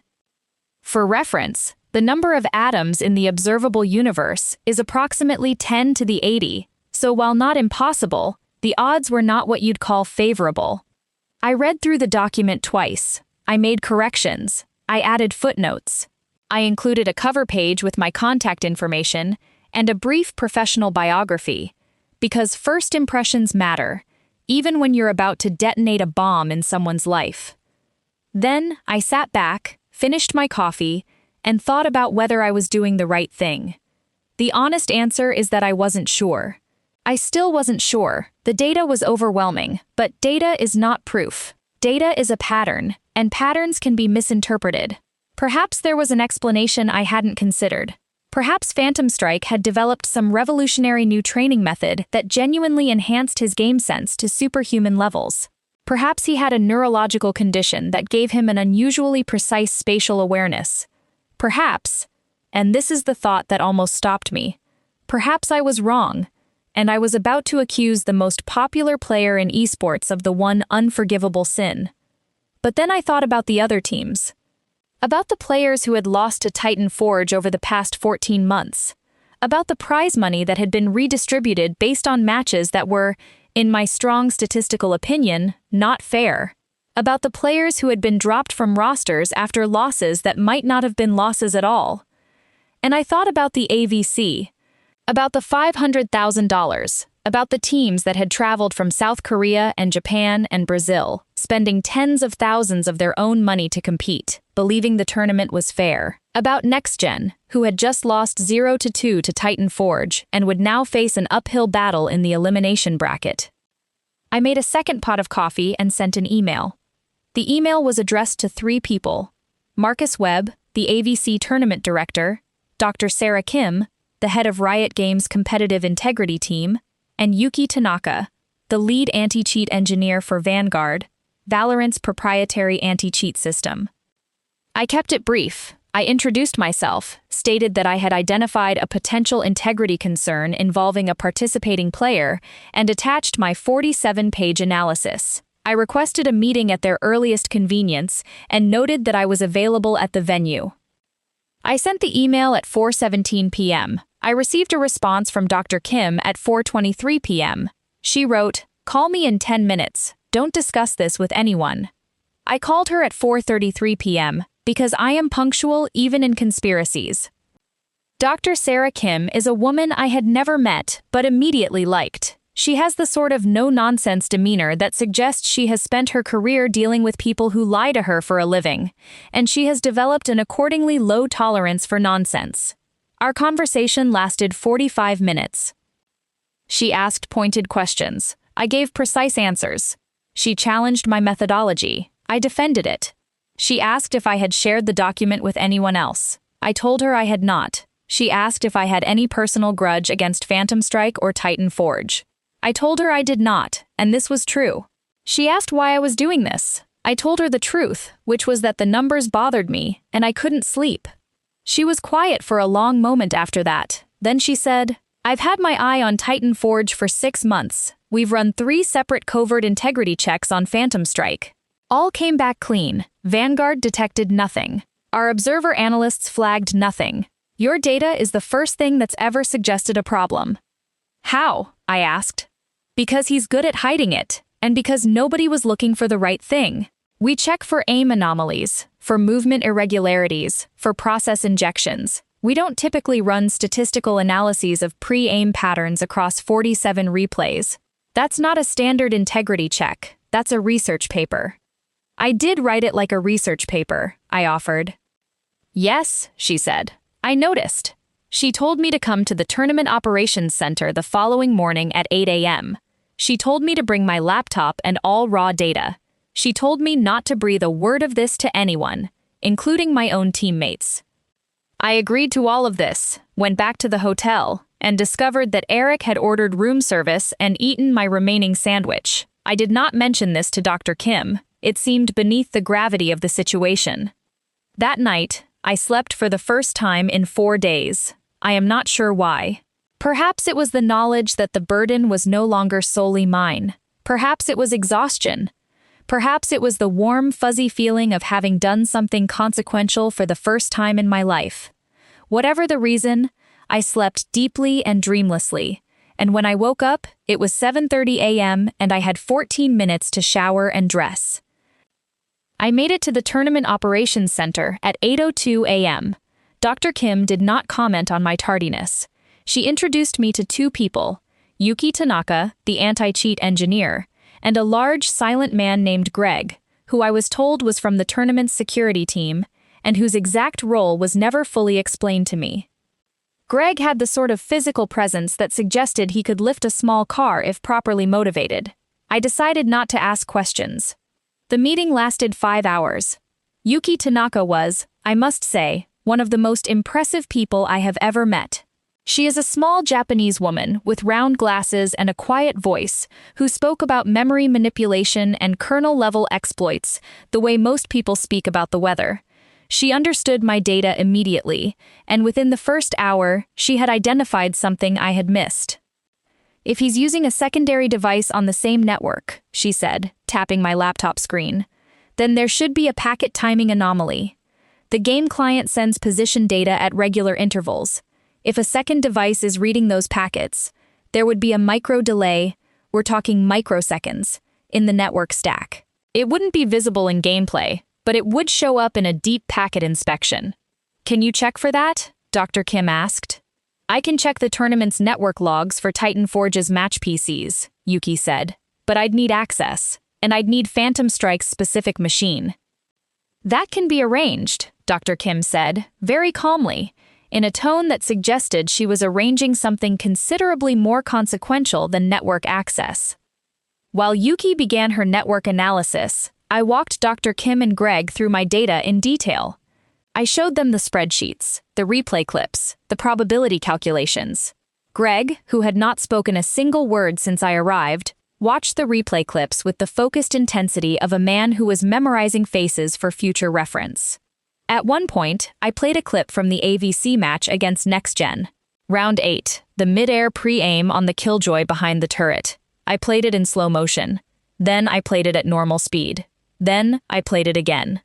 For reference, the number of atoms in the observable universe is approximately 10 to the 80, so while not impossible, The odds were not what you'd call favorable. I read through the document twice. I made corrections. I added footnotes. I included a cover page with my contact information and a brief professional biography, because first impressions matter, even when you're about to detonate a bomb in someone's life. Then I sat back, finished my coffee, and thought about whether I was doing the right thing. The honest answer is that I wasn't sure. I still wasn't sure. The data was overwhelming, but data is not proof. Data is a pattern, and patterns can be misinterpreted. Perhaps there was an explanation I hadn't considered. Perhaps Phantom Strike had developed some revolutionary new training method that genuinely enhanced his game sense to superhuman levels. Perhaps he had a neurological condition that gave him an unusually precise spatial awareness. Perhaps, and this is the thought that almost stopped me, perhaps I was wrong, and I was about to accuse the most popular player in esports of the one unforgivable sin. But then I thought about the other teams. About the players who had lost to Titan Forge over the past 14 months. About the prize money that had been redistributed based on matches that were, in my strong statistical opinion, not fair. About the players who had been dropped from rosters after losses that might not have been losses at all. And I thought about the AVC. About the $500,000. About the teams that had traveled from South Korea and Japan and Brazil, spending tens of thousands of their own money to compete, believing the tournament was fair. About NextGen, who had just lost 0-2 to Titan Forge and would now face an uphill battle in the elimination bracket. I made a second pot of coffee and sent an email. The email was addressed to 3 people: Marcus Webb, the AVC tournament director, Dr. Sarah Kim, the head of Riot Games' competitive integrity team, and Yuki Tanaka, the lead anti-cheat engineer for Vanguard, Valorant's proprietary anti-cheat system. I kept it brief. I introduced myself, stated that I had identified a potential integrity concern involving a participating player, and attached my 47-page analysis. I requested a meeting at their earliest convenience and noted that I was available at the venue. I sent the email at 4:17 p.m. I received a response from Dr. Kim at 4:23 p.m. She wrote, "Call me in 10 minutes. Don't discuss this with anyone." I called her at 4:33 p.m. because I am punctual even in conspiracies. Dr. Sarah Kim is a woman I had never met but immediately liked. She has the sort of no-nonsense demeanor that suggests she has spent her career dealing with people who lie to her for a living, and she has developed an accordingly low tolerance for nonsense. Our conversation lasted 45 minutes. She asked pointed questions. I gave precise answers. She challenged my methodology. I defended it. She asked if I had shared the document with anyone else. I told her I had not. She asked if I had any personal grudge against Phantom Strike or Titan Forge. I told her I did not, and this was true. She asked why I was doing this. I told her the truth, which was that the numbers bothered me, and I couldn't sleep. She was quiet for a long moment after that. Then she said, "I've had my eye on Titan Forge for 6 months. We've run 3 separate covert integrity checks on Phantom Strike. All came back clean. Vanguard detected nothing. Our observer analysts flagged nothing. Your data is the first thing that's ever suggested a problem." "How?" I asked. "Because he's good at hiding it, and because nobody was looking for the right thing. We check for aim anomalies, for movement irregularities, for process injections. We don't typically run statistical analyses of pre-aim patterns across 47 replays. That's not a standard integrity check. That's a research paper." "I did write it like a research paper," I offered. "Yes," she said. "I noticed." She told me to come to the Tournament Operations Center the following morning at 8 a.m. She told me to bring my laptop and all raw data. She told me not to breathe a word of this to anyone, including my own teammates. I agreed to all of this, went back to the hotel, and discovered that Eric had ordered room service and eaten my remaining sandwich. I did not mention this to Dr. Kim. It seemed beneath the gravity of the situation. That night, I slept for the first time in 4 days. I am not sure why. Perhaps it was the knowledge that the burden was no longer solely mine. Perhaps it was exhaustion. Perhaps it was the warm, fuzzy feeling of having done something consequential for the first time in my life. Whatever the reason, I slept deeply and dreamlessly, And when I woke up, it was 7:30 a.m. and I had 14 minutes to shower and dress. I made it to the Tournament Operations Center at 8:02 a.m. Dr. Kim did not comment on my tardiness. She introduced me to two people, Yuki Tanaka, the anti-cheat engineer, and a large, silent man named Greg, who I was told was from the tournament's security team, and whose exact role was never fully explained to me. Greg had the sort of physical presence that suggested he could lift a small car if properly motivated. I decided not to ask questions. The meeting lasted 5 hours. Yuki Tanaka was, I must say, one of the most impressive people I have ever met. She is a small Japanese woman with round glasses and a quiet voice who spoke about memory manipulation and kernel-level exploits the way most people speak about the weather. She understood my data immediately, and within the first hour, she had identified something I had missed. If he's using a secondary device on the same network, she said, tapping my laptop screen, then there should be a packet timing anomaly. The game client sends position data at regular intervals. If a second device is reading those packets, there would be a micro delay, we're talking microseconds, in the network stack. It wouldn't be visible in gameplay, but it would show up in a deep packet inspection. Can you check for that? Dr. Kim asked. I can check the tournament's network logs for Titan Forge's match PCs, Yuki said, but I'd need access, and I'd need Phantom Strike's specific machine. That can be arranged, Dr. Kim said, very calmly, in a tone that suggested she was arranging something considerably more consequential than network access. While Yuki began her network analysis, I walked Dr. Kim and Greg through my data in detail. I showed them the spreadsheets, the replay clips, the probability calculations. Greg, who had not spoken a single word since I arrived, watched the replay clips with the focused intensity of a man who was memorizing faces for future reference. At one point, I played a clip from the AVC match against Next Gen. Round 8, the mid-air pre-aim on the killjoy behind the turret. I played it in slow motion. Then I played it at normal speed. Then I played it again.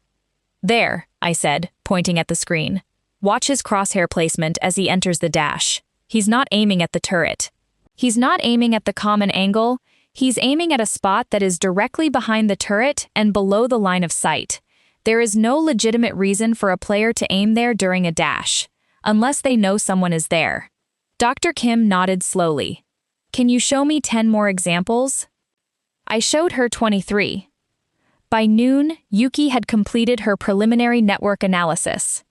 There, I said, pointing at the screen. Watch his crosshair placement as he enters the dash. He's not aiming at the turret. He's not aiming at the common angle. He's aiming at a spot that is directly behind the turret and below the line of sight. There is no legitimate reason for a player to aim there during a dash, unless they know someone is there. Dr. Kim nodded slowly. Can you show me 10 more examples? I showed her 23. By noon, Yuki had completed her preliminary network analysis.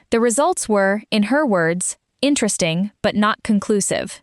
The results were, in her words, interesting but not conclusive.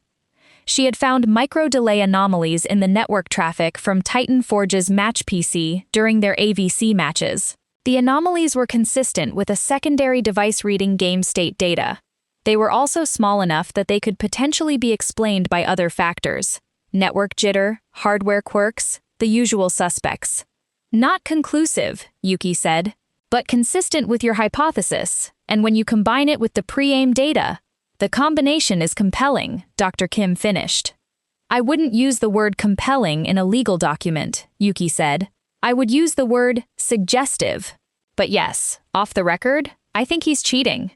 She had found micro-delay anomalies in the network traffic from Titan Forge's match PC during their AVC matches. The anomalies were consistent with a secondary device reading game state data. They were also small enough that they could potentially be explained by other factors. Network jitter, hardware quirks, the usual suspects. Not conclusive, Yuki said, but consistent with your hypothesis, and when you combine it with the pre-aim data, the combination is compelling, Dr. Kim finished. I wouldn't use the word compelling in a legal document, Yuki said. I would use the word suggestive. But yes, off the record, I think he's cheating.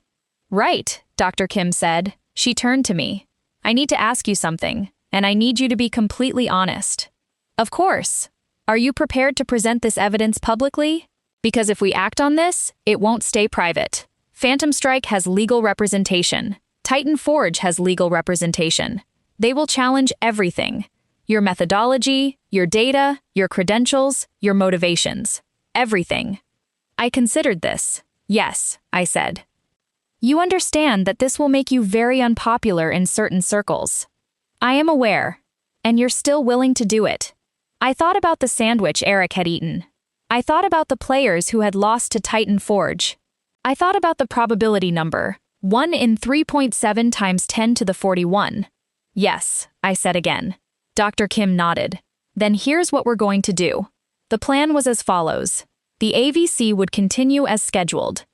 Right, Dr. Kim said. She turned to me. I need to ask you something, and I need you to be completely honest. Of course. Are you prepared to present this evidence publicly? Because if we act on this, it won't stay private. Phantom Strike has legal representation. Titan Forge has legal representation. They will challenge everything. Your methodology, your data, your credentials, your motivations. Everything. I considered this. Yes, I said. You understand that this will make you very unpopular in certain circles. I am aware. And you're still willing to do it. I thought about the sandwich Eric had eaten. I thought about the players who had lost to Titan Forge. I thought about the probability number, 1 in 3.7 times 10 to the 41. Yes, I said again. Dr. Kim nodded. Then here's what we're going to do. The plan was as follows. The AVC would continue as scheduled.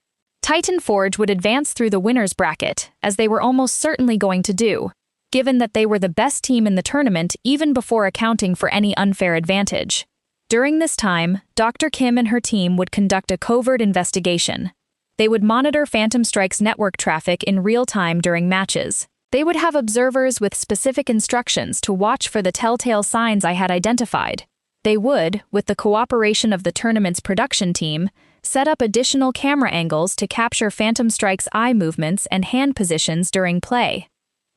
Titan Forge would advance through the winner's bracket, as they were almost certainly going to do, given that they were the best team in the tournament even before accounting for any unfair advantage. During this time, Dr. Kim and her team would conduct a covert investigation. They would monitor Phantom Strike's network traffic in real time during matches. They would have observers with specific instructions to watch for the telltale signs I had identified. They would, with the cooperation of the tournament's production team, set up additional camera angles to capture Phantom Strike's eye movements and hand positions during play.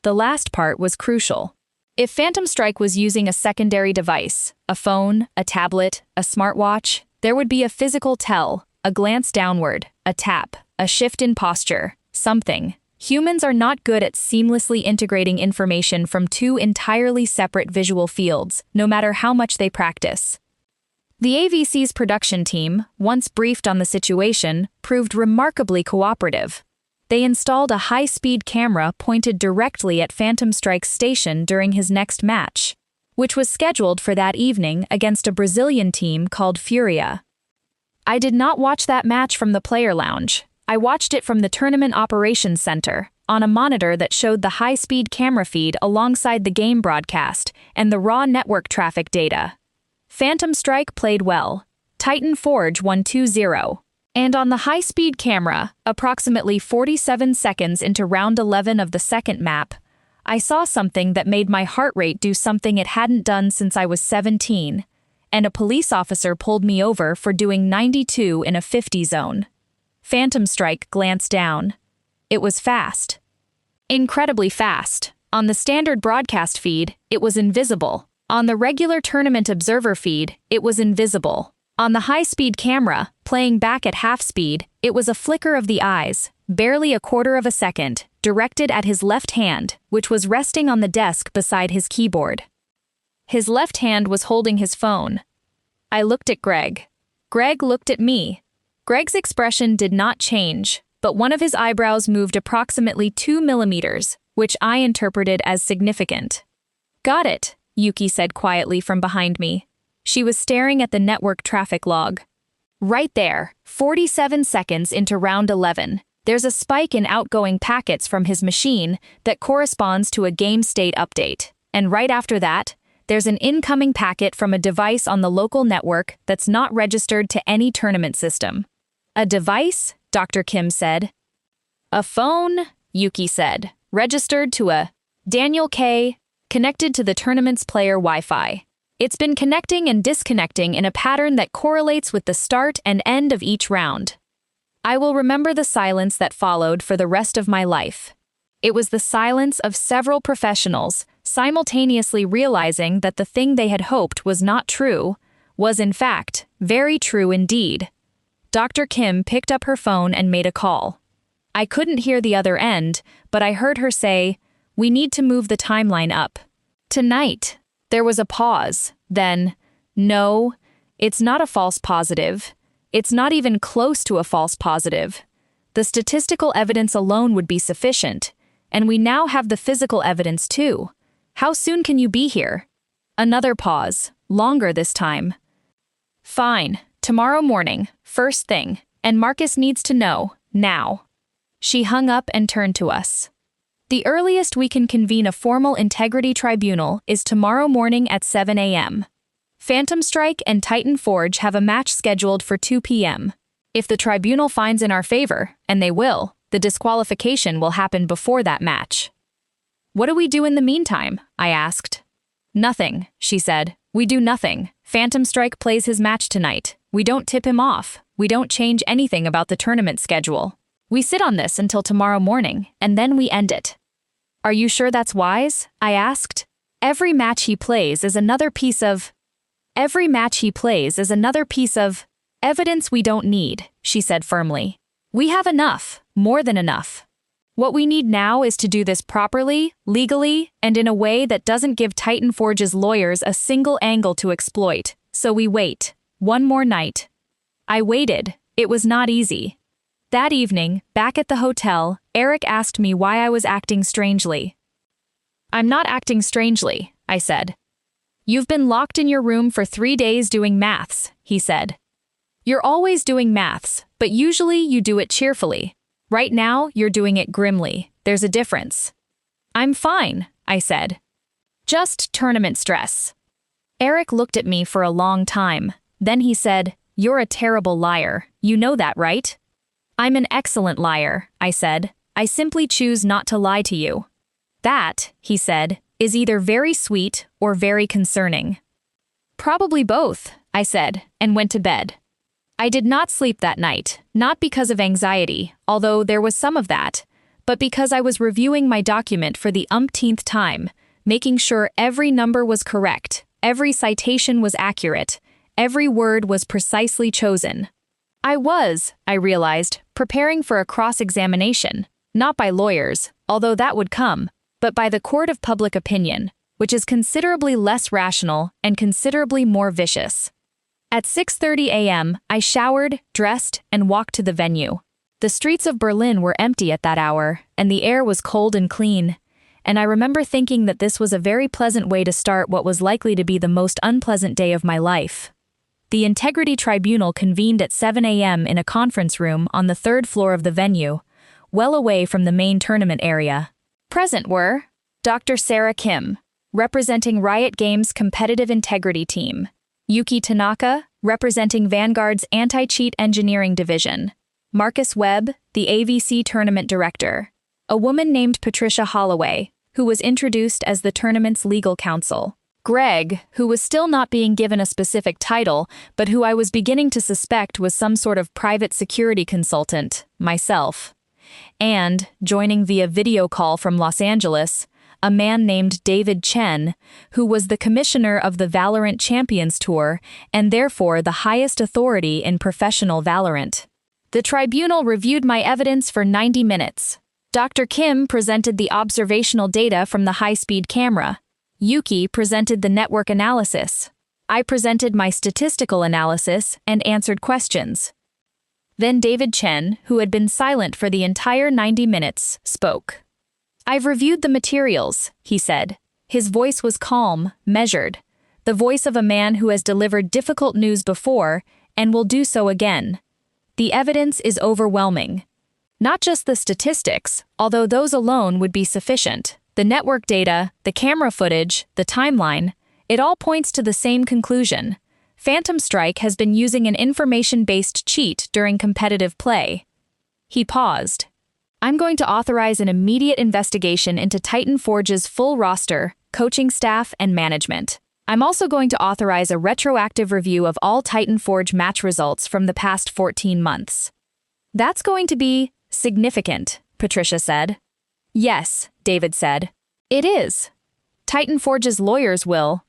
The last part was crucial. If Phantom Strike was using a secondary device, a phone, a tablet, a smartwatch, there would be a physical tell, a glance downward, a tap, a shift in posture, something. Humans are not good at seamlessly integrating information from two entirely separate visual fields, no matter how much they practice. The AVC's production team, once briefed on the situation, proved remarkably cooperative. They installed a high-speed camera pointed directly at Phantom Strike's station during his next match, which was scheduled for that evening against a Brazilian team called Furia. I did not watch that match from the player lounge. I watched it from the Tournament Operations Center, on a monitor that showed the high-speed camera feed alongside the game broadcast and the raw network traffic data. Phantom Strike played well. Titan Forge won 2-0. And on the high-speed camera, approximately 47 seconds into round 11 of the second map, I saw something that made my heart rate do something it hadn't done since I was 17, and a police officer pulled me over for doing 92 in a 50 zone. Phantom Strike glanced down. It was fast. Incredibly fast. On the standard broadcast feed, it was invisible. On the regular tournament observer feed, it was invisible. On the high-speed camera, playing back at half speed, it was a flicker of the eyes, barely a quarter of a second, directed at his left hand, which was resting on the desk beside his keyboard. His left hand was holding his phone. I looked at Greg. Greg looked at me. Greg's expression did not change, but one of his eyebrows moved approximately 2 millimeters, which I interpreted as significant. "Got it," Yuki said quietly from behind me. She was staring at the network traffic log. Right there, 47 seconds into round 11, there's a spike in outgoing packets from his machine that corresponds to a game state update. And right after that, there's an incoming packet from a device on the local network that's not registered to any tournament system. "A device?" Dr. Kim said. "A phone," Yuki said, "registered to a Daniel K. connected to the tournament's player Wi-Fi. It's been connecting and disconnecting in a pattern that correlates with the start and end of each round." I will remember the silence that followed for the rest of my life. It was the silence of several professionals simultaneously realizing that the thing they had hoped was not true was in fact very true indeed. Dr. Kim picked up her phone and made a call. I couldn't hear the other end, but I heard her say, "We need to move the timeline up. Tonight." There was a pause, then, "No, it's not a false positive. It's not even close to a false positive. The statistical evidence alone would be sufficient, and we now have the physical evidence too. How soon can you be here?" Another pause, longer this time. "Fine, tomorrow morning, first thing, and Marcus needs to know, now." She hung up and turned to us. "The earliest we can convene a formal integrity tribunal is tomorrow morning at 7 a.m. Phantom Strike and Titan Forge have a match scheduled for 2 p.m. If the tribunal finds in our favor, and they will, the disqualification will happen before that match." "What do we do in the meantime?" I asked. "Nothing," she said. "We do nothing. Phantom Strike plays his match tonight. We don't tip him off. We don't change anything about the tournament schedule. We sit on this until tomorrow morning, and then we end it." "Are you sure that's wise?" I asked. Every match he plays is another piece of evidence we don't need," she said firmly. "We have enough, more than enough. What we need now is to do this properly, legally, and in a way that doesn't give Titan Forge's lawyers a single angle to exploit. So we wait. One more night." I waited. It was not easy. That evening, back at the hotel, Eric asked me why I was acting strangely. "I'm not acting strangely," I said. "You've been locked in your room for 3 days doing maths," he said. "You're always doing maths, but usually you do it cheerfully. Right now, you're doing it grimly. There's a difference." "I'm fine," I said. "Just tournament stress." Eric looked at me for a long time. Then he said, "You're a terrible liar. You know that, right?" "I'm an excellent liar," I said. "I simply choose not to lie to you." That, he said, is either very sweet or very concerning. Probably both, I said, and went to bed. I did not sleep that night, not because of anxiety, although there was some of that, but because I was reviewing my document for the umpteenth time, making sure every number was correct, every citation was accurate, every word was precisely chosen. I realized, preparing for a cross-examination, not by lawyers, although that would come, but by the court of public opinion, which is considerably less rational and considerably more vicious. At 6:30 a.m., I showered, dressed, and walked to the venue. The streets of Berlin were empty at that hour, and the air was cold and clean, and I remember thinking that this was a very pleasant way to start what was likely to be the most unpleasant day of my life. The Integrity Tribunal convened at 7 a.m. in a conference room on the third floor of the venue, well away from the main tournament area. Present were Dr. Sarah Kim, representing Riot Games' competitive integrity team, Yuki Tanaka, representing Vanguard's anti-cheat engineering division, Marcus Webb, the AVC tournament director, a woman named Patricia Holloway, who was introduced as the tournament's legal counsel, Greg, who was still not being given a specific title, but who I was beginning to suspect was some sort of private security consultant, myself, and, joining via video call from Los Angeles, a man named David Chen, who was the commissioner of the Valorant Champions Tour and therefore the highest authority in professional Valorant. The tribunal reviewed my evidence for 90 minutes. Dr. Kim presented the observational data from the high-speed camera. Yuki presented the network analysis. I presented my statistical analysis and answered questions. Then David Chen, who had been silent for the entire 90 minutes, spoke. "I've reviewed the materials," he said. His voice was calm, measured, the voice of a man who has delivered difficult news before and will do so again. The evidence is overwhelming. Not just the statistics, although those alone would be sufficient. The network data, the camera footage, the timeline, it all points to the same conclusion. Phantom Strike has been using an information-based cheat during competitive play. He paused. "I'm going to authorize an immediate investigation into Titan Forge's full roster, coaching staff, and management. I'm also going to authorize a retroactive review of all Titan Forge match results from the past 14 months. "That's going to be significant," Patricia said. "Yes," David said. "It is. Titan Forge's lawyers will.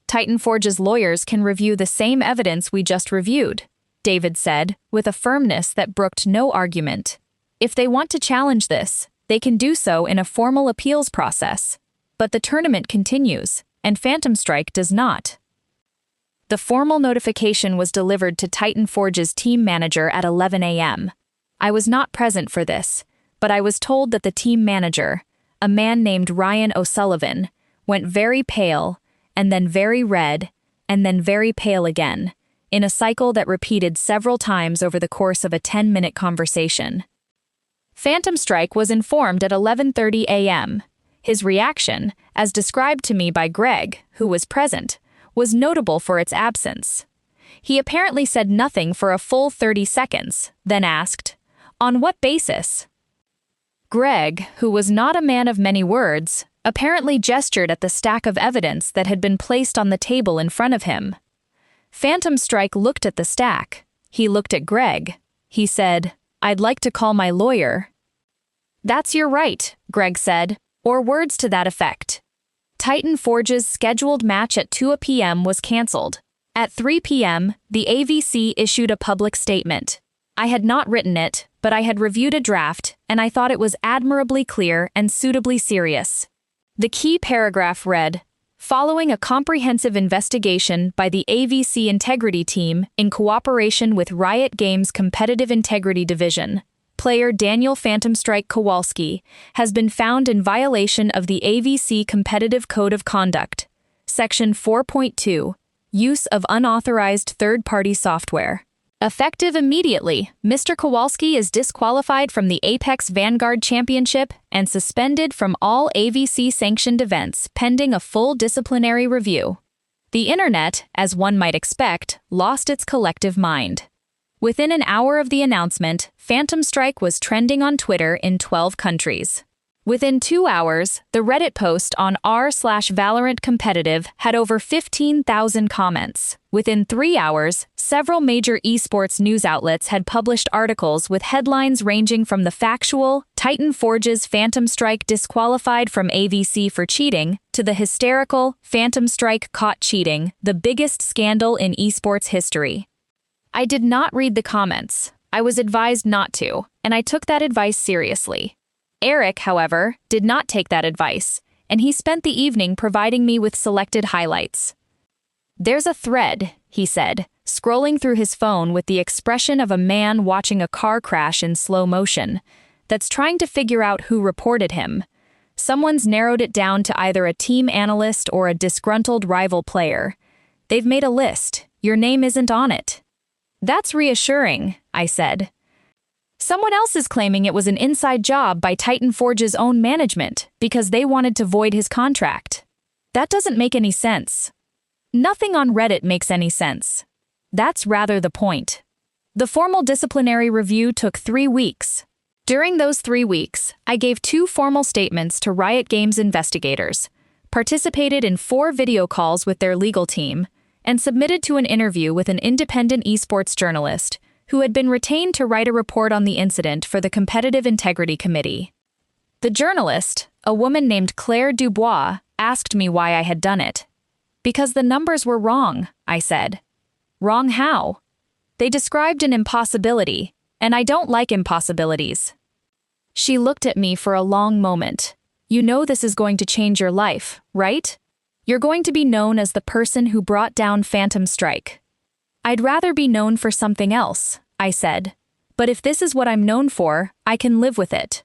Titan Forge's lawyers can review the same evidence we just reviewed," David said, with a firmness that brooked no argument. "If they want to challenge this, they can do so in a formal appeals process. But the tournament continues, and Phantom Strike does not." The formal notification was delivered to Titan Forge's team manager at 11 a.m. I was not present for this, but I was told that the team manager, a man named Ryan O'Sullivan, went very pale, and then very red, and then very pale again, in a cycle that repeated several times over the course of a 10-minute conversation. Phantom Strike was informed at 11:30 a.m. His reaction, as described to me by Greg, who was present, was notable for its absence. He apparently said nothing for a full 30 seconds, then asked, "On what basis?" Greg, who was not a man of many words, apparently gestured at the stack of evidence that had been placed on the table in front of him. Phantom Strike looked at the stack. He looked at Greg. He said, "I'd like to call my lawyer." "That's your right," Greg said, or words to that effect. Titan Forge's scheduled match at 2 p.m. was cancelled. At 3 p.m., the AVC issued a public statement. I had not written it, but I had reviewed a draft, and I thought it was admirably clear and suitably serious. The key paragraph read, "Following a comprehensive investigation by the AVC Integrity Team in cooperation with Riot Games' Competitive Integrity Division, player Daniel Phantom Strike Kowalski has been found in violation of the AVC Competitive Code of Conduct, Section 4.2, Use of Unauthorized Third-Party Software. Effective immediately, Mr. Kowalski is disqualified from the Apex Vanguard Championship and suspended from all AVC-sanctioned events pending a full disciplinary review." The internet, as one might expect, lost its collective mind. Within an hour of the announcement, Phantom Strike was trending on Twitter in 12 countries. Within 2 hours, the Reddit post on r/Valorant competitive had over 15,000 comments. Within 3 hours, several major esports news outlets had published articles with headlines ranging from the factual, Titan Forge's Phantom Strike disqualified from AVC for cheating, to the hysterical, Phantom Strike caught cheating, the biggest scandal in esports history. I did not read the comments. I was advised not to, and I took that advice seriously. Eric, however, did not take that advice, and he spent the evening providing me with selected highlights. "There's a thread," he said, scrolling through his phone with the expression of a man watching a car crash in slow motion, "that's trying to figure out who reported him. Someone's narrowed it down to either a team analyst or a disgruntled rival player. They've made a list. Your name isn't on it." "That's reassuring," I said. "Someone else is claiming it was an inside job by Titan Forge's own management because they wanted to void his contract. That doesn't make any sense. Nothing on Reddit makes any sense. That's rather the point." The formal disciplinary review took 3 weeks. During those 3 weeks, I gave 2 formal statements to Riot Games investigators, participated in 4 video calls with their legal team, and submitted to an interview with an independent esports journalist who had been retained to write a report on the incident for the Competitive Integrity Committee. The journalist, a woman named Claire Dubois, asked me why I had done it. "Because the numbers were wrong," I said. "Wrong how?" "They described an impossibility, and I don't like impossibilities." She looked at me for a long moment. "You know this is going to change your life, right? You're going to be known as the person who brought down Phantom Strike." "I'd rather be known for something else," I said. "But if this is what I'm known for, I can live with it."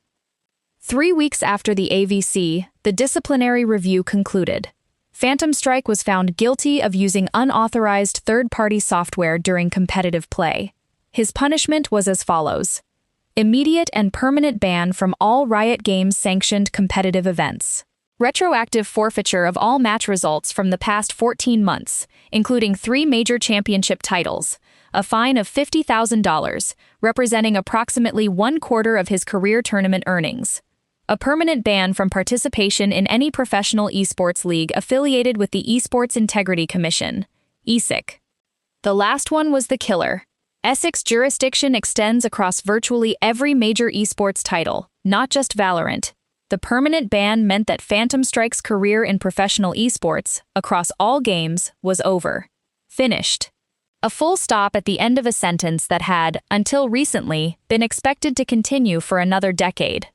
3 weeks after the AVC, the disciplinary review concluded. Phantom Strike was found guilty of using unauthorized third-party software during competitive play. His punishment was as follows: immediate and permanent ban from all Riot Games-sanctioned competitive events. Retroactive forfeiture of all match results from the past 14 months, including 3 major championship titles, a fine of $50,000, representing approximately 1/4 of his career tournament earnings, a permanent ban from participation in any professional esports league affiliated with the Esports Integrity Commission, ESIC. The last one was the killer. ESIC's jurisdiction extends across virtually every major esports title, not just Valorant. The permanent ban meant that Phantom Strike's career in professional esports, across all games, was over. Finished. A full stop at the end of a sentence that had, until recently, been expected to continue for another decade.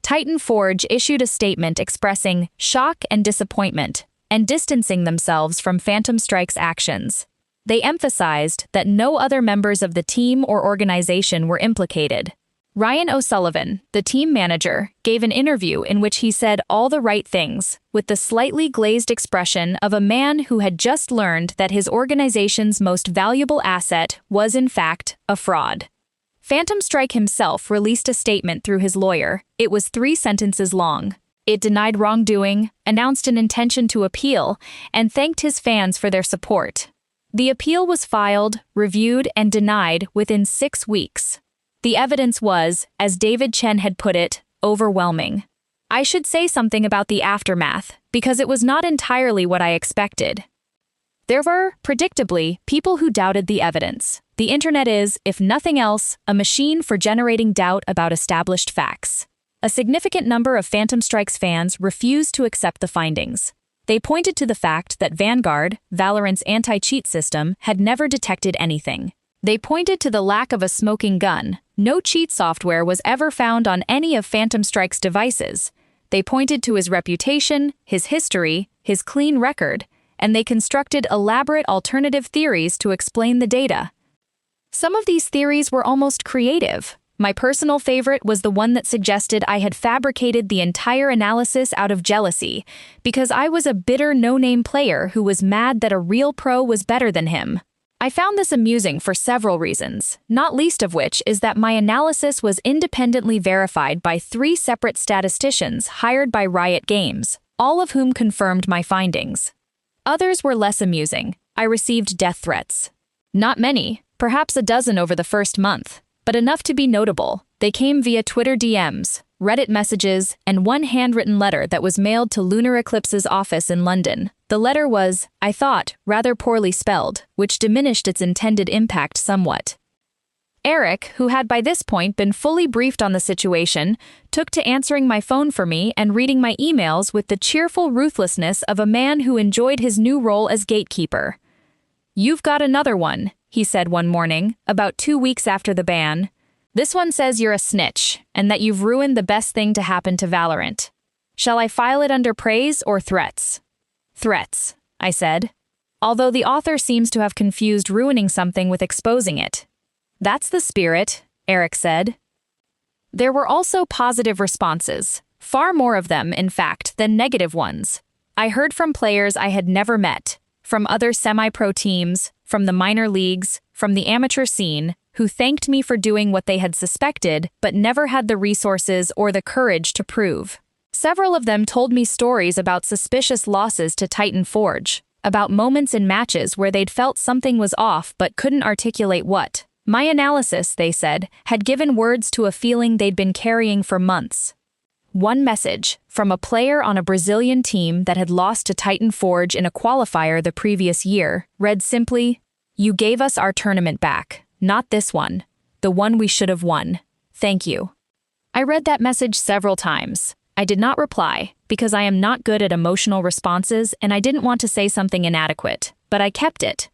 Titan Forge issued a statement expressing shock and disappointment, and distancing themselves from Phantom Strike's actions. They emphasized that no other members of the team or organization were implicated. Ryan O'Sullivan, the team manager, gave an interview in which he said all the right things, with the slightly glazed expression of a man who had just learned that his organization's most valuable asset was in fact a fraud. Phantom Strike himself released a statement through his lawyer. It was 3 sentences long. It denied wrongdoing, announced an intention to appeal, and thanked his fans for their support. The appeal was filed, reviewed, and denied within 6 weeks. The evidence was, as David Chen had put it, overwhelming. I should say something about the aftermath, because it was not entirely what I expected. There were, predictably, people who doubted the evidence. The internet is, if nothing else, a machine for generating doubt about established facts. A significant number of Phantom Strike's fans refused to accept the findings. They pointed to the fact that Vanguard, Valorant's anti-cheat system, had never detected anything. They pointed to the lack of a smoking gun. No cheat software was ever found on any of Phantom Strike's devices. They pointed to his reputation, his history, his clean record, and they constructed elaborate alternative theories to explain the data. Some of these theories were almost creative. My personal favorite was the one that suggested I had fabricated the entire analysis out of jealousy, because I was a bitter no-name player who was mad that a real pro was better than him. I found this amusing for several reasons, not least of which is that my analysis was independently verified by 3 separate statisticians hired by Riot Games, all of whom confirmed my findings. Others were less amusing. I received death threats. Not many, perhaps a dozen over the first month, but enough to be notable. They came via Twitter DMs. Reddit messages, and one handwritten letter that was mailed to Lunar Eclipse's office in London. The letter was, I thought, rather poorly spelled, which diminished its intended impact somewhat. Eric, who had by this point been fully briefed on the situation, took to answering my phone for me and reading my emails with the cheerful ruthlessness of a man who enjoyed his new role as gatekeeper. "You've got another one," he said one morning, about 2 weeks after the ban. "This one says you're a snitch, and that you've ruined the best thing to happen to Valorant. Shall I file it under praise or threats?" "Threats," I said, although the author seems to have confused ruining something with exposing it. "That's the spirit," Eric said. There were also positive responses, far more of them, in fact, than negative ones. I heard from players I had never met, from other semi-pro teams, from the minor leagues, from the amateur scene, who thanked me for doing what they had suspected but never had the resources or the courage to prove. Several of them told me stories about suspicious losses to Titan Forge, about moments in matches where they'd felt something was off but couldn't articulate what. My analysis, they said, had given words to a feeling they'd been carrying for months. One message, from a player on a Brazilian team that had lost to Titan Forge in a qualifier the previous year, read simply, "You gave us our tournament back, not this one, the one we should have won. Thank you." I read that message several times. I did not reply, because I am not good at emotional responses and I didn't want to say something inadequate, but I kept it.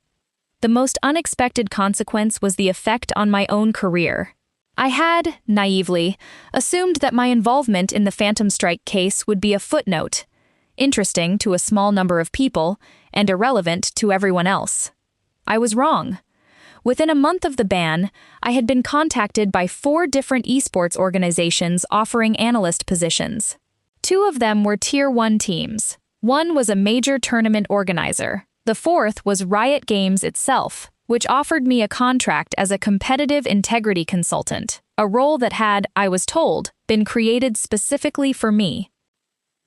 The most unexpected consequence was the effect on my own career. I had, naively, assumed that my involvement in the Phantom Strike case would be a footnote, interesting to a small number of people and irrelevant to everyone else. I was wrong. Within a month of the ban, I had been contacted by 4 different esports organizations offering analyst positions. 2 of them were Tier 1 teams. One was a major tournament organizer. The 4th was Riot Games itself, which offered me a contract as a competitive integrity consultant, a role that had, I was told, been created specifically for me.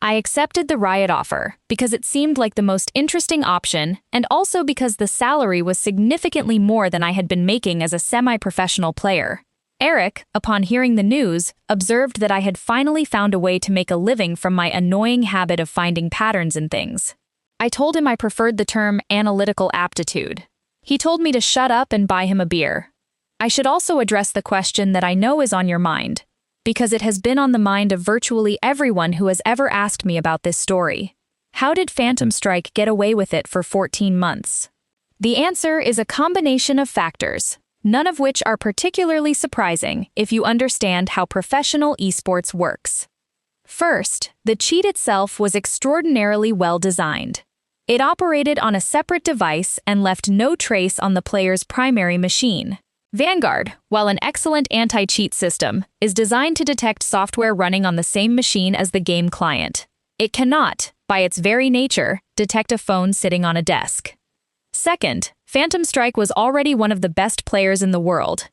I accepted the Riot offer because it seemed like the most interesting option and also because the salary was significantly more than I had been making as a semi-professional player. Eric, upon hearing the news, observed that I had finally found a way to make a living from my annoying habit of finding patterns in things. I told him I preferred the term analytical aptitude. He told me to shut up and buy him a beer. I should also address the question that I know is on your mind, because it has been on the mind of virtually everyone who has ever asked me about this story. How did Phantom Strike get away with it for 14 months? The answer is a combination of factors, none of which are particularly surprising if you understand how professional esports works. First, the cheat itself was extraordinarily well designed. It operated on a separate device and left no trace on the player's primary machine. Vanguard, while an excellent anti-cheat system, is designed to detect software running on the same machine as the game client. It cannot, by its very nature, detect a phone sitting on a desk. Second, Phantom Strike was already one of the best players in the world.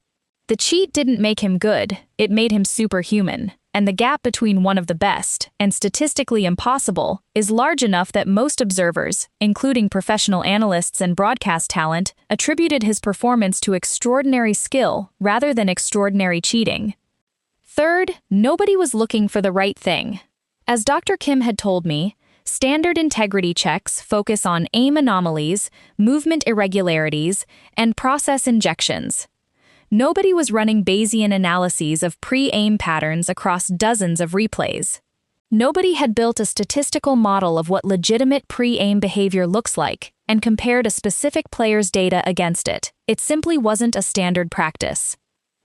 The cheat didn't make him good, it made him superhuman. And the gap between one of the best and statistically impossible is large enough that most observers, including professional analysts and broadcast talent, attributed his performance to extraordinary skill rather than extraordinary cheating. Third, nobody was looking for the right thing. As Dr. Kim had told me, standard integrity checks focus on aim anomalies, movement irregularities, and process injections. Nobody was running Bayesian analyses of pre-aim patterns across dozens of replays. Nobody had built a statistical model of what legitimate pre-aim behavior looks like and compared a specific player's data against it. It simply wasn't a standard practice.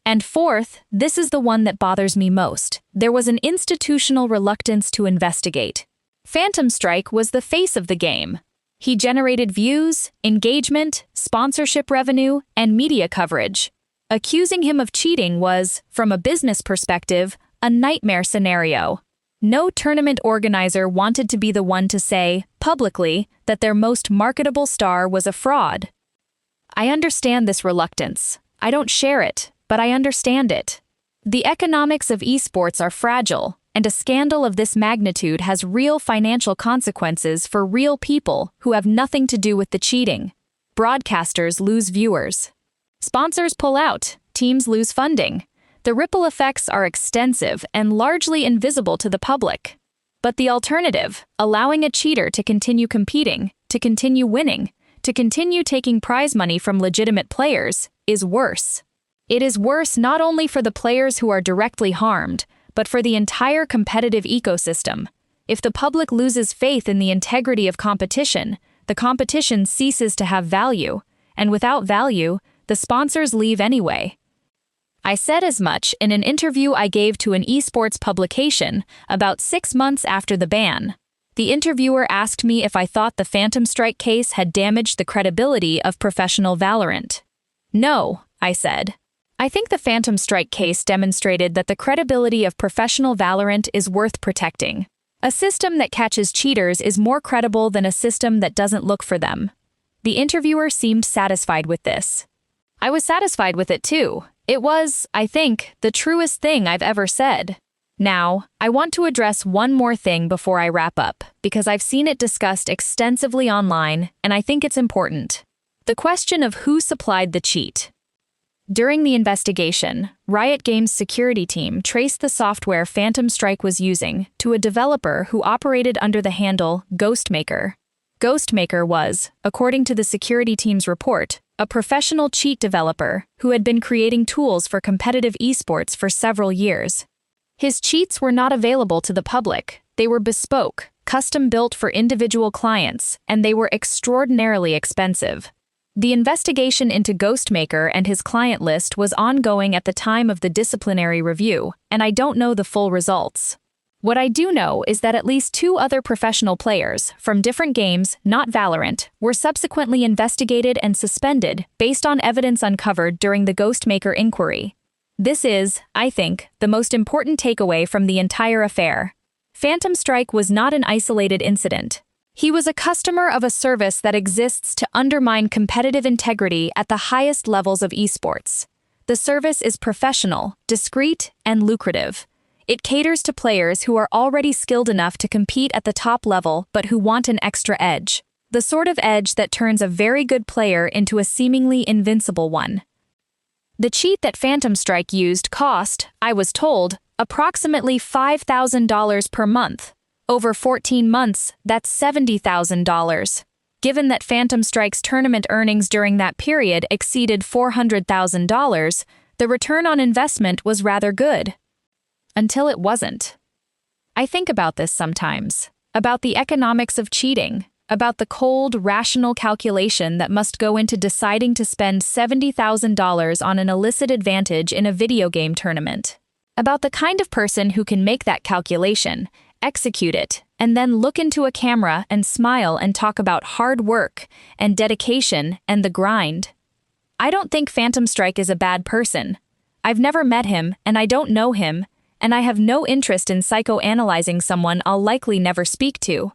And fourth, this is the one that bothers me most. There was an institutional reluctance to investigate. Phantom Strike was the face of the game. He generated views, engagement, sponsorship revenue, and media coverage. Accusing him of cheating was, from a business perspective, a nightmare scenario. No tournament organizer wanted to be the one to say, publicly, that their most marketable star was a fraud. I understand this reluctance. I don't share it, but I understand it. The economics of esports are fragile, and a scandal of this magnitude has real financial consequences for real people who have nothing to do with the cheating. Broadcasters lose viewers. Sponsors pull out, teams lose funding. The ripple effects are extensive and largely invisible to the public. But the alternative, allowing a cheater to continue competing, to continue winning, to continue taking prize money from legitimate players, is worse. It is worse not only for the players who are directly harmed, but for the entire competitive ecosystem. If the public loses faith in the integrity of competition, the competition ceases to have value, and without value, the sponsors leave anyway. I said as much in an interview I gave to an esports publication about 6 months after the ban. The interviewer asked me if I thought the Phantom Strike case had damaged the credibility of professional Valorant. No, I said. I think the Phantom Strike case demonstrated that the credibility of professional Valorant is worth protecting. A system that catches cheaters is more credible than a system that doesn't look for them. The interviewer seemed satisfied with this. I was satisfied with it too. It was, I think, the truest thing I've ever said. Now, I want to address one more thing before I wrap up, because I've seen it discussed extensively online, and I think it's important. The question of who supplied the cheat. During the investigation, Riot Games' security team traced the software Phantom Strike was using to a developer who operated under the handle Ghostmaker. Ghostmaker was, according to the security team's report, a professional cheat developer who had been creating tools for competitive esports for several years. His cheats were not available to the public. They were bespoke, custom-built for individual clients, and they were extraordinarily expensive. The investigation into Ghostmaker and his client list was ongoing at the time of the disciplinary review, and I don't know the full results. What I do know is that at least 2 other professional players, from different games, not Valorant, were subsequently investigated and suspended based on evidence uncovered during the Ghostmaker inquiry. This is, I think, the most important takeaway from the entire affair. Phantom Strike was not an isolated incident. He was a customer of a service that exists to undermine competitive integrity at the highest levels of esports. The service is professional, discreet, and lucrative. It caters to players who are already skilled enough to compete at the top level but who want an extra edge. The sort of edge that turns a very good player into a seemingly invincible one. The cheat that Phantom Strike used cost, I was told, approximately $5,000 per month. Over 14 months, that's $70,000. Given that Phantom Strike's tournament earnings during that period exceeded $400,000, the return on investment was rather good. Until it wasn't. I think about this sometimes, about the economics of cheating, about the cold, rational calculation that must go into deciding to spend $70,000 on an illicit advantage in a video game tournament, about the kind of person who can make that calculation, execute it, and then look into a camera and smile and talk about hard work and dedication and the grind. I don't think Phantom Strike is a bad person. I've never met him, and I don't know him, and I have no interest in psychoanalyzing someone I'll likely never speak to.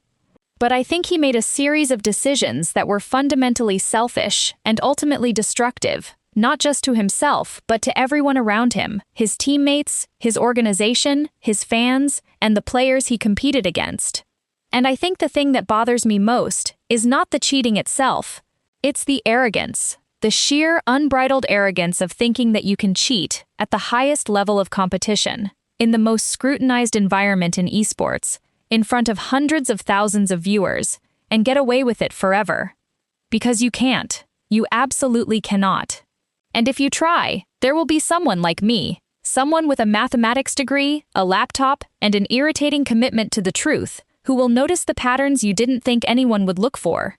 But I think he made a series of decisions that were fundamentally selfish and ultimately destructive, not just to himself, but to everyone around him, his teammates, his organization, his fans, and the players he competed against. And I think the thing that bothers me most is not the cheating itself. It's the arrogance, the sheer, unbridled arrogance of thinking that you can cheat at the highest level of competition, in the most scrutinized environment in esports, in front of hundreds of thousands of viewers, and get away with it forever. Because you can't. You absolutely cannot. And if you try, there will be someone like me, someone with a mathematics degree, a laptop, and an irritating commitment to the truth, who will notice the patterns you didn't think anyone would look for.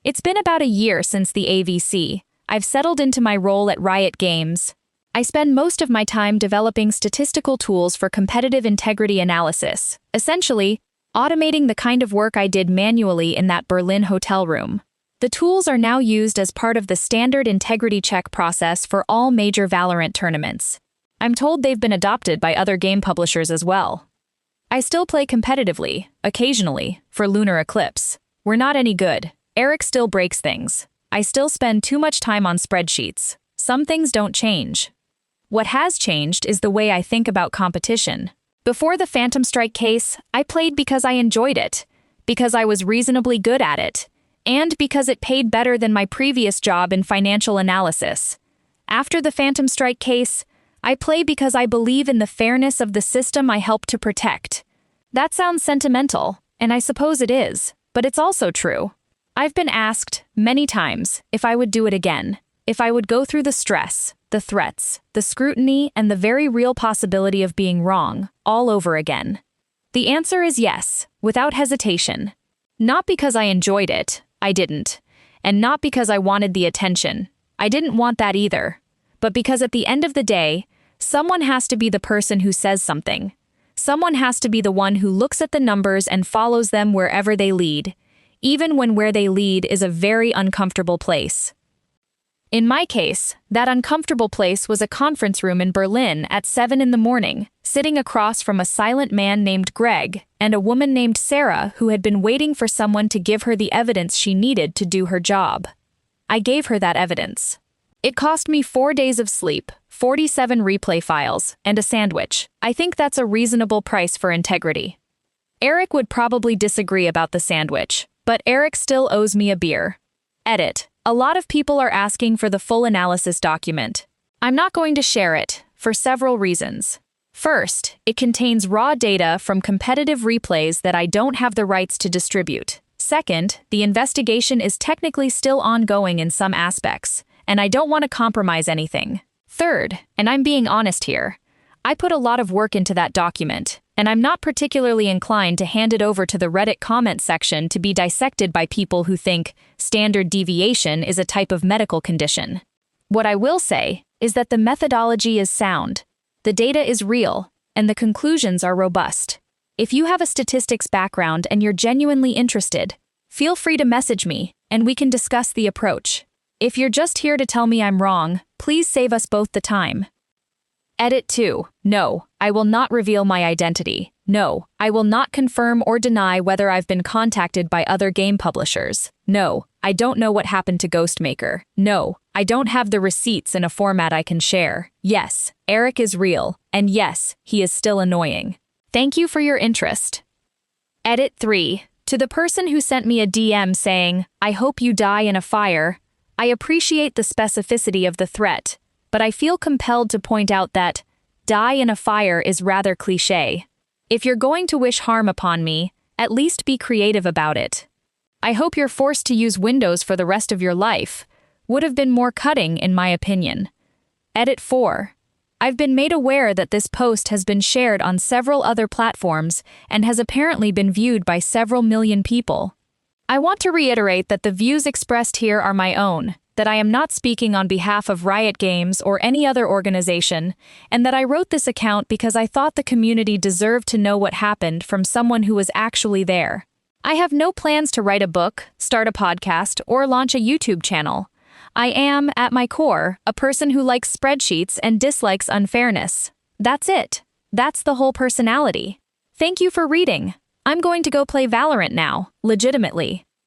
It's been about a year since the AVC. I've settled into my role at Riot Games. I spend most of my time developing statistical tools for competitive integrity analysis, essentially, automating the kind of work I did manually in that Berlin hotel room. The tools are now used as part of the standard integrity check process for all major Valorant tournaments. I'm told they've been adopted by other game publishers as well. I still play competitively, occasionally, for Lunar Eclipse. We're not any good. Eric still breaks things. I still spend too much time on spreadsheets. Some things don't change. What has changed is the way I think about competition. Before the Phantom Strike case, I played because I enjoyed it, because I was reasonably good at it, and because it paid better than my previous job in financial analysis. After the Phantom Strike case, I play because I believe in the fairness of the system I help to protect. That sounds sentimental, and I suppose it is, but it's also true. I've been asked, many times, if I would do it again, if I would go through the stress, the threats, the scrutiny, and the very real possibility of being wrong, all over again. The answer is yes, without hesitation. Not because I enjoyed it, I didn't. And not because I wanted the attention, I didn't want that either. But because at the end of the day, someone has to be the person who says something. Someone has to be the one who looks at the numbers and follows them wherever they lead, even when where they lead is a very uncomfortable place. In my case, that uncomfortable place was a conference room in Berlin at 7 in the morning, sitting across from a silent man named Greg and a woman named Sarah who had been waiting for someone to give her the evidence she needed to do her job. I gave her that evidence. It cost me 4 days of sleep, 47 replay files, and a sandwich. I think that's a reasonable price for integrity. Eric would probably disagree about the sandwich, but Eric still owes me a beer. Edit. A lot of people are asking for the full analysis document. I'm not going to share it, for several reasons. First, it contains raw data from competitive replays that I don't have the rights to distribute. Second, the investigation is technically still ongoing in some aspects, and I don't want to compromise anything. Third, and I'm being honest here, I put a lot of work into that document, and I'm not particularly inclined to hand it over to the Reddit comment section to be dissected by people who think standard deviation is a type of medical condition. What I will say is that the methodology is sound, the data is real, and the conclusions are robust. If you have a statistics background and you're genuinely interested, feel free to message me, and we can discuss the approach. If you're just here to tell me I'm wrong, please save us both the time. Edit 2. No, I will not reveal my identity. No, I will not confirm or deny whether I've been contacted by other game publishers. No, I don't know what happened to Ghostmaker. No, I don't have the receipts in a format I can share. Yes, Eric is real, and yes, he is still annoying. Thank you for your interest. Edit 3. To the person who sent me a DM saying, "I hope you die in a fire," I appreciate the specificity of the threat, but I feel compelled to point out that die in a fire is rather cliché. If you're going to wish harm upon me, at least be creative about it. I hope you're forced to use Windows for the rest of your life. Would have been more cutting, in my opinion. Edit 4. I've been made aware that this post has been shared on several other platforms and has apparently been viewed by several million people. I want to reiterate that the views expressed here are my own, that I am not speaking on behalf of Riot Games or any other organization, and that I wrote this account because I thought the community deserved to know what happened from someone who was actually there. I have no plans to write a book, start a podcast, or launch a YouTube channel. I am, at my core, a person who likes spreadsheets and dislikes unfairness. That's it. That's the whole personality. Thank you for reading. I'm going to go play Valorant now, legitimately.